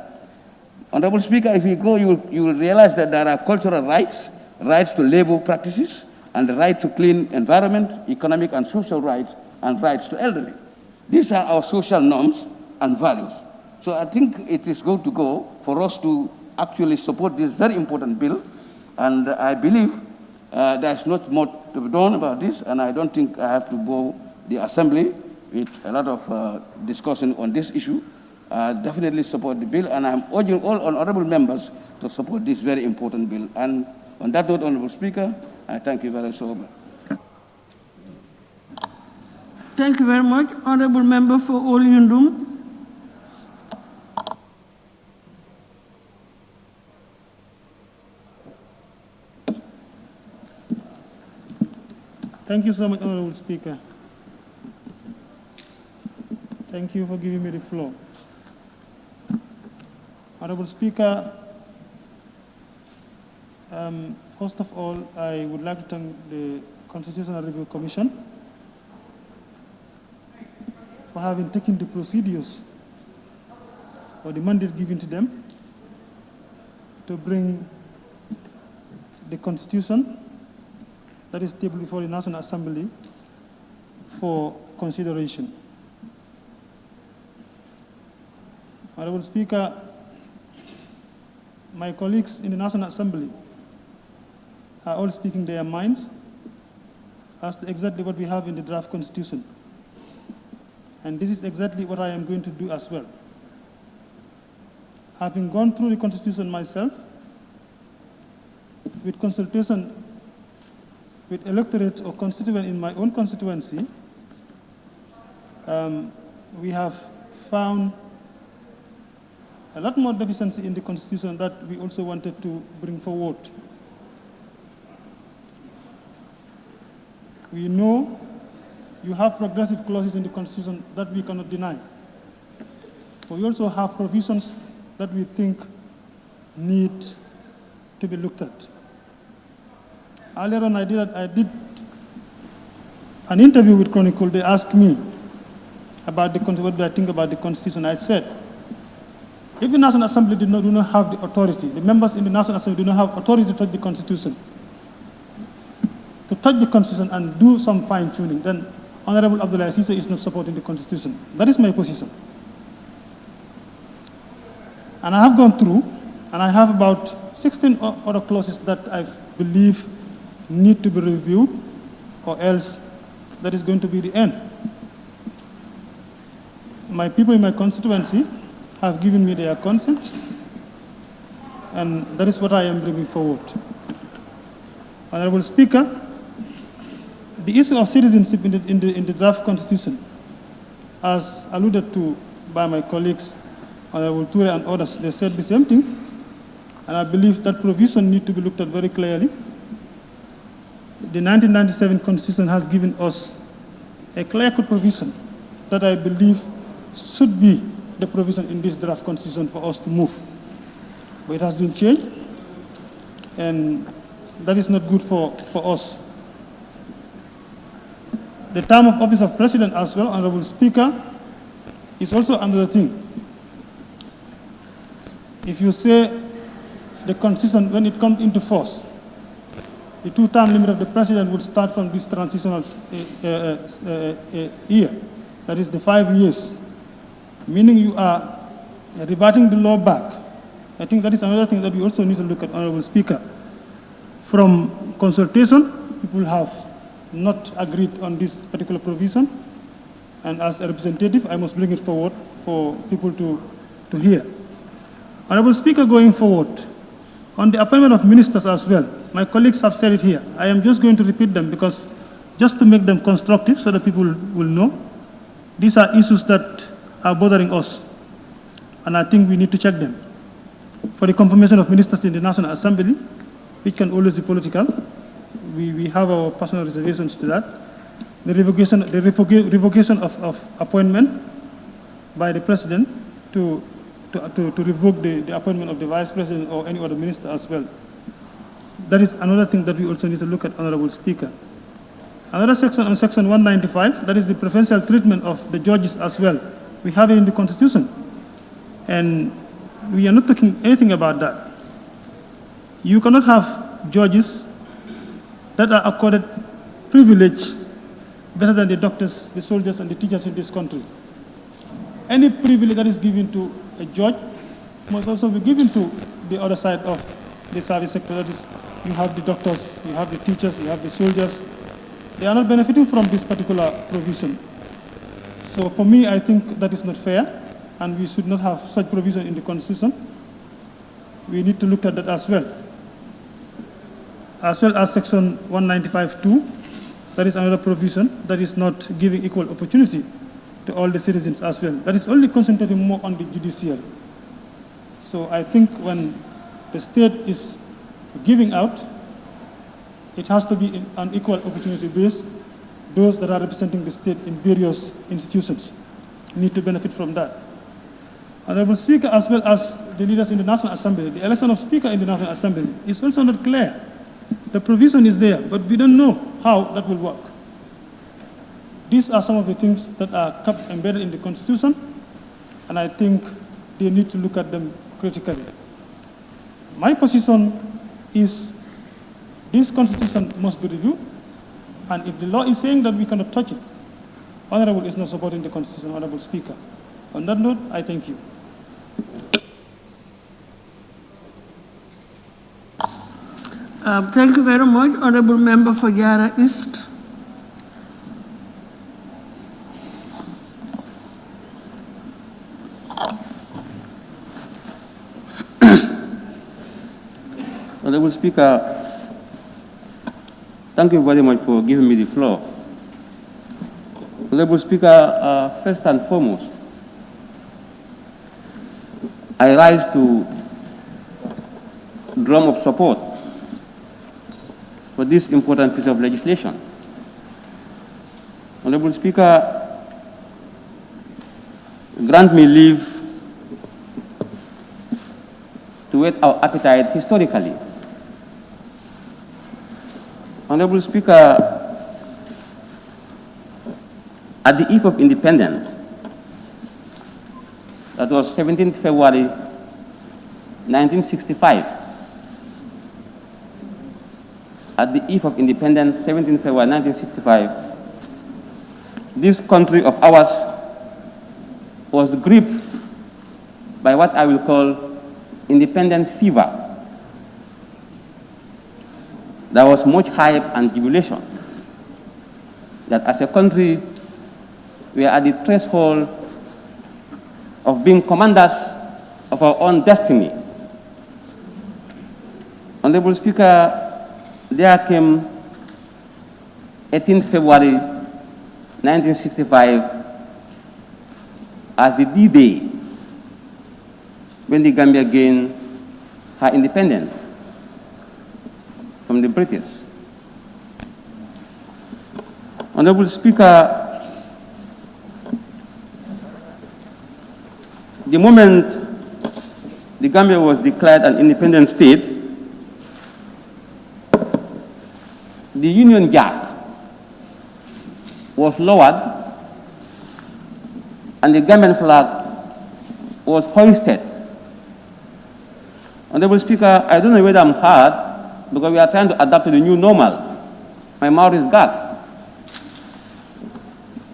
Honorable Speaker, if you go, you will realize that there are cultural rights, rights to labor practices, and the right to clean environment, economic and social rights, and rights to elderly. These are our social norms and values. So I think it is going to go for us to actually support this very important bill, and I believe there's not more to be done about this, and I don't think I have to go the Assembly with a lot of discussion on this issue. definitely support the bill, and I'm urging all honorable members to support this very important bill. And on that note, Honorable Speaker, I thank you very much. Thank you very much. Honorable Member for Olyundum. Thank you so much, Honorable Speaker. Thank you for giving me the floor. Honorable Speaker, first of all, I would like to thank the Constitutional Review Commission for having taken the procedures or the mandate given to them to bring the Constitution that is tabled before the National Assembly for consideration. Honorable Speaker, my colleagues in the National Assembly are all speaking their minds as to exactly what we have in the draft Constitution. And this is exactly what I am going to do as well. Having gone through the Constitution myself, with consultation with electorates or constituents in my own constituency, we have found a lot more deficiency in the Constitution that we also wanted to bring forward. We know you have progressive clauses in the Constitution that we cannot deny. But we also have provisions that we think need to be looked at. Earlier on, I did an interview with Chronicle. They asked me about what do I think about the Constitution. I said, if the National Assembly do not have the authority, the members in the National Assembly do not have authority to touch the Constitution, and do some fine-tuning, then Honorable Abdullah Sise is not supporting the Constitution. That is my position. And I have gone through, and I have about 16 other clauses that I believe need to be reviewed, or else that is going to be the end. My people in my constituency have given me their consent, and that is what I am bringing forward. Honorable Speaker, the issue of citizenship in the draft Constitution, as alluded to by my colleagues, Honorable Ture and others, they said the same thing, and I believe that provision needs to be looked at very clearly. The 1997 Constitution has given us a clear-cut provision that I believe should be the provision in this draft Constitution for us to move. But it has been changed, and that is not good for us. The term of office of President as well, Honorable Speaker, is also another thing. If you say the Constitution, when it comes into force, the two-term limit of the President would start from this transitional year, that is the 5 years, meaning you are reverting the law back. I think that is another thing that we also need to look at, Honorable Speaker. From consultation, people have not agreed on this particular provision, and as a representative, I must bring it forward for people to hear. Honorable Speaker, going forward, on the appointment of ministers as well, my colleagues have said it here. I am just going to repeat them because just to make them constructive so that people will know. These are issues that are bothering us, and I think we need to check them. For the confirmation of ministers in the National Assembly, which can always be political, we have our personal reservations to that. The revocation of appointment by the President to revoke the appointment of the Vice President or any other minister as well. That is another thing that we also need to look at, Honorable Speaker. Another section on Section 195, that is the preferential treatment of the judges as well. We have it in the Constitution, and we are not talking anything about that. You cannot have judges that are accorded privilege better than the doctors, the soldiers, and the teachers in this country. Any privilege that is given to a judge must also be given to the other side of the service sector. That is, you have the doctors, you have the teachers, you have the soldiers. They are not benefiting from this particular provision. So for me, I think that is not fair. and we should not have such provision in the Constitution. We need to look at that as well as Section 195(2). That is another provision that is not giving equal opportunity to all the citizens as well. That is only concentrating more on the judiciary. So I think when the state is giving out, it has to be an equal opportunity base. Those that are representing the state in various institutions need to benefit from that. Honorable Speaker, as well as the leaders in the National Assembly, the election of Speaker in the National Assembly is also not clear. The provision is there, but we don't know how that will work. These are some of the things that are kept embedded in the Constitution, and I think they need to look at them critically. My position is this Constitution must be reviewed, and if the law is saying that we cannot touch it, Honorable is not supporting the Constitution, Honorable Speaker. On that note, I thank you. Thank you very much, Honorable Member for Yara East. Honorable Speaker, thank you very much for giving me the floor. Honorable Speaker, first and foremost, I rise to drum of support for this important piece of legislation. Honorable Speaker, grant me leave to whet our appetite historically. Honorable Speaker, at the eve of independence, that was 17th February 1965, at the eve of independence, 17th February 1965, this country of ours was gripped by what I will call independence fever. There was much hype and jubilation that as a country we are at the threshold of being commanders of our own destiny. Honorable Speaker, there came 18th February 1965 as the D-Day when the Gambia gained her independence from the British. Honorable Speaker, the moment the Gambia was declared an independent state, the Union Jack was lowered and the Gambian flag was hoisted. Honorable Speaker, I don't know whether I'm hard because we are trying to adapt to the new normal. My mouth is gagged.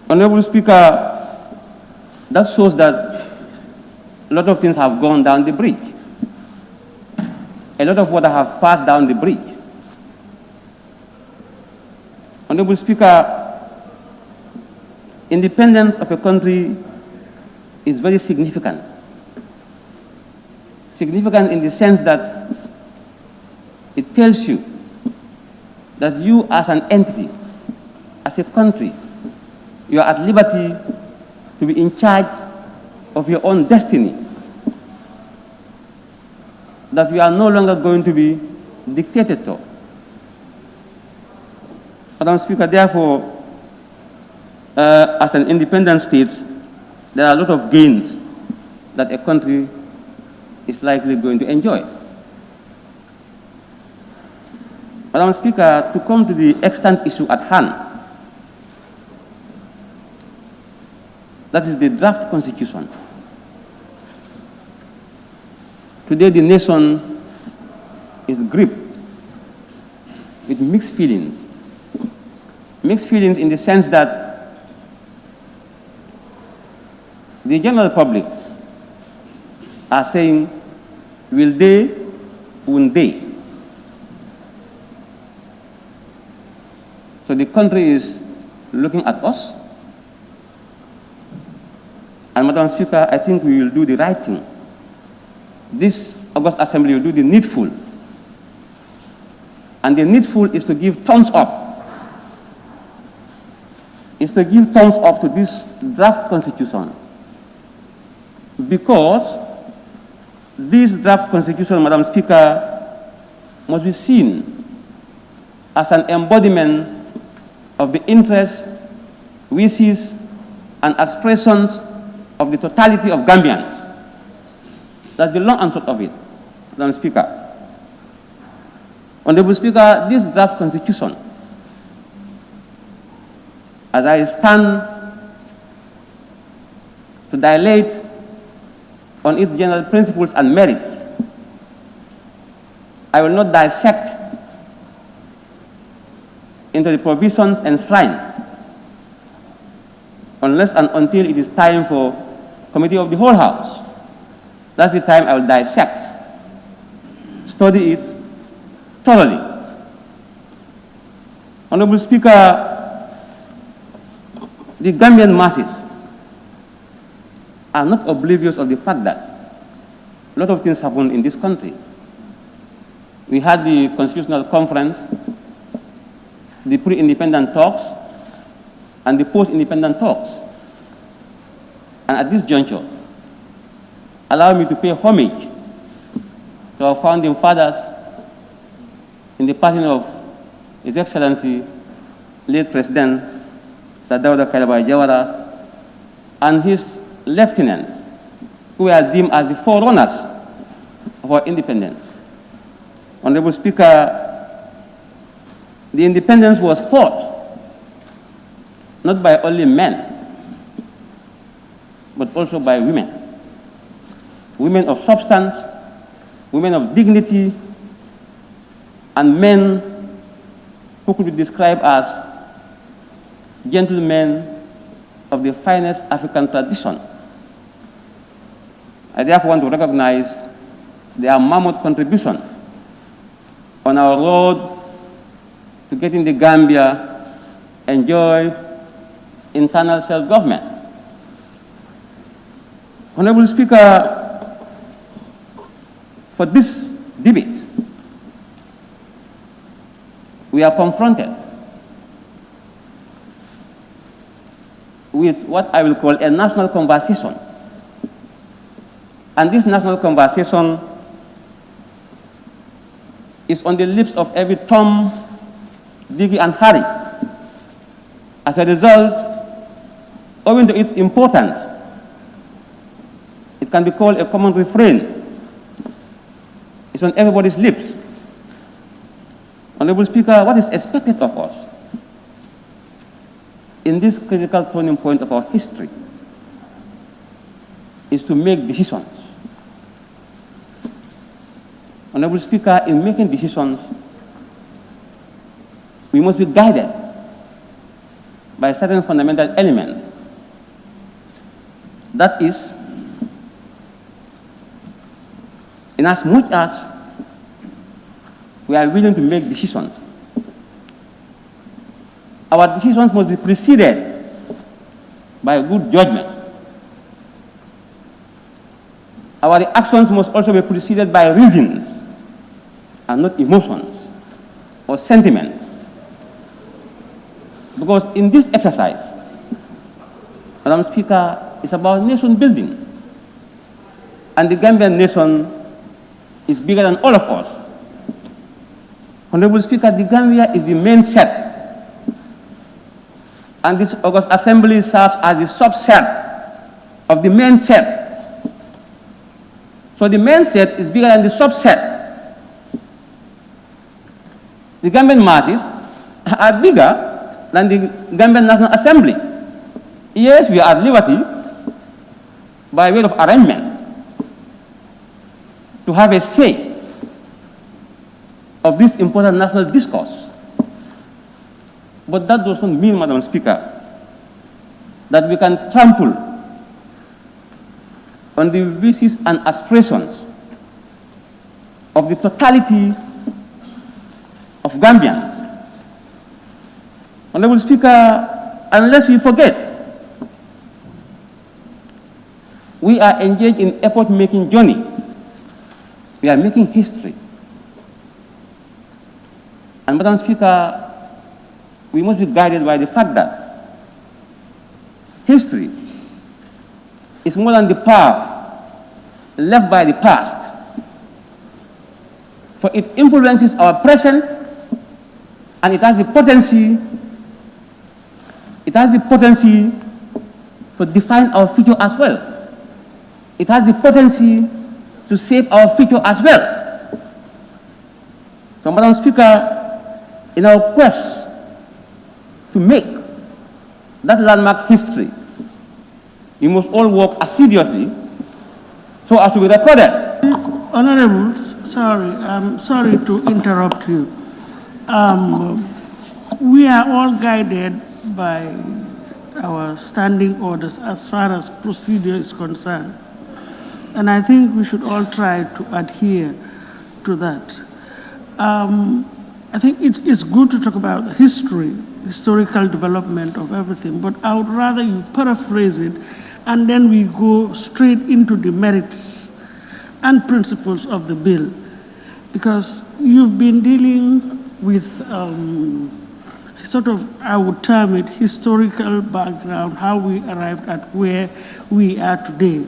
Honorable Speaker, that shows that a lot of things have gone down the bridge. A lot of water have passed down the bridge. Honorable Speaker, independence of a country is very significant. Significant in the sense that it tells you that you as an entity, as a country, you are at liberty to be in charge of your own destiny. That we are no longer going to be dictated to. Madam Speaker, therefore, as an independent state, there are a lot of gains that a country is likely going to enjoy. Madam Speaker, to come to the extant issue at hand, that is the draft constitution. Today the nation is gripped with mixed feelings. Mixed feelings in the sense that the general public are saying, will they, won't they? So the country is looking at us And Madam Speaker, I think we will do the right thing. This August Assembly will do the needful. And the needful is to give thumbs up. Is to give thumbs up to this draft constitution. Because this draft constitution, Madam Speaker, must be seen as an embodiment of the interests, wishes, and aspirations of the totality of Gambians. That's the long and short of it, Madam Speaker. Honorable Speaker, this draft constitution, as I stand to dilate on its general principles and merits, I will not dissect into the provisions enshrined unless and until it is time for Committee of the Whole House. That's the time I will dissect, study it thoroughly. Honorable Speaker, the Gambian masses are not oblivious of the fact that a lot of things happen in this country. We had the Constitutional Conference, the pre-independent talks, and the post-independent talks. And at this juncture, allow me to pay homage to our founding fathers in the passing of His Excellency, late President Sir Dawda Kairaba Jawara, and his lieutenants, who are deemed as the forerunners of our independence. Honorable Speaker, the independence was fought not by only men, but also by women. Women of substance, women of dignity, and men who could be described as gentlemen of the finest African tradition. I therefore want to recognize their mammoth contribution on our road to getting the Gambia enjoy internal self-government. Honorable Speaker, for this debate, we are confronted with what I will call a national conversation. And this national conversation is on the lips of every Tom, Diggy, and Harry. As a result, owing to its importance, it can be called a common refrain. It's on everybody's lips. Honorable Speaker, what is expected of us in this critical turning point of our history is to make decisions. Honorable Speaker, in making decisions, we must be guided by certain fundamental elements. That is, in as much as we are willing to make decisions, our decisions must be preceded by good judgment. Our actions must also be preceded by reasons and not emotions or sentiments. Because in this exercise, Madam Speaker, it's about nation building. And the Gambian nation is bigger than all of us. Honorable Speaker, the Gambia is the main set. And this August Assembly serves as the subset of the main set. So the main set is bigger than the subset. The Gambian masses are bigger than the Gambian National Assembly. Yes, we are at liberty, by way of arrangement, to have a say of this important national discourse. But that doesn't mean, Madam Speaker, that we can trample on the wishes and aspirations of the totality of Gambians. Honorable Speaker, unless we forget we are engaged in epoch-making journey. We are making history. And Madam Speaker, we must be guided by the fact that history is more than the path left by the past, for it influences our present, and it has the potency to define our future as well. It has the potency to shape our future as well. So, Madam Speaker, in our quest to make that landmark history, we must all work assiduously so as to be recorded. Honorables, I'm sorry to interrupt you. We are all guided by our standing orders as far as procedure is concerned. And I think we should all try to adhere to that. I think it's good to talk about historical development of everything, but I would rather you paraphrase it and then we go straight into the merits and principles of the bill. Because you've been dealing with sort of, I would term it, historical background, how we arrived at where we are today.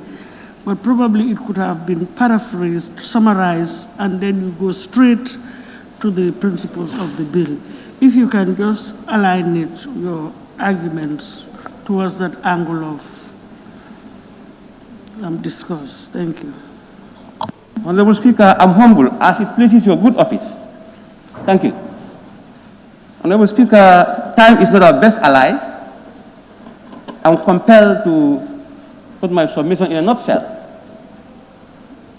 But probably it could have been paraphrased, summarized, and then you go straight to the principles of the bill. If you can just align your arguments towards that angle of discourse. Thank you. Honorable Speaker, I'm humble as it pleases your good office. Thank you. Honorable Speaker, time is not our best ally. I'm compelled to put my submission in a nutshell.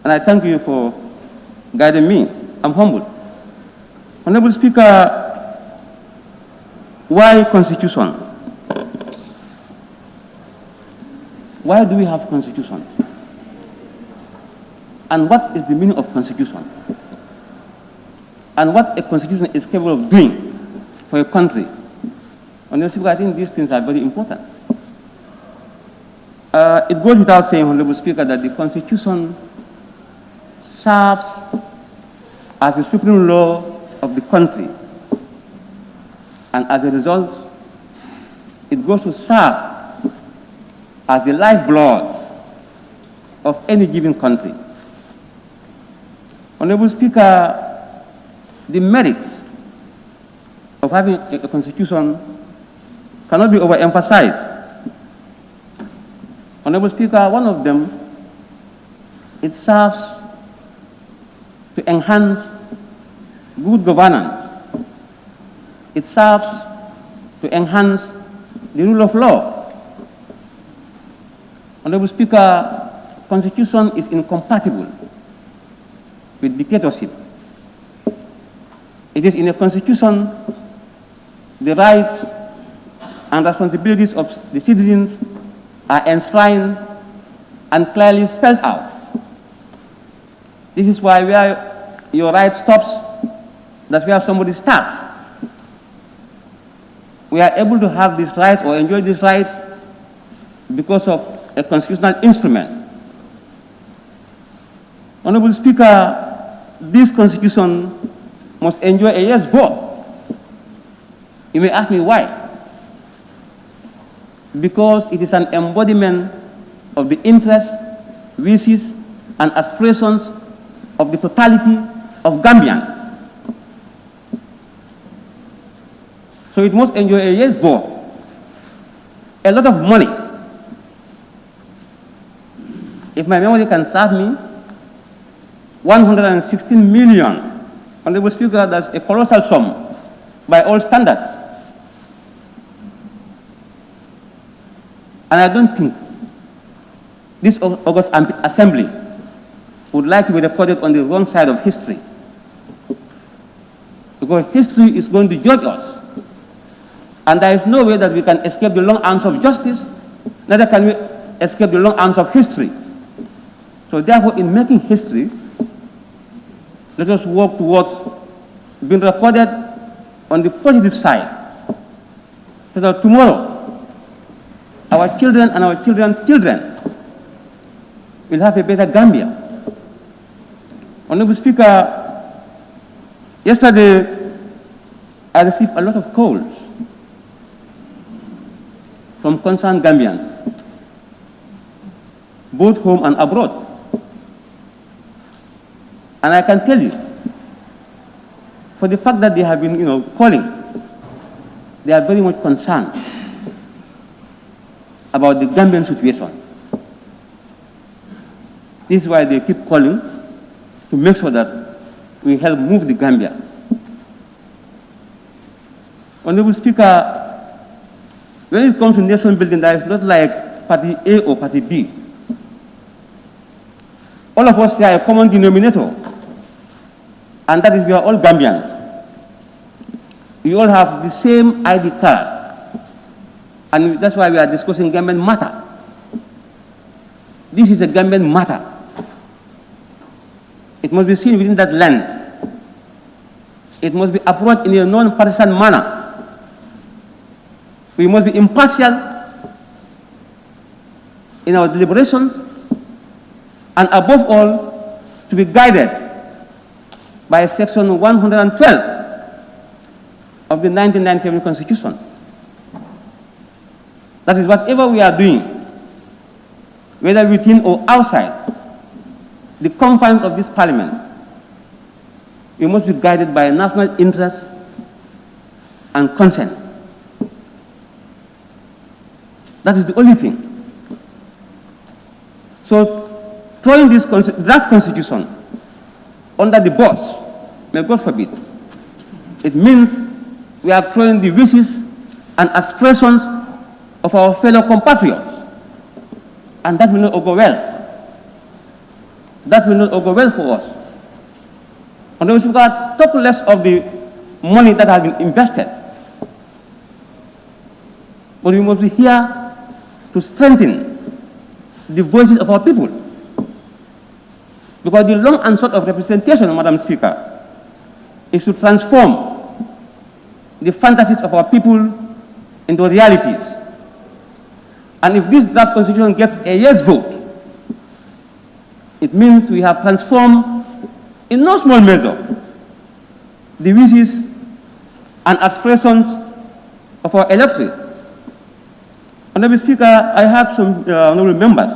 And I thank you for guiding me. I'm humble. Honorable Speaker, why Constitution? Why do we have Constitution? And what is the meaning of Constitution? And what a Constitution is capable of doing for a country? Honorable Speaker, I think these things are very important. It goes without saying, Honorable Speaker, that the Constitution serves as the supreme law of the country. And as a result, it goes to serve as the lifeblood of any given country. Honorable Speaker, the merits of having a constitution cannot be overemphasized. Honorable Speaker, one of them, it serves to enhance good governance. It serves to enhance the rule of law. Honorable Speaker, Constitution is incompatible with dictatorship. It is in a Constitution the rights and responsibilities of the citizens are enshrined and clearly spelled out. This is why where your right stops, that's where somebody starts. We are able to have these rights or enjoy these rights because of a constitutional instrument. Honorable Speaker, this Constitution must enjoy a yes vote. You may ask me why. Because it is an embodiment of the interests, wishes, and aspirations of the totality of Gambians. So it must enjoy a yes vote. A lot of money. If my memory can serve me, 116 million. Honorable Speaker, that's a colossal sum by all standards. And I don't think this August Assembly would like to be recorded on the wrong side of history. Because history is going to judge us. And there is no way that we can escape the long arms of justice, neither can we escape the long arms of history. So therefore, in making history, let us work towards being recorded on the positive side. So that tomorrow, our children and our children's children we'll have a better Gambia. Honorable Speaker, yesterday I received a lot of calls from concerned Gambians, both home and abroad. And I can tell you, for the fact that they have been, calling, they are very much concerned about the Gambian situation. This is why they keep calling to make sure that we help move the Gambia. Honorable Speaker, when it comes to nation building, that is not like Party A or Party B. All of us share a common denominator, and that is we are all Gambians. We all have the same ID cards, and that's why we are discussing Gambian matter. This is a Gambian matter. It must be seen within that lens. It must be approached in a non-partisan manner. We must be impartial in our deliberations, and above all, to be guided by Section 112 of the 1997 Constitution. That is, whatever we are doing, whether within or outside the confines of this Parliament, we must be guided by national interest and consent. That is the only thing. So, throwing this draft constitution under the bus, may God forbid, it means we are throwing the wishes and aspirations of our fellow compatriots, and that will not go well. That will not go well for us. And we should talk less of the money that has been invested, but we must be here to strengthen the voices of our people. Because the long and short of representation, Madam Speaker, is to transform the fantasies of our people into realities. And if this draft constitution gets a yes vote, it means we have transformed, in no small measure, the wishes and aspirations of our electorate. Honorable Speaker, I have some honorable members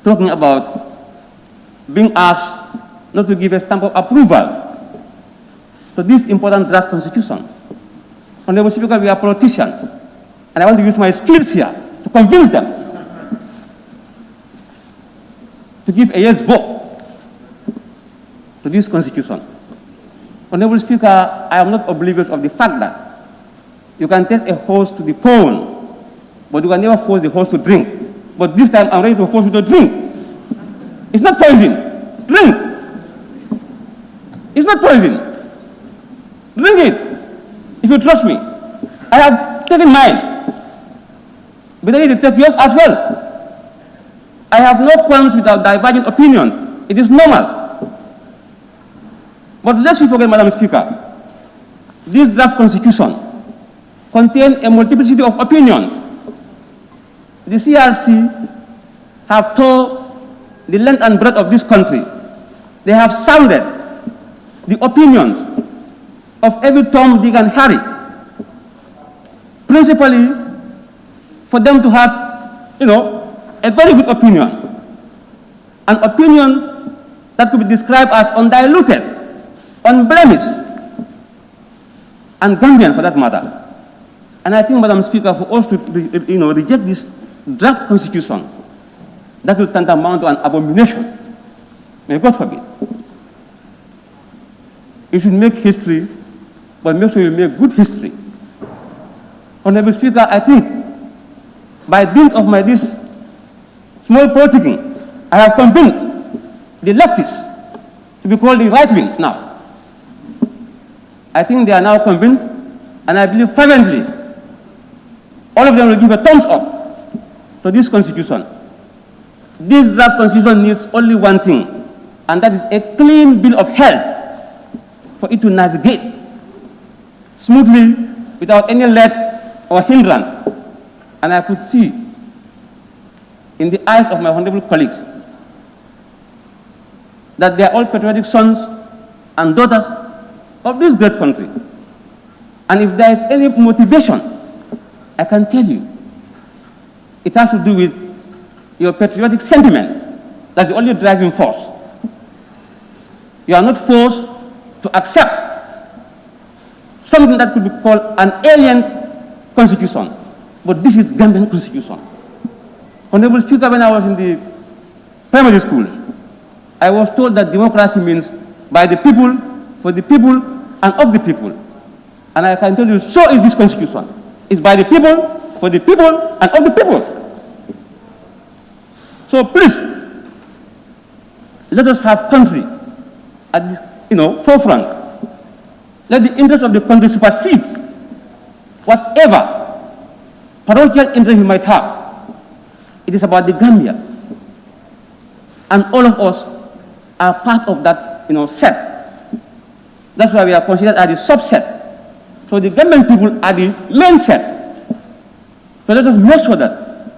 talking about being asked not to give a stamp of approval to this important draft constitution. Honorable Speaker, we are politicians, and I want to use my skills here to convince them to give a yes vote to this constitution. Honorable Speaker, I am not oblivious of the fact that you can take a horse to the pond, but you can never force the horse to drink. But this time I'm ready to force you to drink. It's not poison. Drink. It's not poison. Drink it. If you trust me. I have taken mine. But I need to take yours as well. I have no qualms with our divergent opinions. It is normal. But lest we forget, Madam Speaker, this draft constitution contains a multiplicity of opinions. The CRC have toured the length and breadth of this country. They have sounded the opinions of every Tom, Dick, and Harry, principally for them to have, a very good opinion, an opinion that could be described as undiluted, unblemished, and Gambian for that matter. And I think, Madam Speaker, for us to reject this draft constitution, that will tantamount to an abomination. May God forbid. You should make history, but make sure you make good history. Honorable Speaker, I think by dint of this small politicking, I have convinced the leftists to be called the right wings now. I think they are now convinced, and I believe fervently all of them will give a thumbs up to this constitution. This draft constitution needs only one thing, and that is a clean bill of health for it to navigate smoothly without any let or hindrance. And I could see in the eyes of my honorable colleagues that they are all patriotic sons and daughters of this great country. And if there is any motivation, I can tell you, it has to do with your patriotic sentiments. That's the only driving force. You are not forced to accept something that could be called an alien constitution, but this is Gambian constitution. Honorable Speaker, when I was in the primary school, I was told that democracy means by the people, for the people, and of the people. And I can tell you, so is this constitution. It's by the people, for the people, and of the people. So please, let us have country at the forefront. Let the interest of the country supersede whatever parochial interest you might have. It is about the Gambia. And all of us are part of that set. That's why we are considered as the subset. So the Gambian people are the main set. So let us make sure that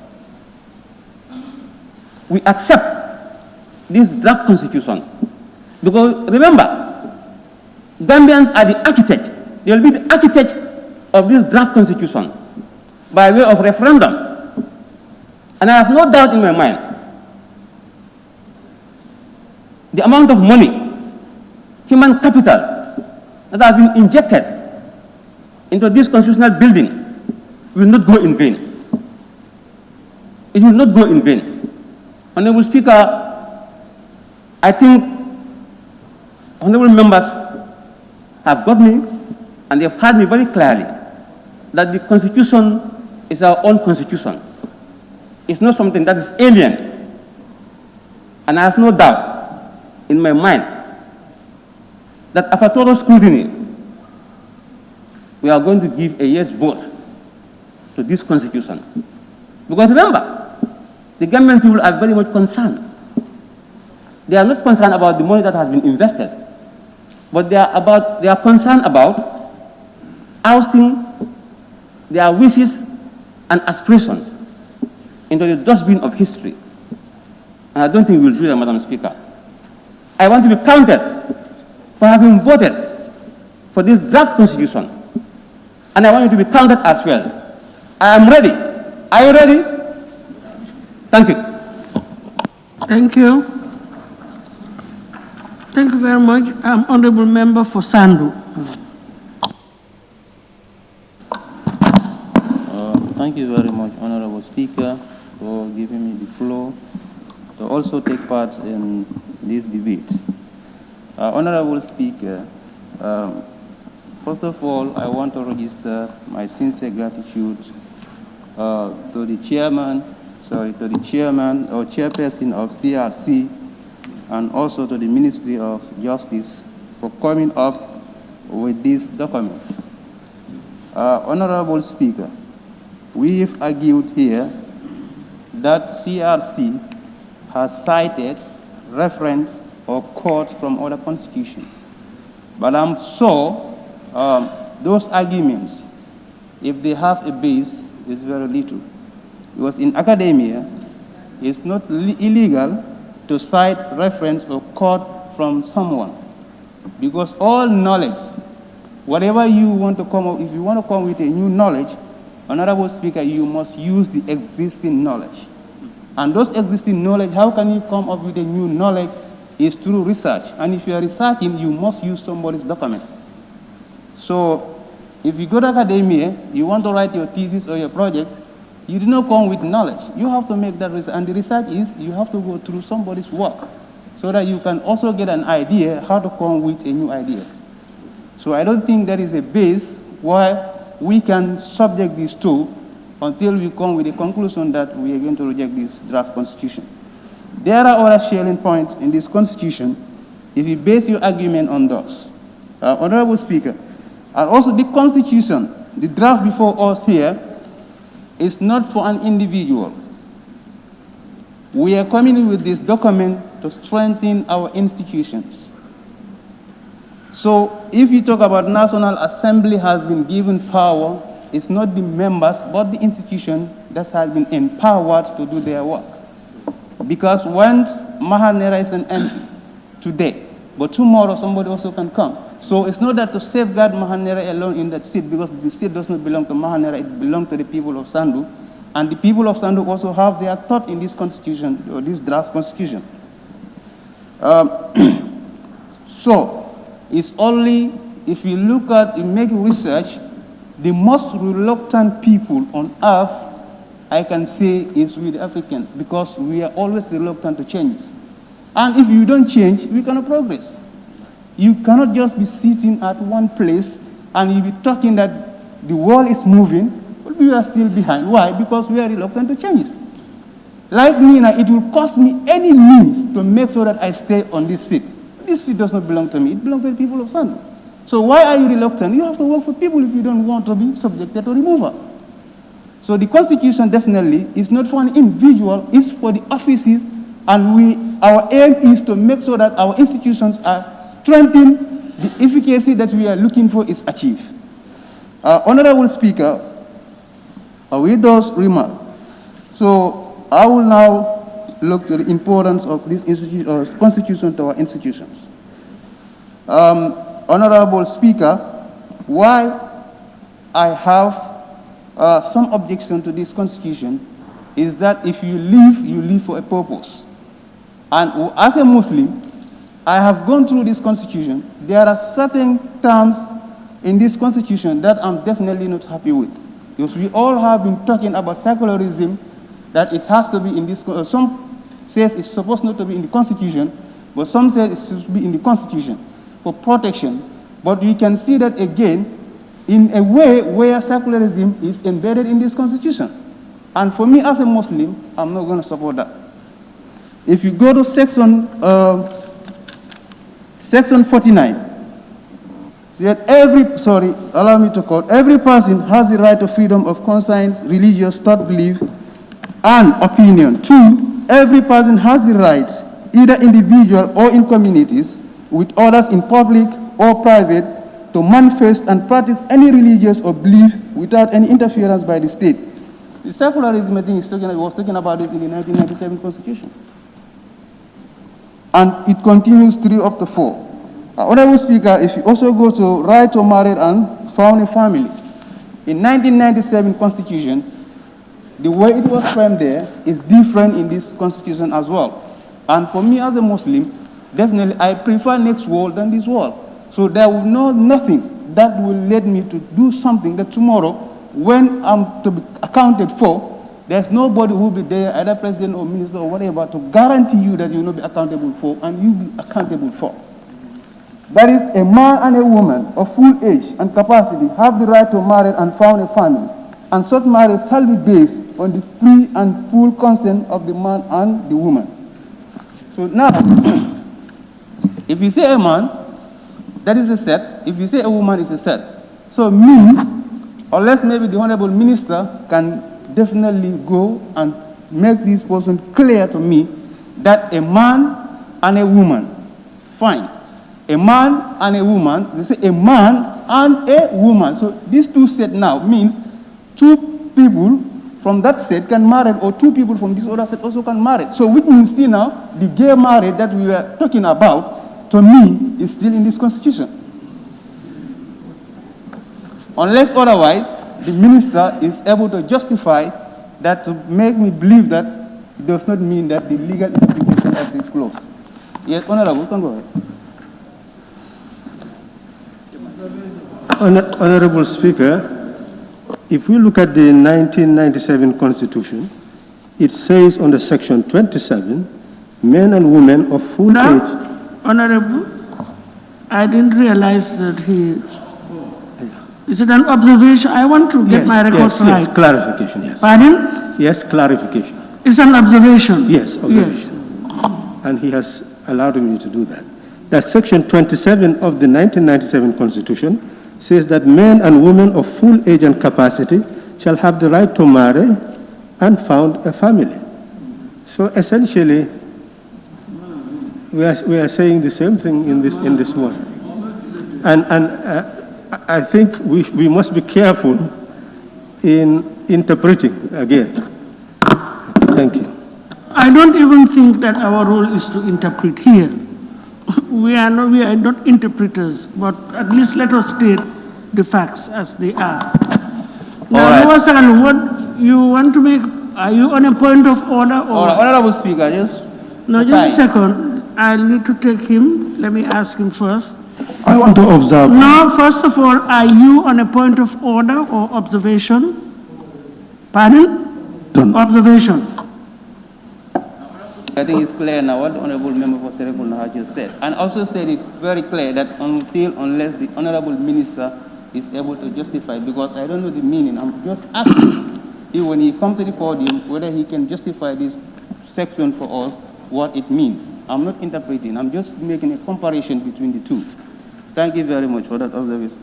we accept this draft constitution. Because remember, Gambians are the architects. They will be the architects of this draft constitution by way of referendum. And I have no doubt in my mind, the amount of money, human capital that has been injected into this constitutional building will not go in vain. It will not go in vain. Honorable Speaker, I think honorable members have got me and they have heard me very clearly that the Constitution is our own Constitution. It's not something that is alien. And I have no doubt in my mind that after thorough scrutiny, we are going to give a yes vote to this Constitution. Because remember, the Gambian people are very much concerned. They are not concerned about the money that has been invested, but they are concerned about ousting their wishes and aspirations into the dustbin of history. And I don't think we will do that, Madam Speaker. I want to be counted for having voted for this draft constitution. And I want you to be counted as well. I am ready. Are you ready? Thank you. Thank you. Thank you very much. Honorable Member for Sandu. Thank you very much, Honorable Speaker, for giving me the floor to also take part in these debates. Honorable Speaker, first of all, I want to register my sincere gratitude to the chairman or chairperson of CRC and also to the Ministry of Justice for coming up with this document. Honorable Speaker, we've argued here that CRC has cited reference or quotes from other constitutions. But I'm sure those arguments, if they have a base, is very little. Because in academia, it's not illegal to cite reference or quote from someone. Because all knowledge, whatever you want to come up, if you want to come with a new knowledge, Honorable Speaker, you must use the existing knowledge. And those existing knowledge, how can you come up with a new knowledge? Is through research. And if you are researching, you must use somebody's document. So if you go to academia, you want to write your thesis or your project, you do not come with knowledge. You have to make that research. And the research is you have to go through somebody's work so that you can also get an idea how to come with a new idea. So I don't think there is a base where we can subject these two until we come with a conclusion that we are going to reject this draft constitution. There are other salient points in this constitution if you base your argument on those. Honorable Speaker, and also the constitution, the draft before us here, is not for an individual. We are coming with this document to strengthen our institutions. So if you talk about National Assembly has been given power, it's not the members, but the institution that has been empowered to do their work. Because when Mahanera is an MP, today, but tomorrow somebody also can come. So it's not that to safeguard Mahanera alone in that seat, because the seat does not belong to Mahanera, it belongs to the people of Sandu. And the people of Sandu also have their thought in this constitution, or this draft constitution. So it's only, if you look at, you make research, the most reluctant people on earth, I can say, is with Africans, because we are always reluctant to changes. And if you don't change, we cannot progress. You cannot just be sitting at one place and you be talking that the world is moving, but we are still behind. Why? Because we are reluctant to changes. Like me now, it will cost me any means to make sure that I stay on this seat. This seat does not belong to me, it belongs to the people of Sandu. So why are you reluctant? You have to work for people if you don't want to be subjected to removal. So the Constitution definitely is not for an individual, it's for the offices, and our aim is to make sure that our institutions are strengthened, the efficacy that we are looking for is achieved. Honorable Speaker, with those remarks, so I will now look to the importance of this Constitution to our institutions. Honorable Speaker, why I have some objection to this Constitution is that if you live for a purpose. And as a Muslim, I have gone through this Constitution. There are certain terms in this Constitution that I'm definitely not happy with. Because we all have been talking about secularism, that it has to be in this, some says it's supposed not to be in the Constitution, but some say it should be in the Constitution for protection. But we can see that again, in a way where secularism is embedded in this Constitution. And for me as a Muslim, I'm not going to support that. If you go to section 49, that allow me to quote, every person has the right to freedom of conscience, religious thought, belief, and opinion. 2, every person has the right, either individual or in communities, with others in public or private, to manifest and practice any religious or belief without any interference by the state. The secularism, I think, was talking about this in the 1997 Constitution. And it continues 3 up to 4. Honorable Speaker, if you also go to right to marry and found a family, in 1997 Constitution, the way it was framed there is different in this Constitution as well. And for me as a Muslim, definitely I prefer next world than this world. So there will nothing that will lead me to do something that tomorrow, when I'm to be accounted for, there's nobody who will be there, either president or minister or whatever, to guarantee you that you will not be accountable for, and you will be accountable for. That is, a man and a woman of full age and capacity have the right to marry and found a family, and such marriage shall be based on the free and full consent of the man and the woman. So now, if you say a man, that is a set. If you say a woman, it's a set. So it means, unless maybe the Honorable Minister can definitely go and make this person clear to me that a man and a woman, fine. A man and a woman, they say a man and a woman. So these two sets now means 2 people from that set can marry, or 2 people from this other set also can marry. So which means still now, the gay marriage that we were talking about, to me, is still in this Constitution. Unless otherwise, the minister is able to justify that, to make me believe that it does not mean that the legal implication of this clause. Yes, Honorable, can go ahead. Honorable Speaker, if we look at the 1997 Constitution, it says under Section 27, men and women of full age. Honorable, I didn't realize that he... Is it an observation? I want to get my records right. Yes, clarification, yes. Pardon? Yes, clarification. It's an observation? Yes, observation. Yes. And he has allowed me to do that. That Section 27 of the 1997 Constitution says that men and women of full age and capacity shall have the right to marry and found a family. So essentially, we are saying the same thing in this one. And I think we must be careful in interpreting again. Thank you. I don't even think that our role is to interpret here. we are not interpreters, but at least let us state the facts as they are. Now, Wasan, what you want to make, are you on a point of order or? Honorable Speaker, yes. No, just a second. I need to take him. Let me ask him first. I want to observe. No, first of all, are you on a point of order or observation? Pardon? Done. Observation. I think it's clear now what the Honorable Member for Serekunda has just said. And also said it very clear that unless the Honorable Minister is able to justify, because I don't know the meaning, I'm just asking if when he comes to the podium, whether he can justify this section for us, what it means. I'm not interpreting, I'm just making a comparison between the two. Thank you very much for that observation.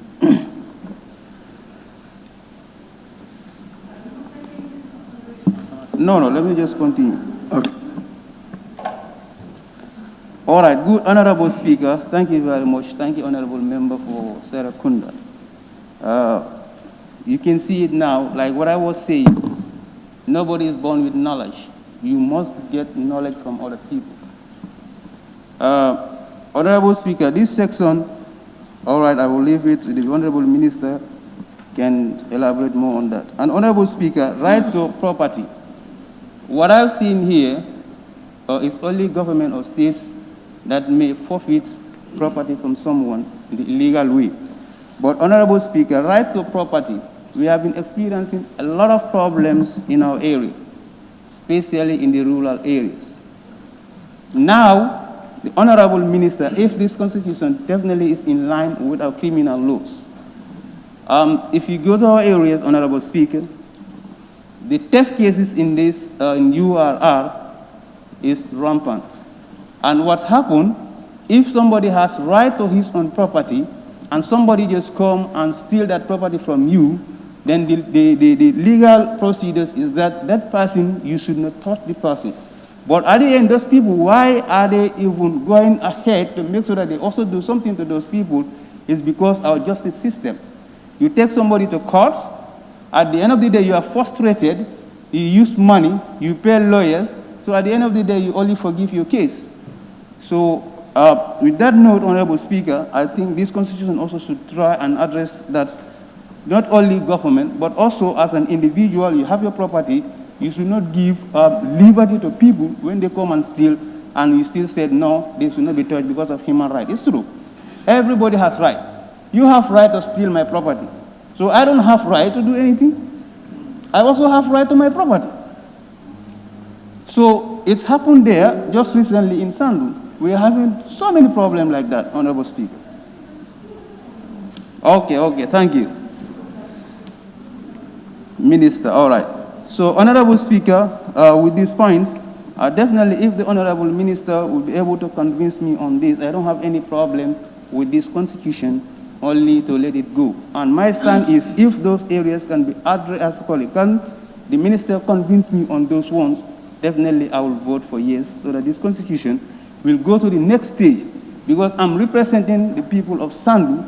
No, let me just continue. Okay. All right, good, Honorable Speaker. Thank you very much. Thank you, Honorable Member for Serekunda. You can see it now, like what I was saying, nobody is born with knowledge. You must get knowledge from other people. Honorable Speaker, this section, all right, I will leave it. The Honorable Minister can elaborate more on that. And Honorable Speaker, right to property. What I've seen here is only government or states that may forfeit property from someone in the illegal way. But Honorable Speaker, right to property, we have been experiencing a lot of problems in our area, especially in the rural areas. Now, the Honorable Minister, if this constitution definitely is in line with our criminal laws, if you go to our areas, Honorable Speaker, the theft cases in this, in URR is rampant. And what happened, if somebody has right to his own property, and somebody just come and steal that property from you, then the legal procedures is that that person, you should not touch the person. But at the end, those people, why are they even going ahead to make sure that they also do something to those people is because our justice system. You take somebody to court, at the end of the day, you are frustrated, you use money, you pay lawyers, so at the end of the day, you only forgive your case. So with that note, Honorable Speaker, I think this constitution also should try and address that not only government, but also as an individual, you have your property, you should not give liberty to people when they come and steal, and you still said, no, they should not be touched because of human rights. It's true. Everybody has right. You have right to steal my property. So I don't have right to do anything. I also have right to my property. So it's happened there just recently in Sandu. We are having so many problems like that, Honorable Speaker. Okay, thank you. Minister, all right. So, Honorable Speaker, with these points, definitely if the Honorable Minister will be able to convince me on this, I don't have any problem with this constitution, only to let it go. And my stand is if those areas can be addressed, can the Minister convince me on those ones, definitely I will vote for yes, so that this constitution will go to the next stage, because I'm representing the people of Sandu.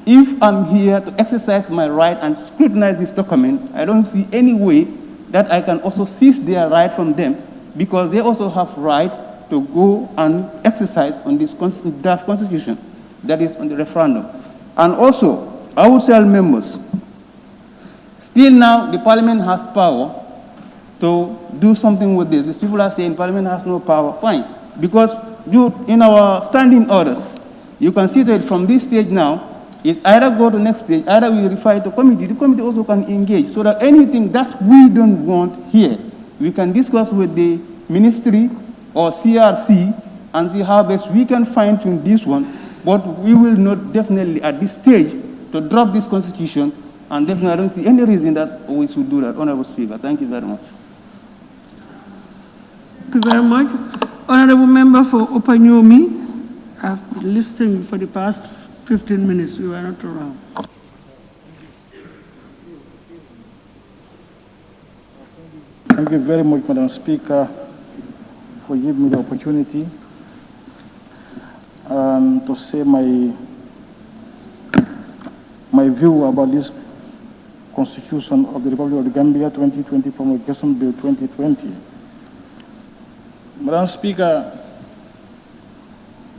If I'm here to exercise my right and scrutinize this document, I don't see any way that I can also seize their right from them, because they also have right to go and exercise on this draft constitution, that is on the referendum. And also, I would tell members, still now the parliament has power to do something with this. These people are saying parliament has no power, fine. Because in our standing orders, you can see that from this stage now, it's either go to next stage, either we refer it to committee. The committee also can engage, so that anything that we don't want here, we can discuss with the ministry or CRC and see how best we can fine-tune this one. But we will not definitely at this stage to drop this constitution, and definitely I don't see any reason that we should do that. Honorable Speaker, thank you very much. Thank you very much. Honorable Member for Opanyomi, I've been listening for the past 15 minutes. You are not around. Thank you very much, Madam Speaker, for giving me the opportunity to say my view about this Constitution of the Republic of the Gambia 2020 Promulgation Bill 2020. Madam Speaker,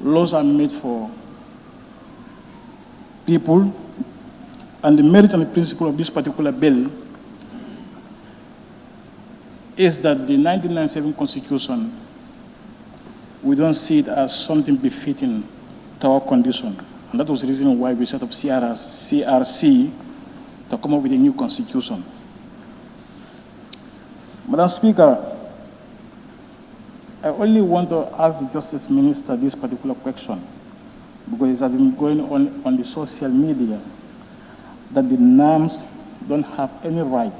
laws are made for people, and the merit and the principle of this particular bill is that the 1997 Constitution, we don't see it as something befitting to our condition. And that was the reason why we set up CRC to come up with a new constitution. Madam Speaker, I only want to ask the Justice Minister this particular question, because it has been going on the social media that the NAMs don't have any right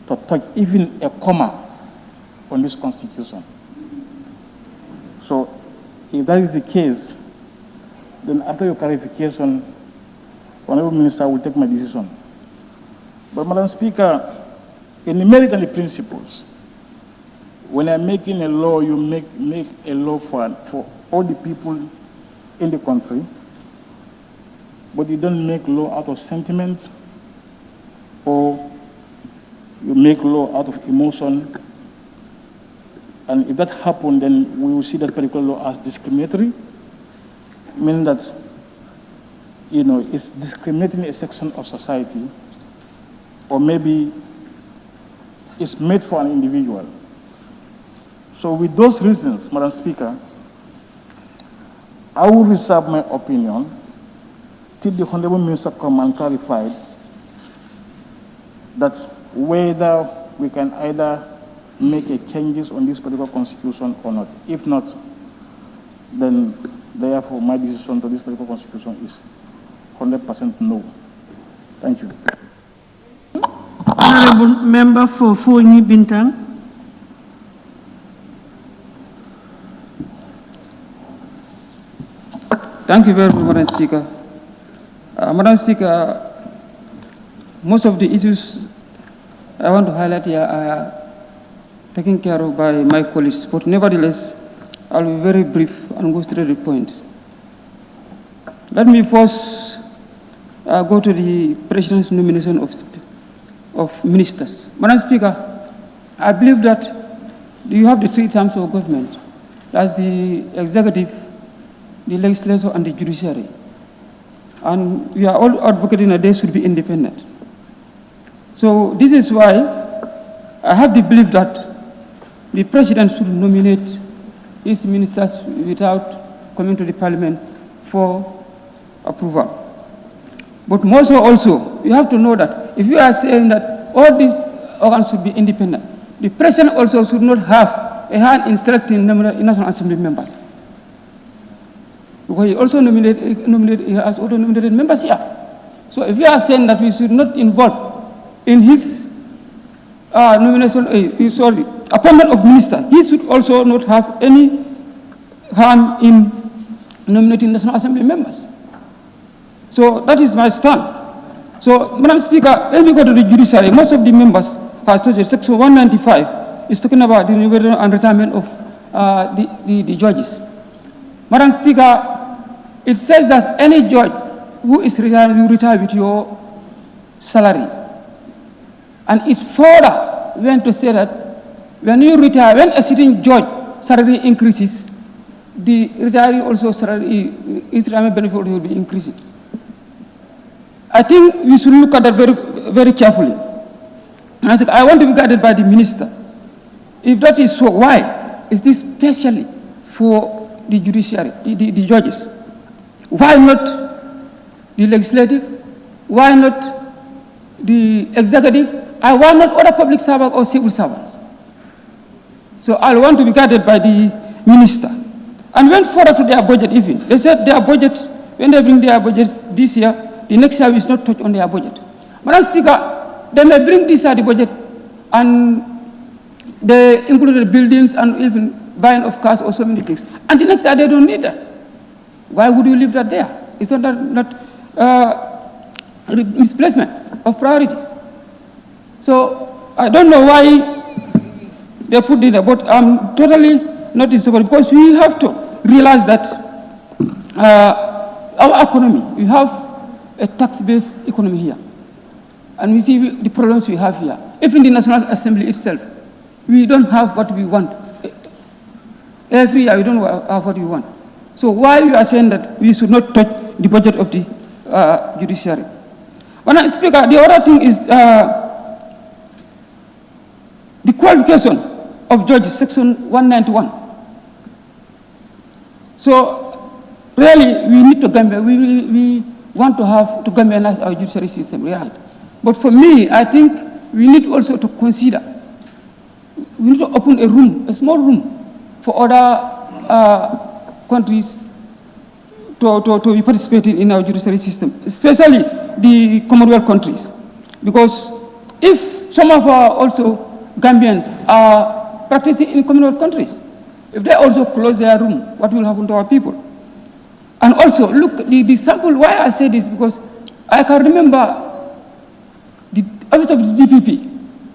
to touch even a comma on this constitution. So if that is the case, then after your clarification, Honorable Minister will take my decision. But Madam Speaker, in the merit and the principles, when I'm making a law, you make a law for all the people in the country, but you don't make law out of sentiment, or you make law out of emotion. And if that happens, then we will see that particular law as discriminatory, meaning that, you know, it's discriminating a section of society, or maybe it's made for an individual. So with those reasons, Madam Speaker, I will reserve my opinion till the Honorable Minister come and clarify that whether we can either make a changes on this particular constitution or not. If not, then therefore my decision to this particular constitution is 100% no. Thank you. Honorable Member for Fonyi Bintang. Thank you very much, Madam Speaker. Madam Speaker, most of the issues I want to highlight here are taken care of by my colleagues, but nevertheless, I'll be very brief and go straight to the point. Let me first go to the President's nomination of ministers. Madam Speaker, I believe that you have the three terms of government. That's the executive, the legislature, and the judiciary. And we are all advocating that they should be independent. So this is why I have the belief that the President should nominate his ministers without coming to the Parliament for approval. But more so also, you have to know that if you are saying that all these organs should be independent, the President also should not have a hand in selecting National Assembly members. Because he also has nominated members here. So if you are saying that we should not involve in his appointment of minister, he should also not have any hand in nominating National Assembly members. So that is my stand. So, Madam Speaker, let me go to the judiciary. Most of the members have stated Section 195 is talking about the renewal and retirement of the judges. Madam Speaker, it says that any judge who is retired, you retire with your salary. And it further went to say that when you retire, when a sitting judge salary increases, the retiree also salary, his retirement benefit will be increasing. I think we should look at that very, very carefully. And I said, I want to be guided by the minister. If that is so, why is this specially for the judiciary, the judges? Why not the legislative? Why not the executive? I want not other public servants or civil servants. So I want to be guided by the minister. And went further to their budget even. They said their budget, when they bring their budget this year, the next year is not touched on their budget. Madam Speaker, they may bring this year the budget and they included buildings and even buying of cars or so many things. And the next year they don't need that. Why would you leave that there? Is that not misplacement of priorities? So I don't know why they put it there, but I'm totally not in support, because we have to realize that our economy, we have a tax-based economy here. And we see the problems we have here. Even the National Assembly itself, we don't have what we want. Every year we don't have what we want. So why you are saying that we should not touch the budget of the judiciary? Madam Speaker, the other thing is the qualification of judges, section 191. So really, we need to Gambia. We want to have to Gambianize our judiciary system, right? But for me, I think we need also to consider. We need to open a room, a small room, for other countries to be participating in our judiciary system, especially the Commonwealth countries. Because if some of our also Gambians are practicing in Commonwealth countries, if they also close their room, what will happen to our people? And also, look, the sample, why I say this, because I can remember the office of the DPP,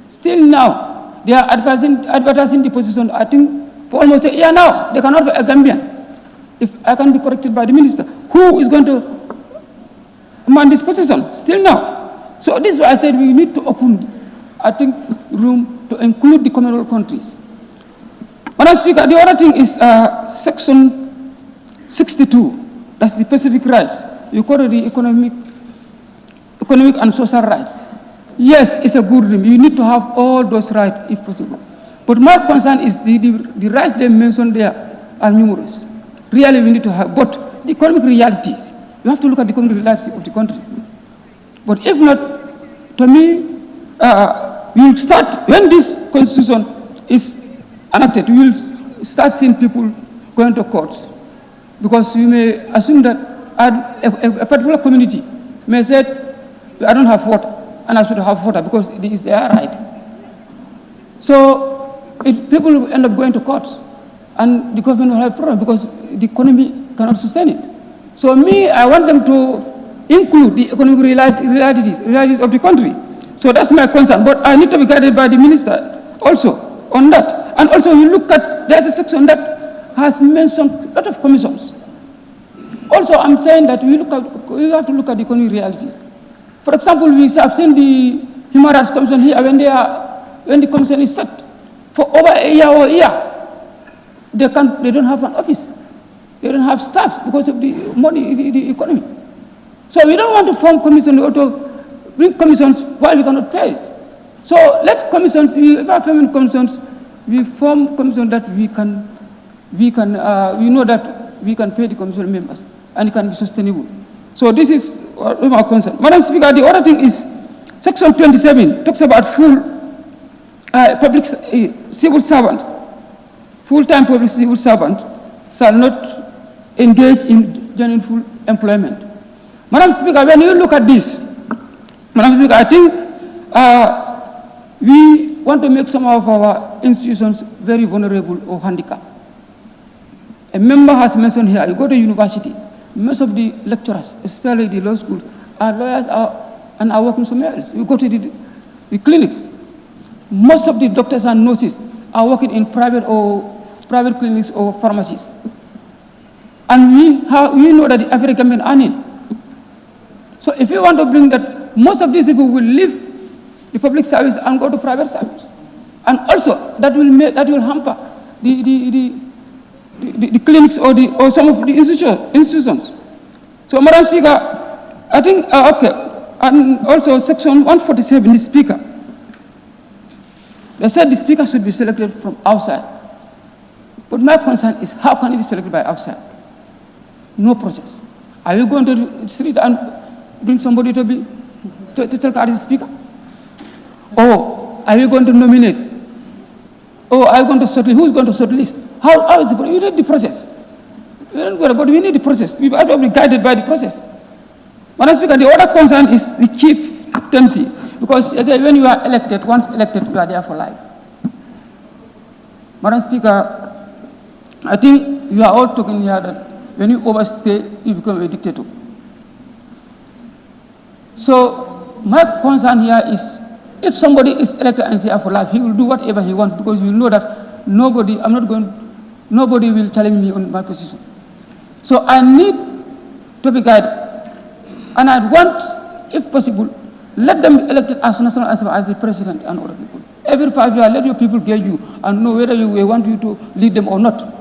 still now, they are advertising the position, I think, for almost a year now. They cannot be a Gambian. If I can be corrected by the minister, who is going to man this position, still now? So this is why I said we need to open, I think, room to include the Commonwealth countries. Madam Speaker, the other thing is section 62. That's the specific rights. You call it the economic and social rights. Yes, it's a good dream. You need to have all those rights if possible. But my concern is the rights they mentioned there are numerous. Really, we need to have, but the economic realities, you have to look at the economic realities of the country. But if not, to me, we will start, when this constitution is enacted, we will start seeing people going to court. Because you may assume that a particular community may say, I don't have water, and I should have water because it is their right. So people will end up going to court, and the government will have a problem because the economy cannot sustain it. So me, I want them to include the economic realities of the country. So that's my concern. But I need to be guided by the minister also on that. And also you look at, there's a section that has mentioned a lot of commissions. Also, I'm saying that we have to look at the economic realities. For example, we have seen the Human Rights Commission here when the commission is set for over a year or a year. They don't have an office. They don't have staff because of the money, the economy. So we don't want to form commissions or to bring commissions while we cannot pay. So let's commissions, if we are forming commissions, we form commissions that we know that we can pay the commission members and it can be sustainable. So this is my concern. Madam Speaker, the other thing is section 27 talks about public civil servant, full-time public civil servant shall not engage in gainful employment. Madam Speaker, when you look at this, Madam Speaker, I think we want to make some of our institutions very vulnerable or handicapped. A member has mentioned here, you go to university, most of the lecturers, especially the law schools, are lawyers and are working somewhere else. You go to the clinics, most of the doctors and nurses are working in private clinics or pharmacies. And we know that the African men are earning. So if you want to bring that, most of these people will leave the public service and go to private service. And also, that will hamper the clinics or some of the institutions. So, Madam Speaker, I think, okay, and also section 147, the speaker. They said the speaker should be selected from outside. But my concern is, how can it be selected by outside? No process. Are you going to the street and bring somebody to take as speaker? Or are you going to nominate? Or are you going to shortlist? Who's going to shortlist? How is we need the process. We don't worry, but we need the process. We have to be guided by the process. Madam Speaker, the other concern is the chieftaincy. Because as I say, when you are elected, once elected, you are there for life. Madam Speaker, I think you are all talking here that when you overstay, you become a dictator. So my concern here is, if somebody is elected and is there for life, he will do whatever he wants because we know that nobody will challenge me on my position. So I need to be guided. And I want, if possible, let them be elected as National Assembly, as the president and other people. Every 5 years, let your people gauge you and know whether they want you to lead them or not.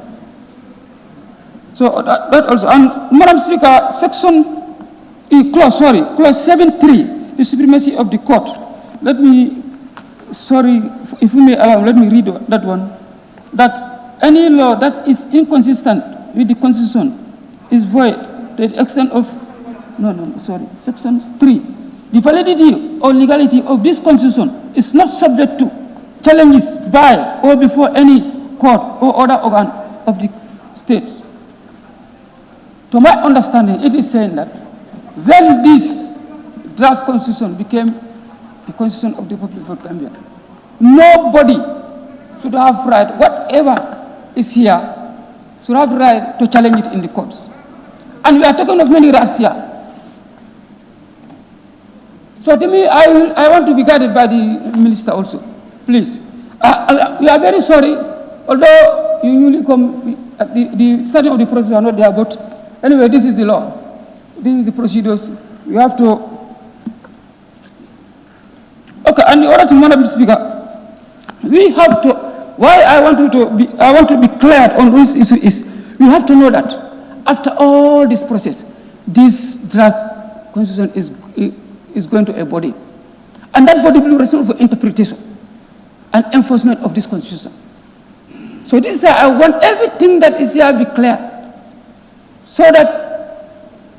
So that also, and Madam Speaker, clause 7.3, the supremacy of the court. Let me, sorry, if you may allow, let me read that one. That any law that is inconsistent with the Constitution is void to the extent of, Section 3. The validity or legality of this Constitution is not subject to challenges by or before any court or other organ of the state. To my understanding, it is saying that when this draft Constitution became the Constitution of the Republic of Gambia, nobody should have right, whatever is here, should have right to challenge it in the courts. And we are talking of many rights here. So to me, I want to be guided by the minister also, please. We are very sorry, although you usually come, the starting of the process are not there, but anyway, this is the law. This is the procedures. You have to. Okay, and the other thing, Madam Speaker, we have to. Why I want to be clear on this issue is we have to know that after all this process, this draft constitution is going to a body, and that body will be responsible for interpretation and enforcement of this constitution. So this is why I want everything that is here be clear, so that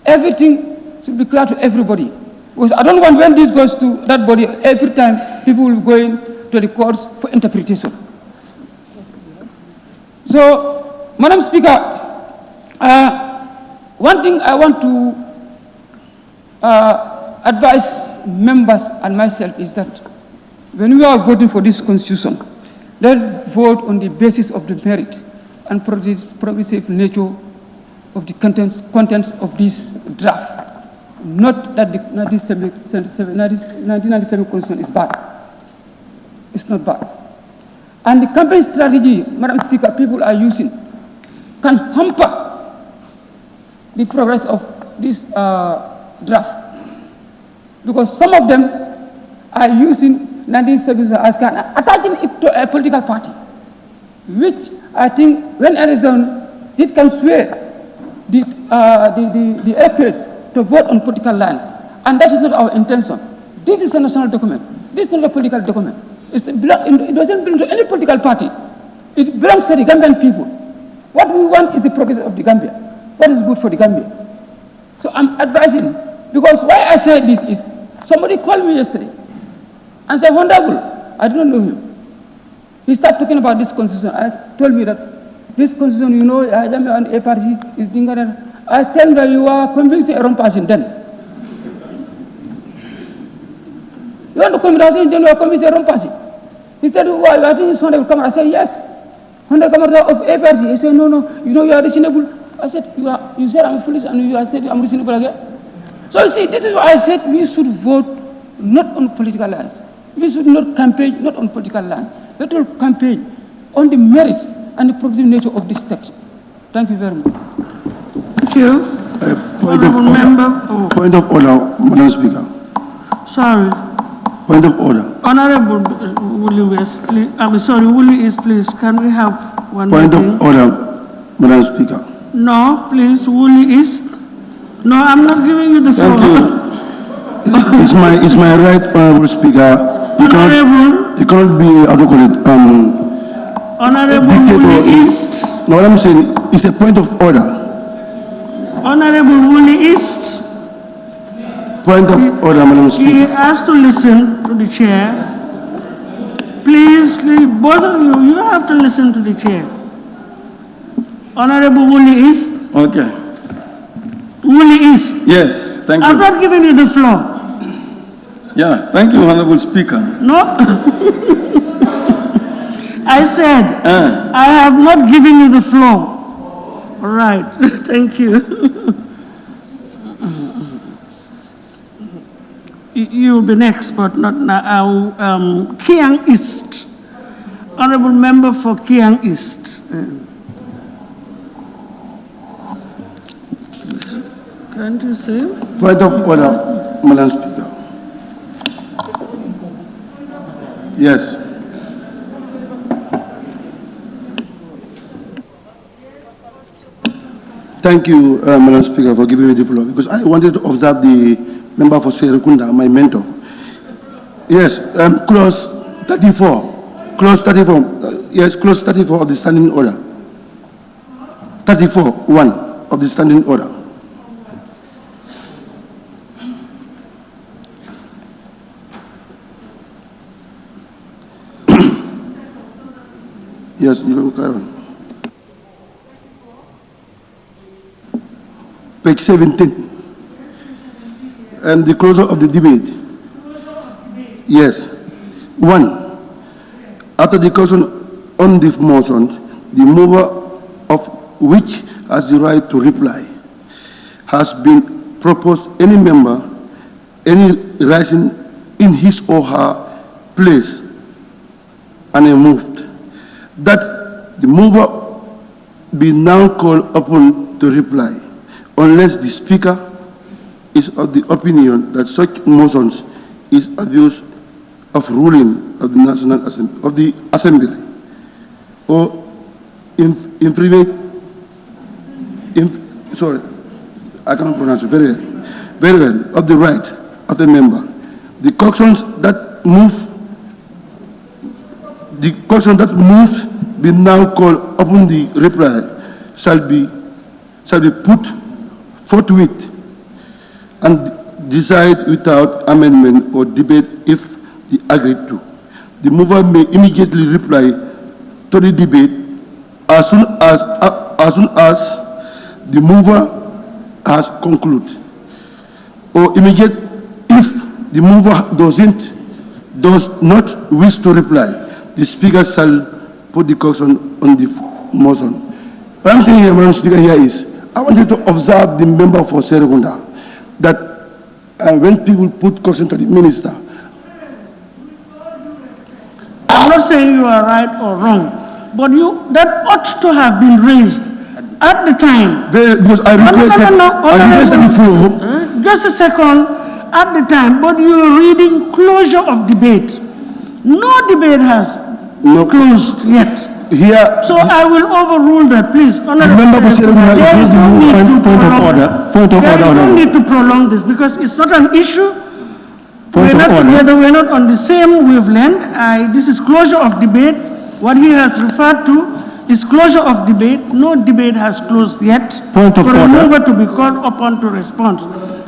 everything should be clear to everybody. Because I don't want when this goes to that body, every time people will go in to the courts for interpretation. So, Madam Speaker, one thing I want to advise members and myself is that when we are voting for this constitution, let's vote on the basis of the merit and progressive nature of the contents of this draft. Not that the 1997 constitution is bad. It's not bad. And the campaign strategy, Madam Speaker, people are using can hamper the progress of this draft. Because some of them are using 1970s as kind of attaching it to a political party, which I think when it is done, this can sway the electorate to vote on political lines. And that is not our intention. This is a national document. This is not a political document. It doesn't belong to any political party. It belongs to the Gambian people. What we want is the progress of the Gambia. What is good for the Gambia. So I'm advising, because why I say this is, somebody called me yesterday and said, Honorable, I don't know him. He started talking about this constitution. I told me that this constitution, you know, and a party is doing that. I tell him that you are convincing a wrong person then. You want to convince him, then you are convincing a wrong person. He said, well, I think it's Honorable Kamara. I said, yes. Honorable Kamara of a party. He said, no, you know, you are reasonable. I said, you said I'm foolish, and you said I'm reasonable again. So you see, this is why I said we should vote not on political lines. We should not campaign not on political lines. Let us campaign on the merits and the progressive nature of this text. Thank you very much. Thank you. Point of order, Madam Speaker. Sorry. Point of order. Honorable Woolley is, please. I'm sorry, Woolley is, please. Can we have one Point meeting? of order, Madam Speaker. No, please. Woolley is. No, I'm not giving you the floor. Thank you. It's my right, Honorable Speaker. You cannot be, how do you call it, Honorable Woolley East. No, what I'm saying, it's a point of order. Honorable Woolley East. Point of order, Madam Speaker. He has to listen to the chair. Please, both of you have to listen to the chair. Honorable Woolley East. Okay. Woolley East. Yes, thank you. I'm not giving you the floor. Yeah, thank you, Honorable Speaker. No. I said, I have not given you the floor. All right, thank you. You'll be next, but not now. Kiang East. Honorable member for Kiang East. Can't you say? Point of order, Madam Speaker. Yes. Thank you, Madam Speaker, for giving me the floor, because I wanted to observe the member for Serekunda, my mentor. Yes, clause 34. Clause 34. Yes, clause 34 of the standing order. 34(1) of the standing order. Yes, you can carry on. Page 17. And the closure of the debate. Yes. 1. After the question on the motion, the mover of which has the right to reply has been proposed any member, any rising in his or her place and moved, that the mover be now called upon to reply, unless the speaker is of the opinion that such motions is abuse of ruling of the National Assembly, of the Assembly, or sorry, I cannot pronounce it very well, of the right of a member. The questions that move be now called upon the reply shall be put forthwith and decide without amendment or debate if the agreed to. The mover may immediately reply to the debate as soon as the mover has concluded, or immediate if the mover does not wish to reply. The speaker shall put the question on the motion. What I'm saying here, Madam Speaker, here is, I want you to observe the member for Serekunda, that when people put question to the minister. I'm not saying you are right or wrong, but that ought to have been raised at the time. Because I requested the floor. Just a second, at the time, but you are reading closure of debate. No debate has closed yet. Here, so I will overrule that, please. Remember, there is no need to prolong this because it's not an issue. We're not together, we're not on the same wavelength. This is closure of debate. What he has referred to is closure of debate. No debate has closed yet. For a mover to be called upon to respond.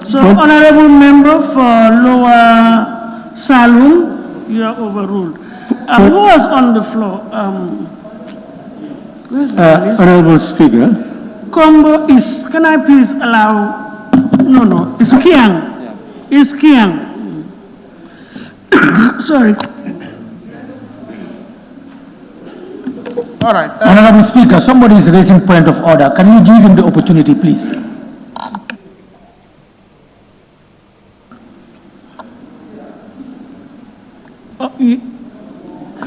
So, Honorable Member for Lower Saloon, you are overruled. Who was on the floor? Where's my list? Honorable Speaker. Combo is, can I please allow, no, it's Kiang. It's Kiang. Sorry. All right. Honorable Speaker, somebody is raising point of order. Can you give him the opportunity, please?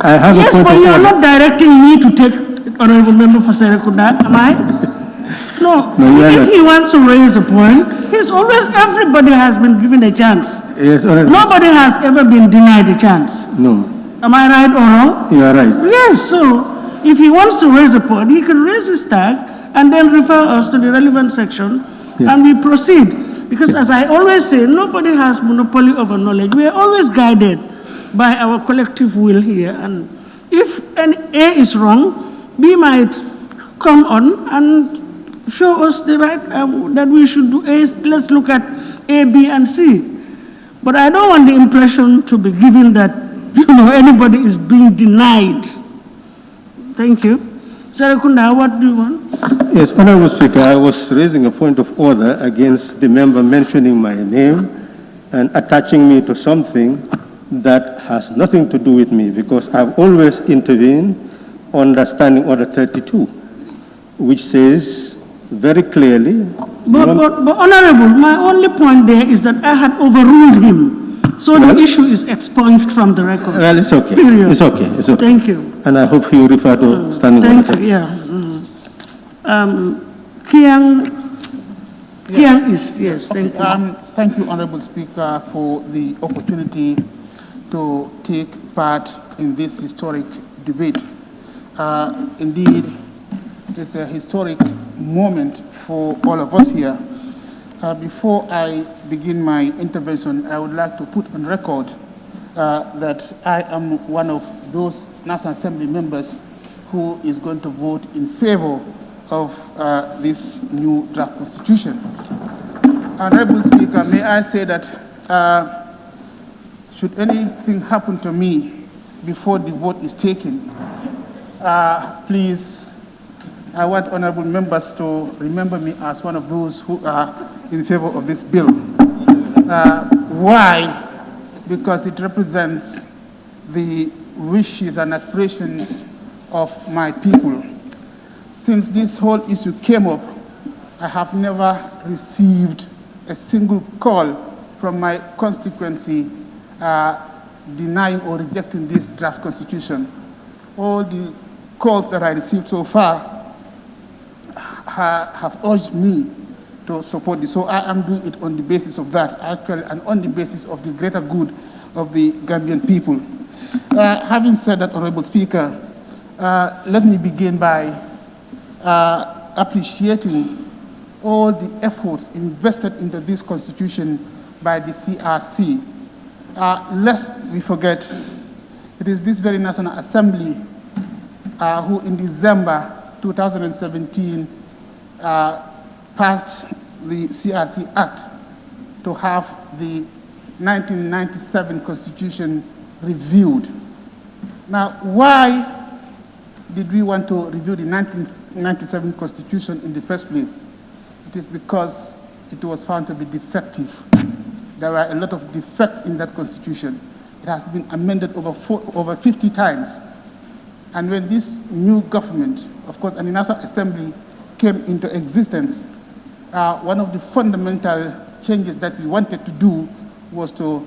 I have yes, but you are not directing me to take Honorable Member for Serekunda, am I? No. If he wants to raise a point, everybody has been given a chance. Yes, nobody has ever been denied a chance. No. Am I right or wrong? You are right. Yes, so if he wants to raise a point, he can raise his tag and then refer us to the relevant section and we proceed. Because as I always say, nobody has monopoly over knowledge. We are always guided by our collective will here. And if an A is wrong, B might come on and show us the right, that we should do A. Let's look at A, B, and C. But I don't want the impression to be given that, anybody is being denied. Thank you. Serekunda, what do you want? Yes, Honorable Speaker, I was raising a point of order against the member mentioning my name and attaching me to something that has nothing to do with me, because I've always intervened under Standing Order 32, which says very clearly. But Honorable, my only point there is that I had overruled him. So the issue is expunged from the record. Well, it's okay. Period. It's okay. It's okay. Thank you. And I hope you refer to Standing Order. Thank you, yeah. Kiang is, yes, thank you. Thank you, Honorable Speaker, for the opportunity to take part in this historic debate. Indeed, it's a historic moment for all of us here. Before I begin my intervention, I would like to put on record that I am one of those National Assembly members who is going to vote in favor of this new draft constitution. Honorable Speaker, may I say that should anything happen to me before the vote is taken, please, I want honorable members to remember me as one of those who are in favor of this bill. Why? Because it represents the wishes and aspirations of my people. Since this whole issue came up, I have never received a single call from my constituency denying or rejecting this draft constitution. All the calls that I received so far have urged me to support this. So I am doing it on the basis of that, actually, and on the basis of the greater good of the Gambian people. Having said that, Honorable Speaker, let me begin by appreciating all the efforts invested into this constitution by the CRC. Lest we forget, it is this very National Assembly who in December 2017 passed the CRC Act to have the 1997 Constitution reviewed. Now, why did we want to review the 1997 Constitution in the first place? It is because it was found to be defective. There were a lot of defects in that Constitution. It has been amended over 50 times. And when this new government, of course, and the National Assembly came into existence, one of the fundamental changes that we wanted to do was to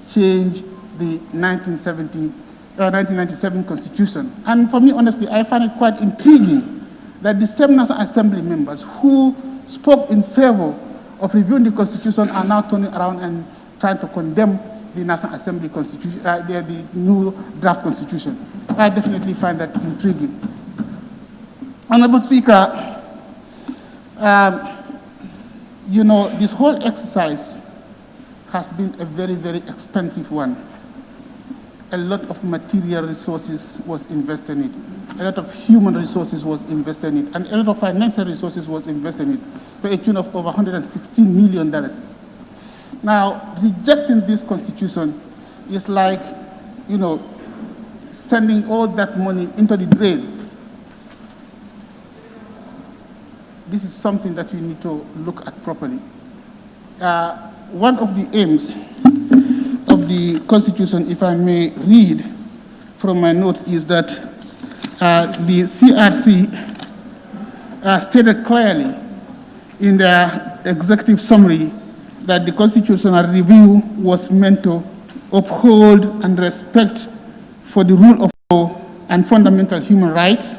change the 1997 Constitution. And for me, honestly, I find it quite intriguing that the same National Assembly members who spoke in favor of reviewing the Constitution are now turning around and trying to condemn the National Assembly Constitution, the new draft Constitution. I definitely find that intriguing. Honorable Speaker, you know, this whole exercise has been a very, very expensive one. A lot of material resources was invested in it. A lot of human resources was invested in it. And a lot of financial resources was invested in it to a tune of over $116 million. Now, rejecting this constitution is like, you know, sending all that money into the drain. This is something that we need to look at properly. One of the aims of the Constitution, if I may read from my notes, is that the CRC stated clearly in their executive summary that the constitutional review was meant to uphold and respect for the rule of law and fundamental human rights,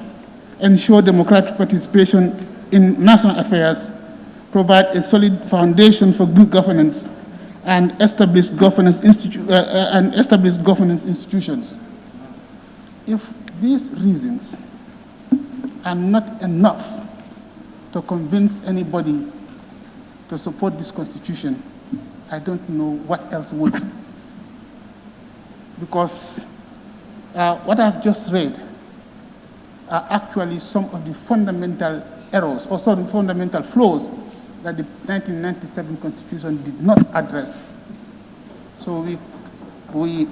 ensure democratic participation in national affairs, provide a solid foundation for good governance, and establish governance institutions. If these reasons are not enough to convince anybody to support this constitution, I don't know what else would. Because what I've just read are actually some of the fundamental errors or some fundamental flaws that the 1997 Constitution did not address. So we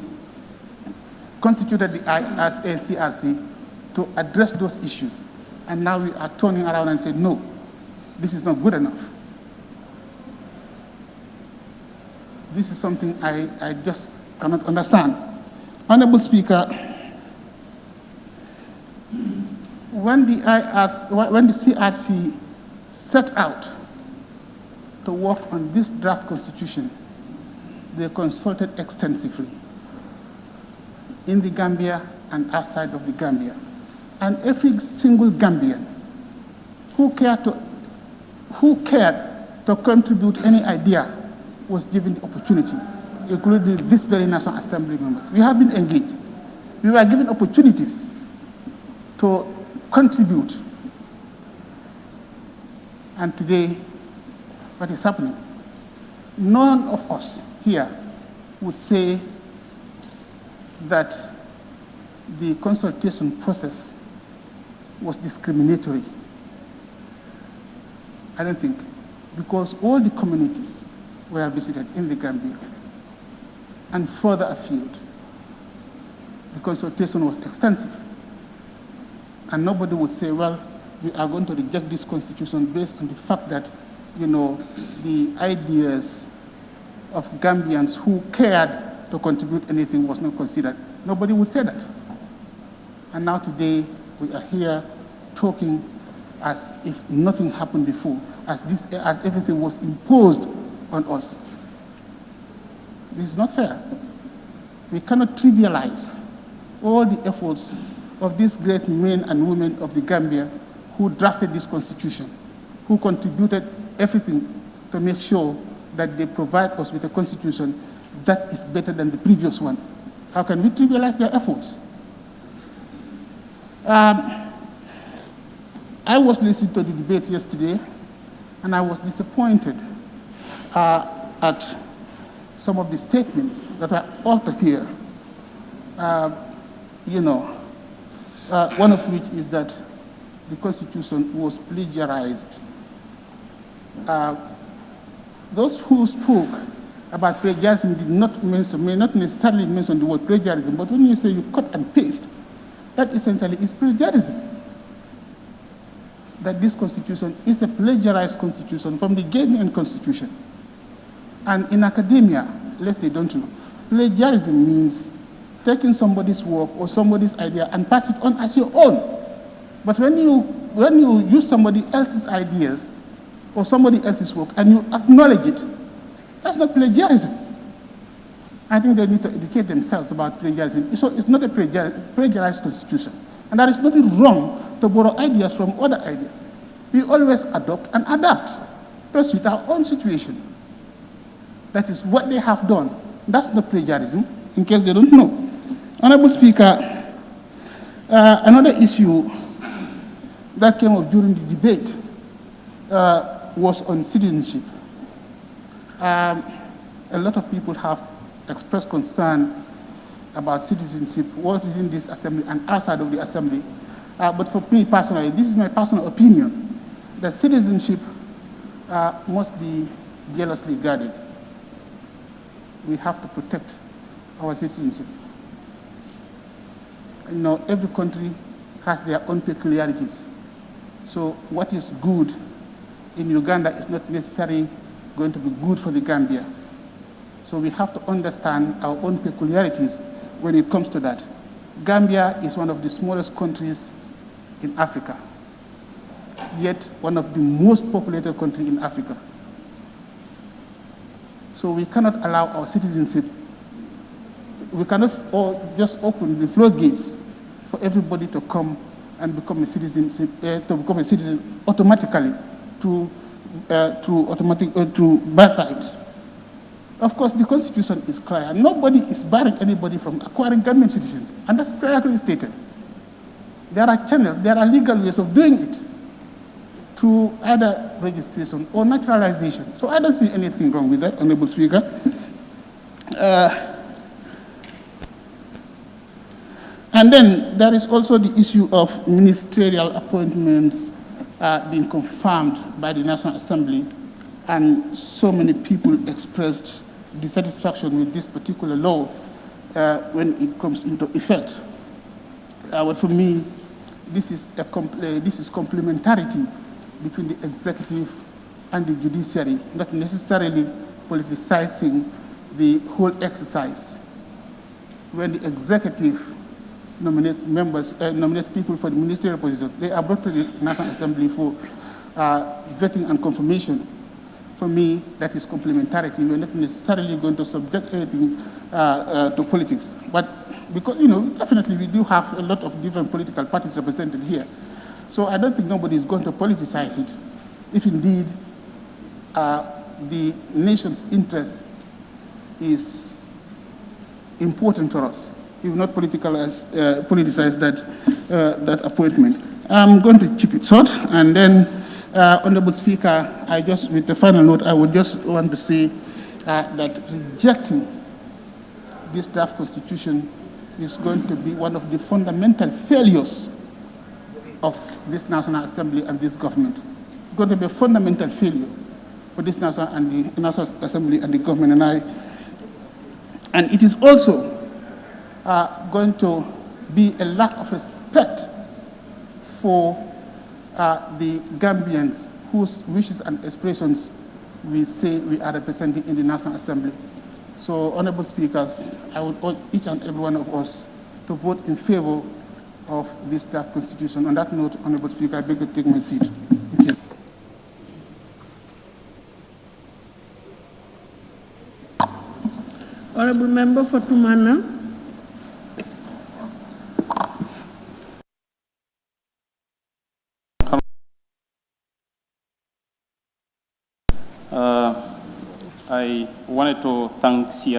constituted the ISACRC to address those issues. And now we are turning around and saying, no, this is not good enough. This is something I just cannot understand. Honorable Speaker, when the CRC set out to work on this draft constitution, they consulted extensively in the Gambia and outside of the Gambia. And every single Gambian who cared to contribute any idea was given the opportunity, including this very National Assembly members. We have been engaged. We were given opportunities to contribute And today, what is happening? None of us here would say that the consultation process was discriminatory. I don't think, because all the communities were visited in the Gambia and further afield. The consultation was extensive. And nobody would say, well, we are going to reject this constitution based on the fact that, you know, the ideas of Gambians who cared to contribute anything was not considered. Nobody would say that. And now today, we are here talking as if nothing happened before, as everything was imposed on us. This is not fair. We cannot trivialize all the efforts of these great men and women of the Gambia who drafted this constitution, who contributed everything to make sure that they provide us with a constitution that is better than the previous one. How can we trivialize their efforts? I was listening to the debates yesterday, and I was disappointed at some of the statements that are uttered here. One of which is that the Constitution was plagiarized. Those who spoke about plagiarism may not necessarily mention the word plagiarism, but when you say you cut and paste, that essentially is plagiarism. That this constitution is a plagiarized constitution from the Ghanaian constitution. And in academia, lest they don't know, plagiarism means taking somebody's work or somebody's idea and pass it on as your own. But when you use somebody else's ideas or somebody else's work and you acknowledge it, that's not plagiarism. I think they need to educate themselves about plagiarism. So it's not a plagiarized constitution. And there is nothing wrong to borrow ideas from other ideas. We always adopt and adapt to suit our own situation. That is what they have done. That's not plagiarism, in case they don't know. Honorable Speaker, another issue that came up during the debate was on citizenship. A lot of people have expressed concern about citizenship, both within this assembly and outside of the assembly. But for me personally, this is my personal opinion, that citizenship must be jealously guarded. We have to protect our citizenship. You know, every country has their own peculiarities. So what is good in Uganda is not necessarily going to be good for the Gambia. So we have to understand our own peculiarities when it comes to that. Gambia is one of the smallest countries in Africa, yet one of the most populated countries in Africa. So we cannot allow our citizenship, we cannot just open the floodgates for everybody to come and become a citizen, automatically through birthright. Of course, the Constitution is clear. Nobody is barring anybody from acquiring Gambian citizens, and that's clearly stated. There are channels, there are legal ways of doing it through either registration or naturalization. So I don't see anything wrong with that, Honorable Speaker. And then there is also the issue of ministerial appointments being confirmed by the National Assembly, and so many people expressed dissatisfaction with this particular law when it comes into effect. But for me, this is complementarity between the executive and the judiciary, not necessarily politicizing the whole exercise. When the executive nominates nominates people for the ministerial position, they are brought to the National Assembly for vetting and confirmation. For me, that is complementarity. We're not necessarily going to subject anything to politics. But because, definitely we do have a lot of different political parties represented here. So I don't think nobody is going to politicize it, if indeed the nation's interest is important to us. We will not politicize that appointment. I'm going to keep it short, and then Honorable Speaker, I just, with the final note, I would just want to say that rejecting this draft constitution is going to be one of the fundamental failures of this National Assembly and this government. It's going to be a fundamental failure for this National Assembly and the government, and it is also going to be a lack of respect for the Gambians whose wishes and aspirations we say we are representing in the National Assembly. So, Honorable Speakers, I would urge each and every one of us to vote in favor of this draft constitution. On that note, Honorable Speaker, I beg to take my seat. Thank you. Honorable Member for Tumana. I wanted to thank CR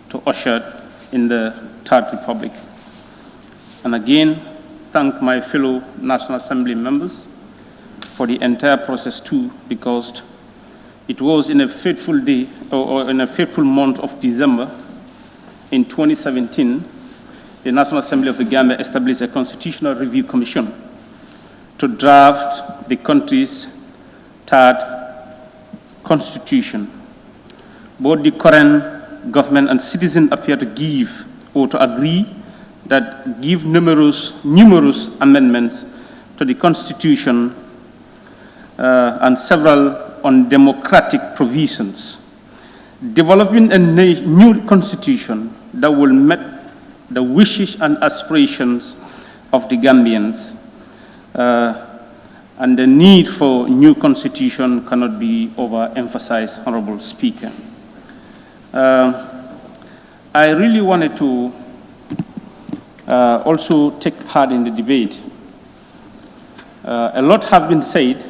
to usher in the Third Republic. And again, thank my fellow National Assembly members for the entire process too, because it was in a fateful day or in a fateful month of December in 2017, the National Assembly of the Gambia established a Constitutional Review Commission to draft the country's third constitution. Both the current government and citizens appear to give or to agree that give numerous amendments to the Constitution and several undemocratic provisions. Developing a new Constitution that will meet the wishes and aspirations of the Gambians and the need for new Constitution cannot be overemphasized, Honorable Speaker. I really wanted to also take part in the debate. A lot have been said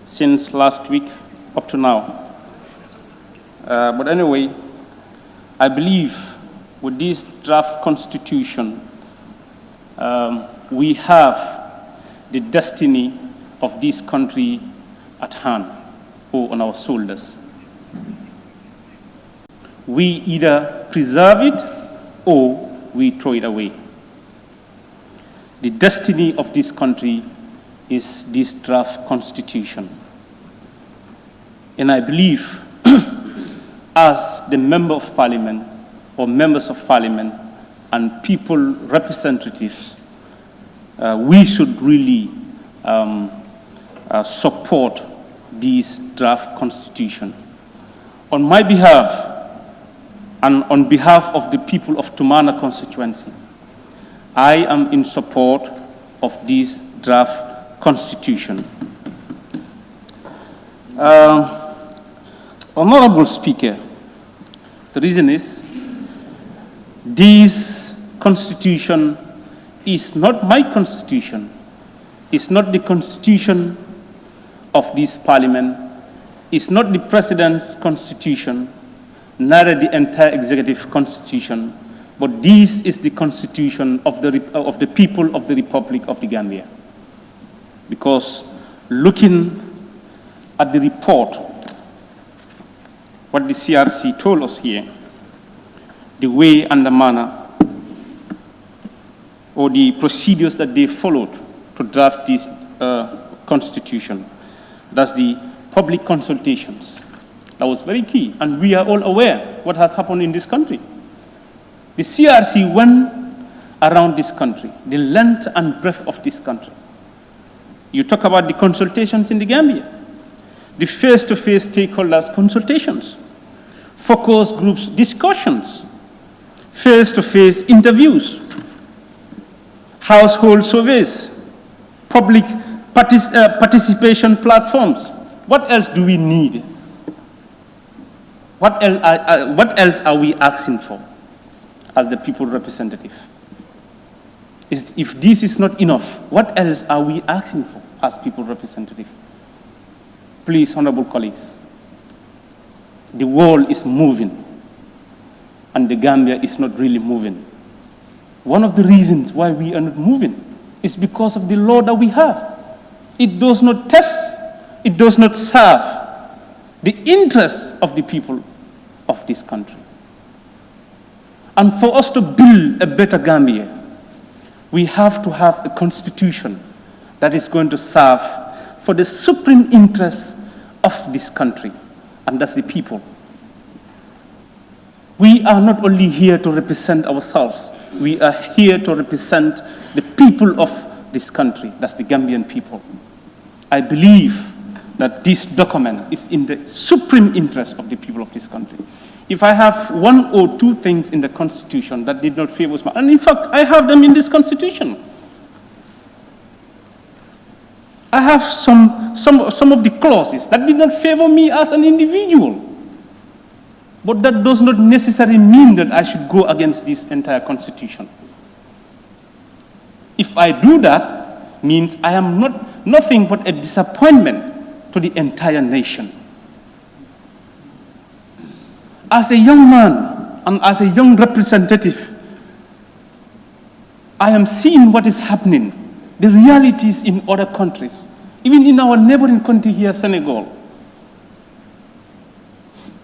since last week up to now. But anyway, I believe with this draft constitution, we have the destiny of this country at hand or on our shoulders. We either preserve it or we throw it away. The destiny of this country is this draft constitution. And I believe as the member of parliament or members of parliament and people representatives, we should really support this draft constitution. On my behalf, and on behalf of the people of Tumana constituency, I am in support of this draft constitution. Honorable Speaker, the reason is this constitution is not my constitution. It's not the constitution of this parliament. It's not the president's constitution, neither the entire executive constitution, but this is the constitution of the people of the Republic of the Gambia. Because looking at the report, what the CRC told us here, the way and the manner, or the procedures that they followed to draft this constitution, that's the public consultations. That was very key, and we are all aware what has happened in this country. The CRC went around this country, the length and breadth of this country. You talk about the consultations in the Gambia, the face-to-face stakeholders consultations, focus groups discussions, face-to-face interviews, household surveys, public participation platforms. What else do we need? What else are we asking for as the people representative. If this is not enough, what else are we asking for as people representative? Please, honorable colleagues, the world is moving and the Gambia is not really moving. One of the reasons why we are not moving is because of the law that we have. It does not test, it does not serve the interests of the people of this country. And for us to build a better Gambia, we have to have a constitution that is going to serve for the supreme interests of this country, and that's the people. We are not only here to represent ourselves, we are here to represent the people of this country, that's the Gambian people. I believe that this document is in the supreme interest of the people of this country. If I have one or two things in the Constitution that did not favor us, and in fact, I have them in this Constitution. I have some of the clauses that did not favor me as an individual. But that does not necessarily mean that I should go against this entire Constitution. If I do that, means I am nothing but a disappointment to the entire nation. As a young man and as a young representative, I am seeing what is happening, the realities in other countries, even in our neighboring country here, Senegal.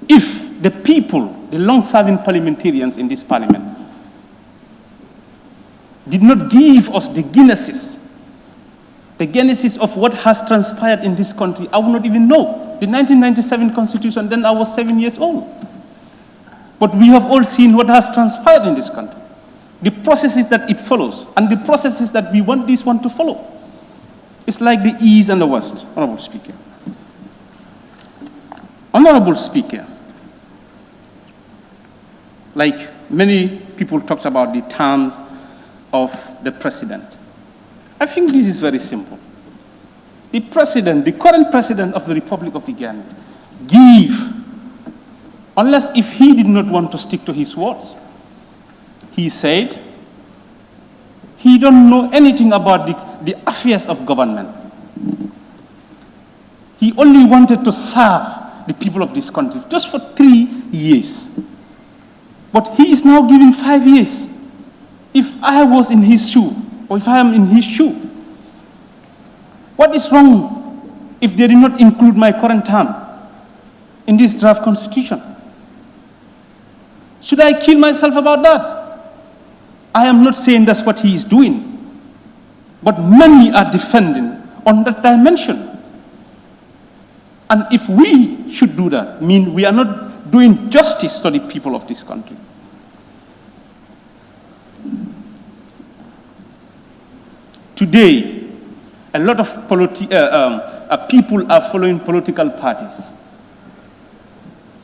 If the people, the long-serving parliamentarians in this parliament, did not give us the genesis of what has transpired in this country, I would not even know. The 1997 Constitution, then I was 7 years old. But we have all seen what has transpired in this country, the processes that it follows, and the processes that we want this one to follow. It's like the East and the West, Honorable Speaker. Honorable Speaker, like many people talked about the term of the president. I think this is very simple. The president, the current president of the Republic of the Gambia, unless if he did not want to stick to his words, he said he don't know anything about the affairs of government. He only wanted to serve the people of this country just for 3 years. But he is now giving 5 years. If I was in his shoe, or if I am in his shoe, what is wrong if they did not include my current term in this draft constitution? Should I kill myself about that? I am not saying that's what he is doing, but many are defending on that dimension. And if we should do that, mean we are not doing justice to the people of this country. Today, a lot of people are following political parties.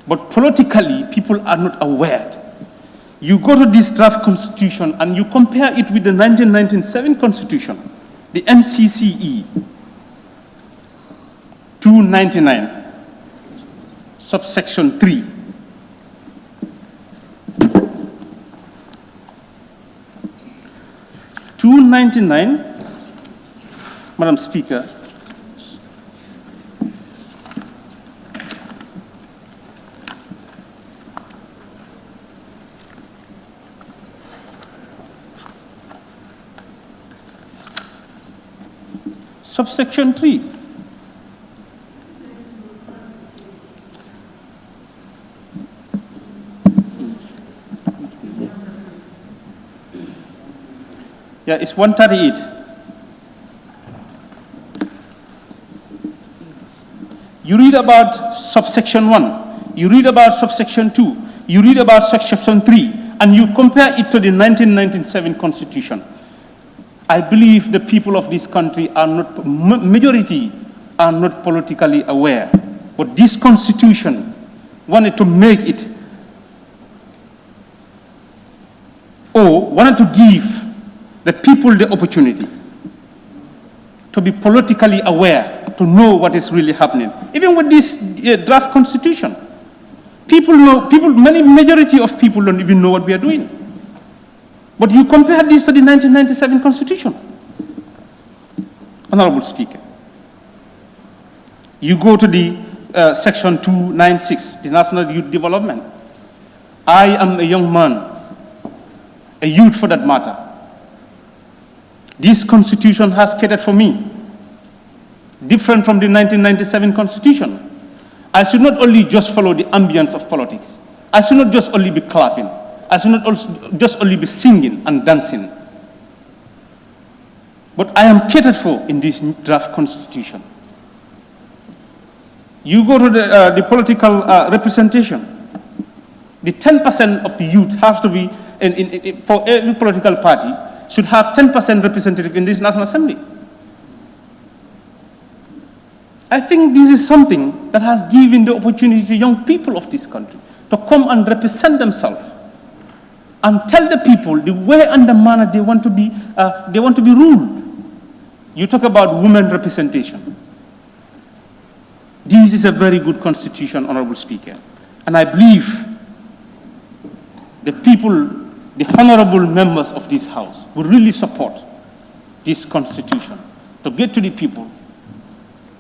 But politically, people are not aware. You go to this draft constitution and you compare it with the 1997 constitution, the NCCE 299, subsection 3. (299), Madam Speaker, subsection 3. Yeah, it's 138. You read about subsection 1, you read about subsection 2, you read about subsection 3, and you compare it to the 1997 Constitution. I believe the people of this country are not, majority are not politically aware. But this Constitution wanted to make it, or wanted to give the people the opportunity to be politically aware, to know what is really happening. Even with this draft constitution, people know, many majority of people don't even know what we are doing. But you compare this to the 1997 Constitution. Honorable Speaker, you go to the Section 296, the National Youth Development. I am a young man, a youth for that matter. This Constitution has catered for me, different from the 1997 Constitution. I should not only just follow the ambience of politics. I should not just only be clapping. I should not also just only be singing and dancing. But I am catered for in this draft Constitution. You go to the political representation. The 10% of the youth has to be, for every political party, should have 10% representative in this National Assembly. I think this is something that has given the opportunity to young people of this country to come and represent themselves and tell the people the way and the manner they want to be ruled. You talk about women representation. This is a very good constitution, Honorable Speaker. And I believe the people, the honorable members of this House will really support this constitution to get to the people.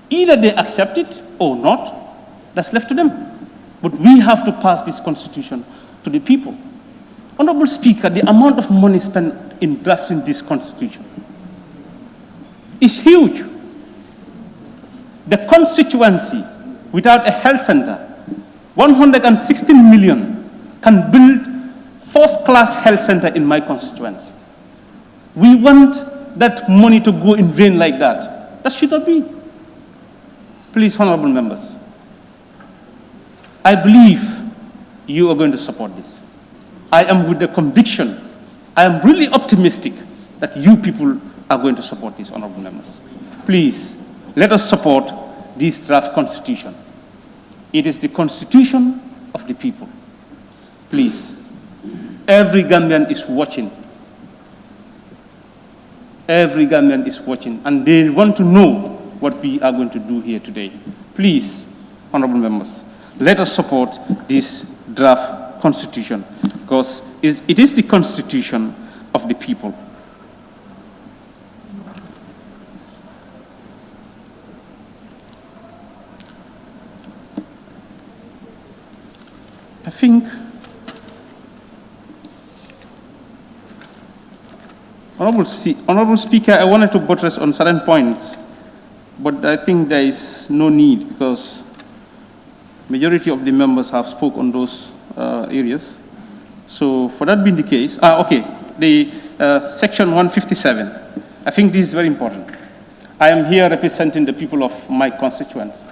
Either they accept it or not, that's left to them. But we have to pass this constitution to the people. Honorable Speaker, the amount of money spent in drafting this constitution is huge. The constituency, without a health center, 116 million can build first-class health center in my constituency. We want that money to go in vain like that. That should not be. Please, honorable members, I believe you are going to support this. I am with the conviction, I am really optimistic that you people are going to support this, honorable members. Please, let us support this draft constitution. It is the constitution of the people. Please, every Gambian is watching. Every Gambian is watching, and they want to know what we are going to do here today. Please, honorable members, let us support this draft constitution, because it is the constitution of the people. I think, Honorable Speaker, I wanted to buttress on certain points, but I think there is no need because majority of the members have spoken on those areas. So for that being the case, the Section 157, I think this is very important. I am here representing the people of my constituents,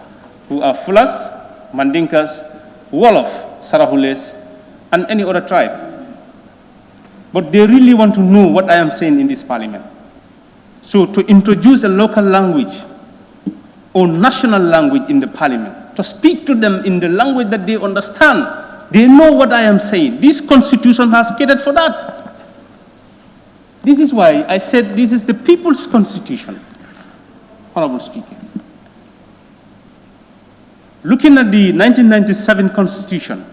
who are Fulas, Mandinkas, Wolof, Sarahules, and any other tribe. But they really want to know what I am saying in this parliament. So to introduce a local language or national language in the parliament, to speak to them in the language that they understand, they know what I am saying. This constitution has catered for that. This is why I said this is the people's constitution, Honorable Speaker. Looking at the 1997 Constitution,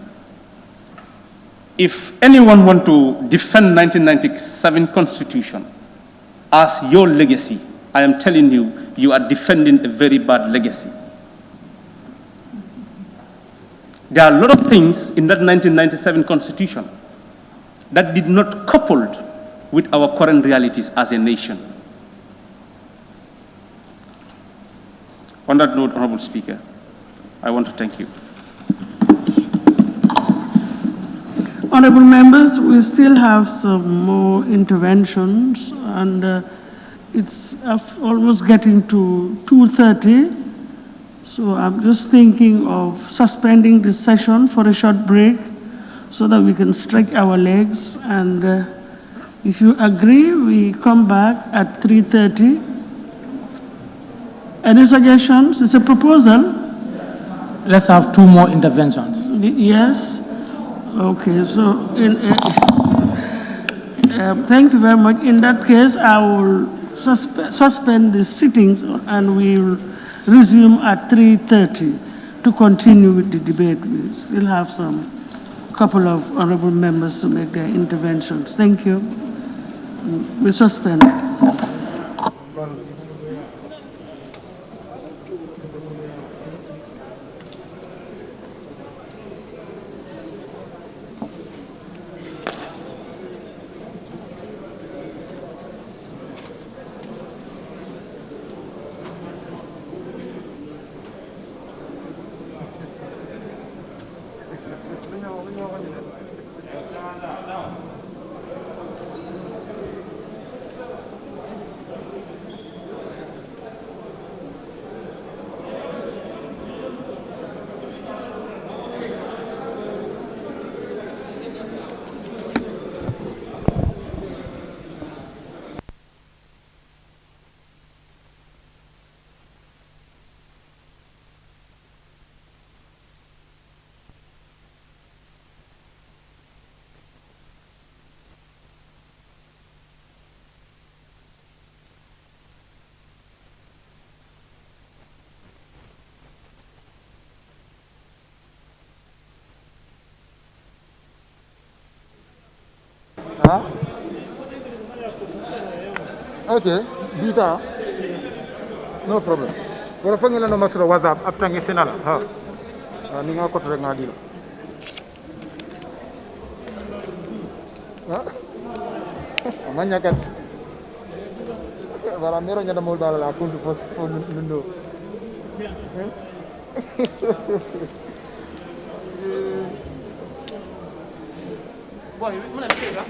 if anyone want to defend 1997 Constitution as your legacy, I am telling you, you are defending a very bad legacy. There are a lot of things in that 1997 Constitution that did not coupled with our current realities as a nation. On that note, Honorable Speaker, I want to thank you. Honorable members, we still have some more interventions, and it's almost getting to 2:30. So I'm just thinking of suspending this session for a short break so that we can stretch our legs. And if you agree, we come back at 3:30. Any suggestions? It's a proposal. Let's have 2 more interventions. Yes? Okay, so thank you very much. In that case, I will suspend the sittings and we will resume at 3:30 to continue with the debate. We still have some couple of honorable members to make their interventions. Thank you. we suspend. Huh? Okay, bita. No problem. Kalau fangila no masuk WhatsApp, apa yang final? Ha. Ni ngako tu renga dia. Ha? Amanya kan. Barang mero nyada mul bala la kuntu pos nundo. Boy, mana dia?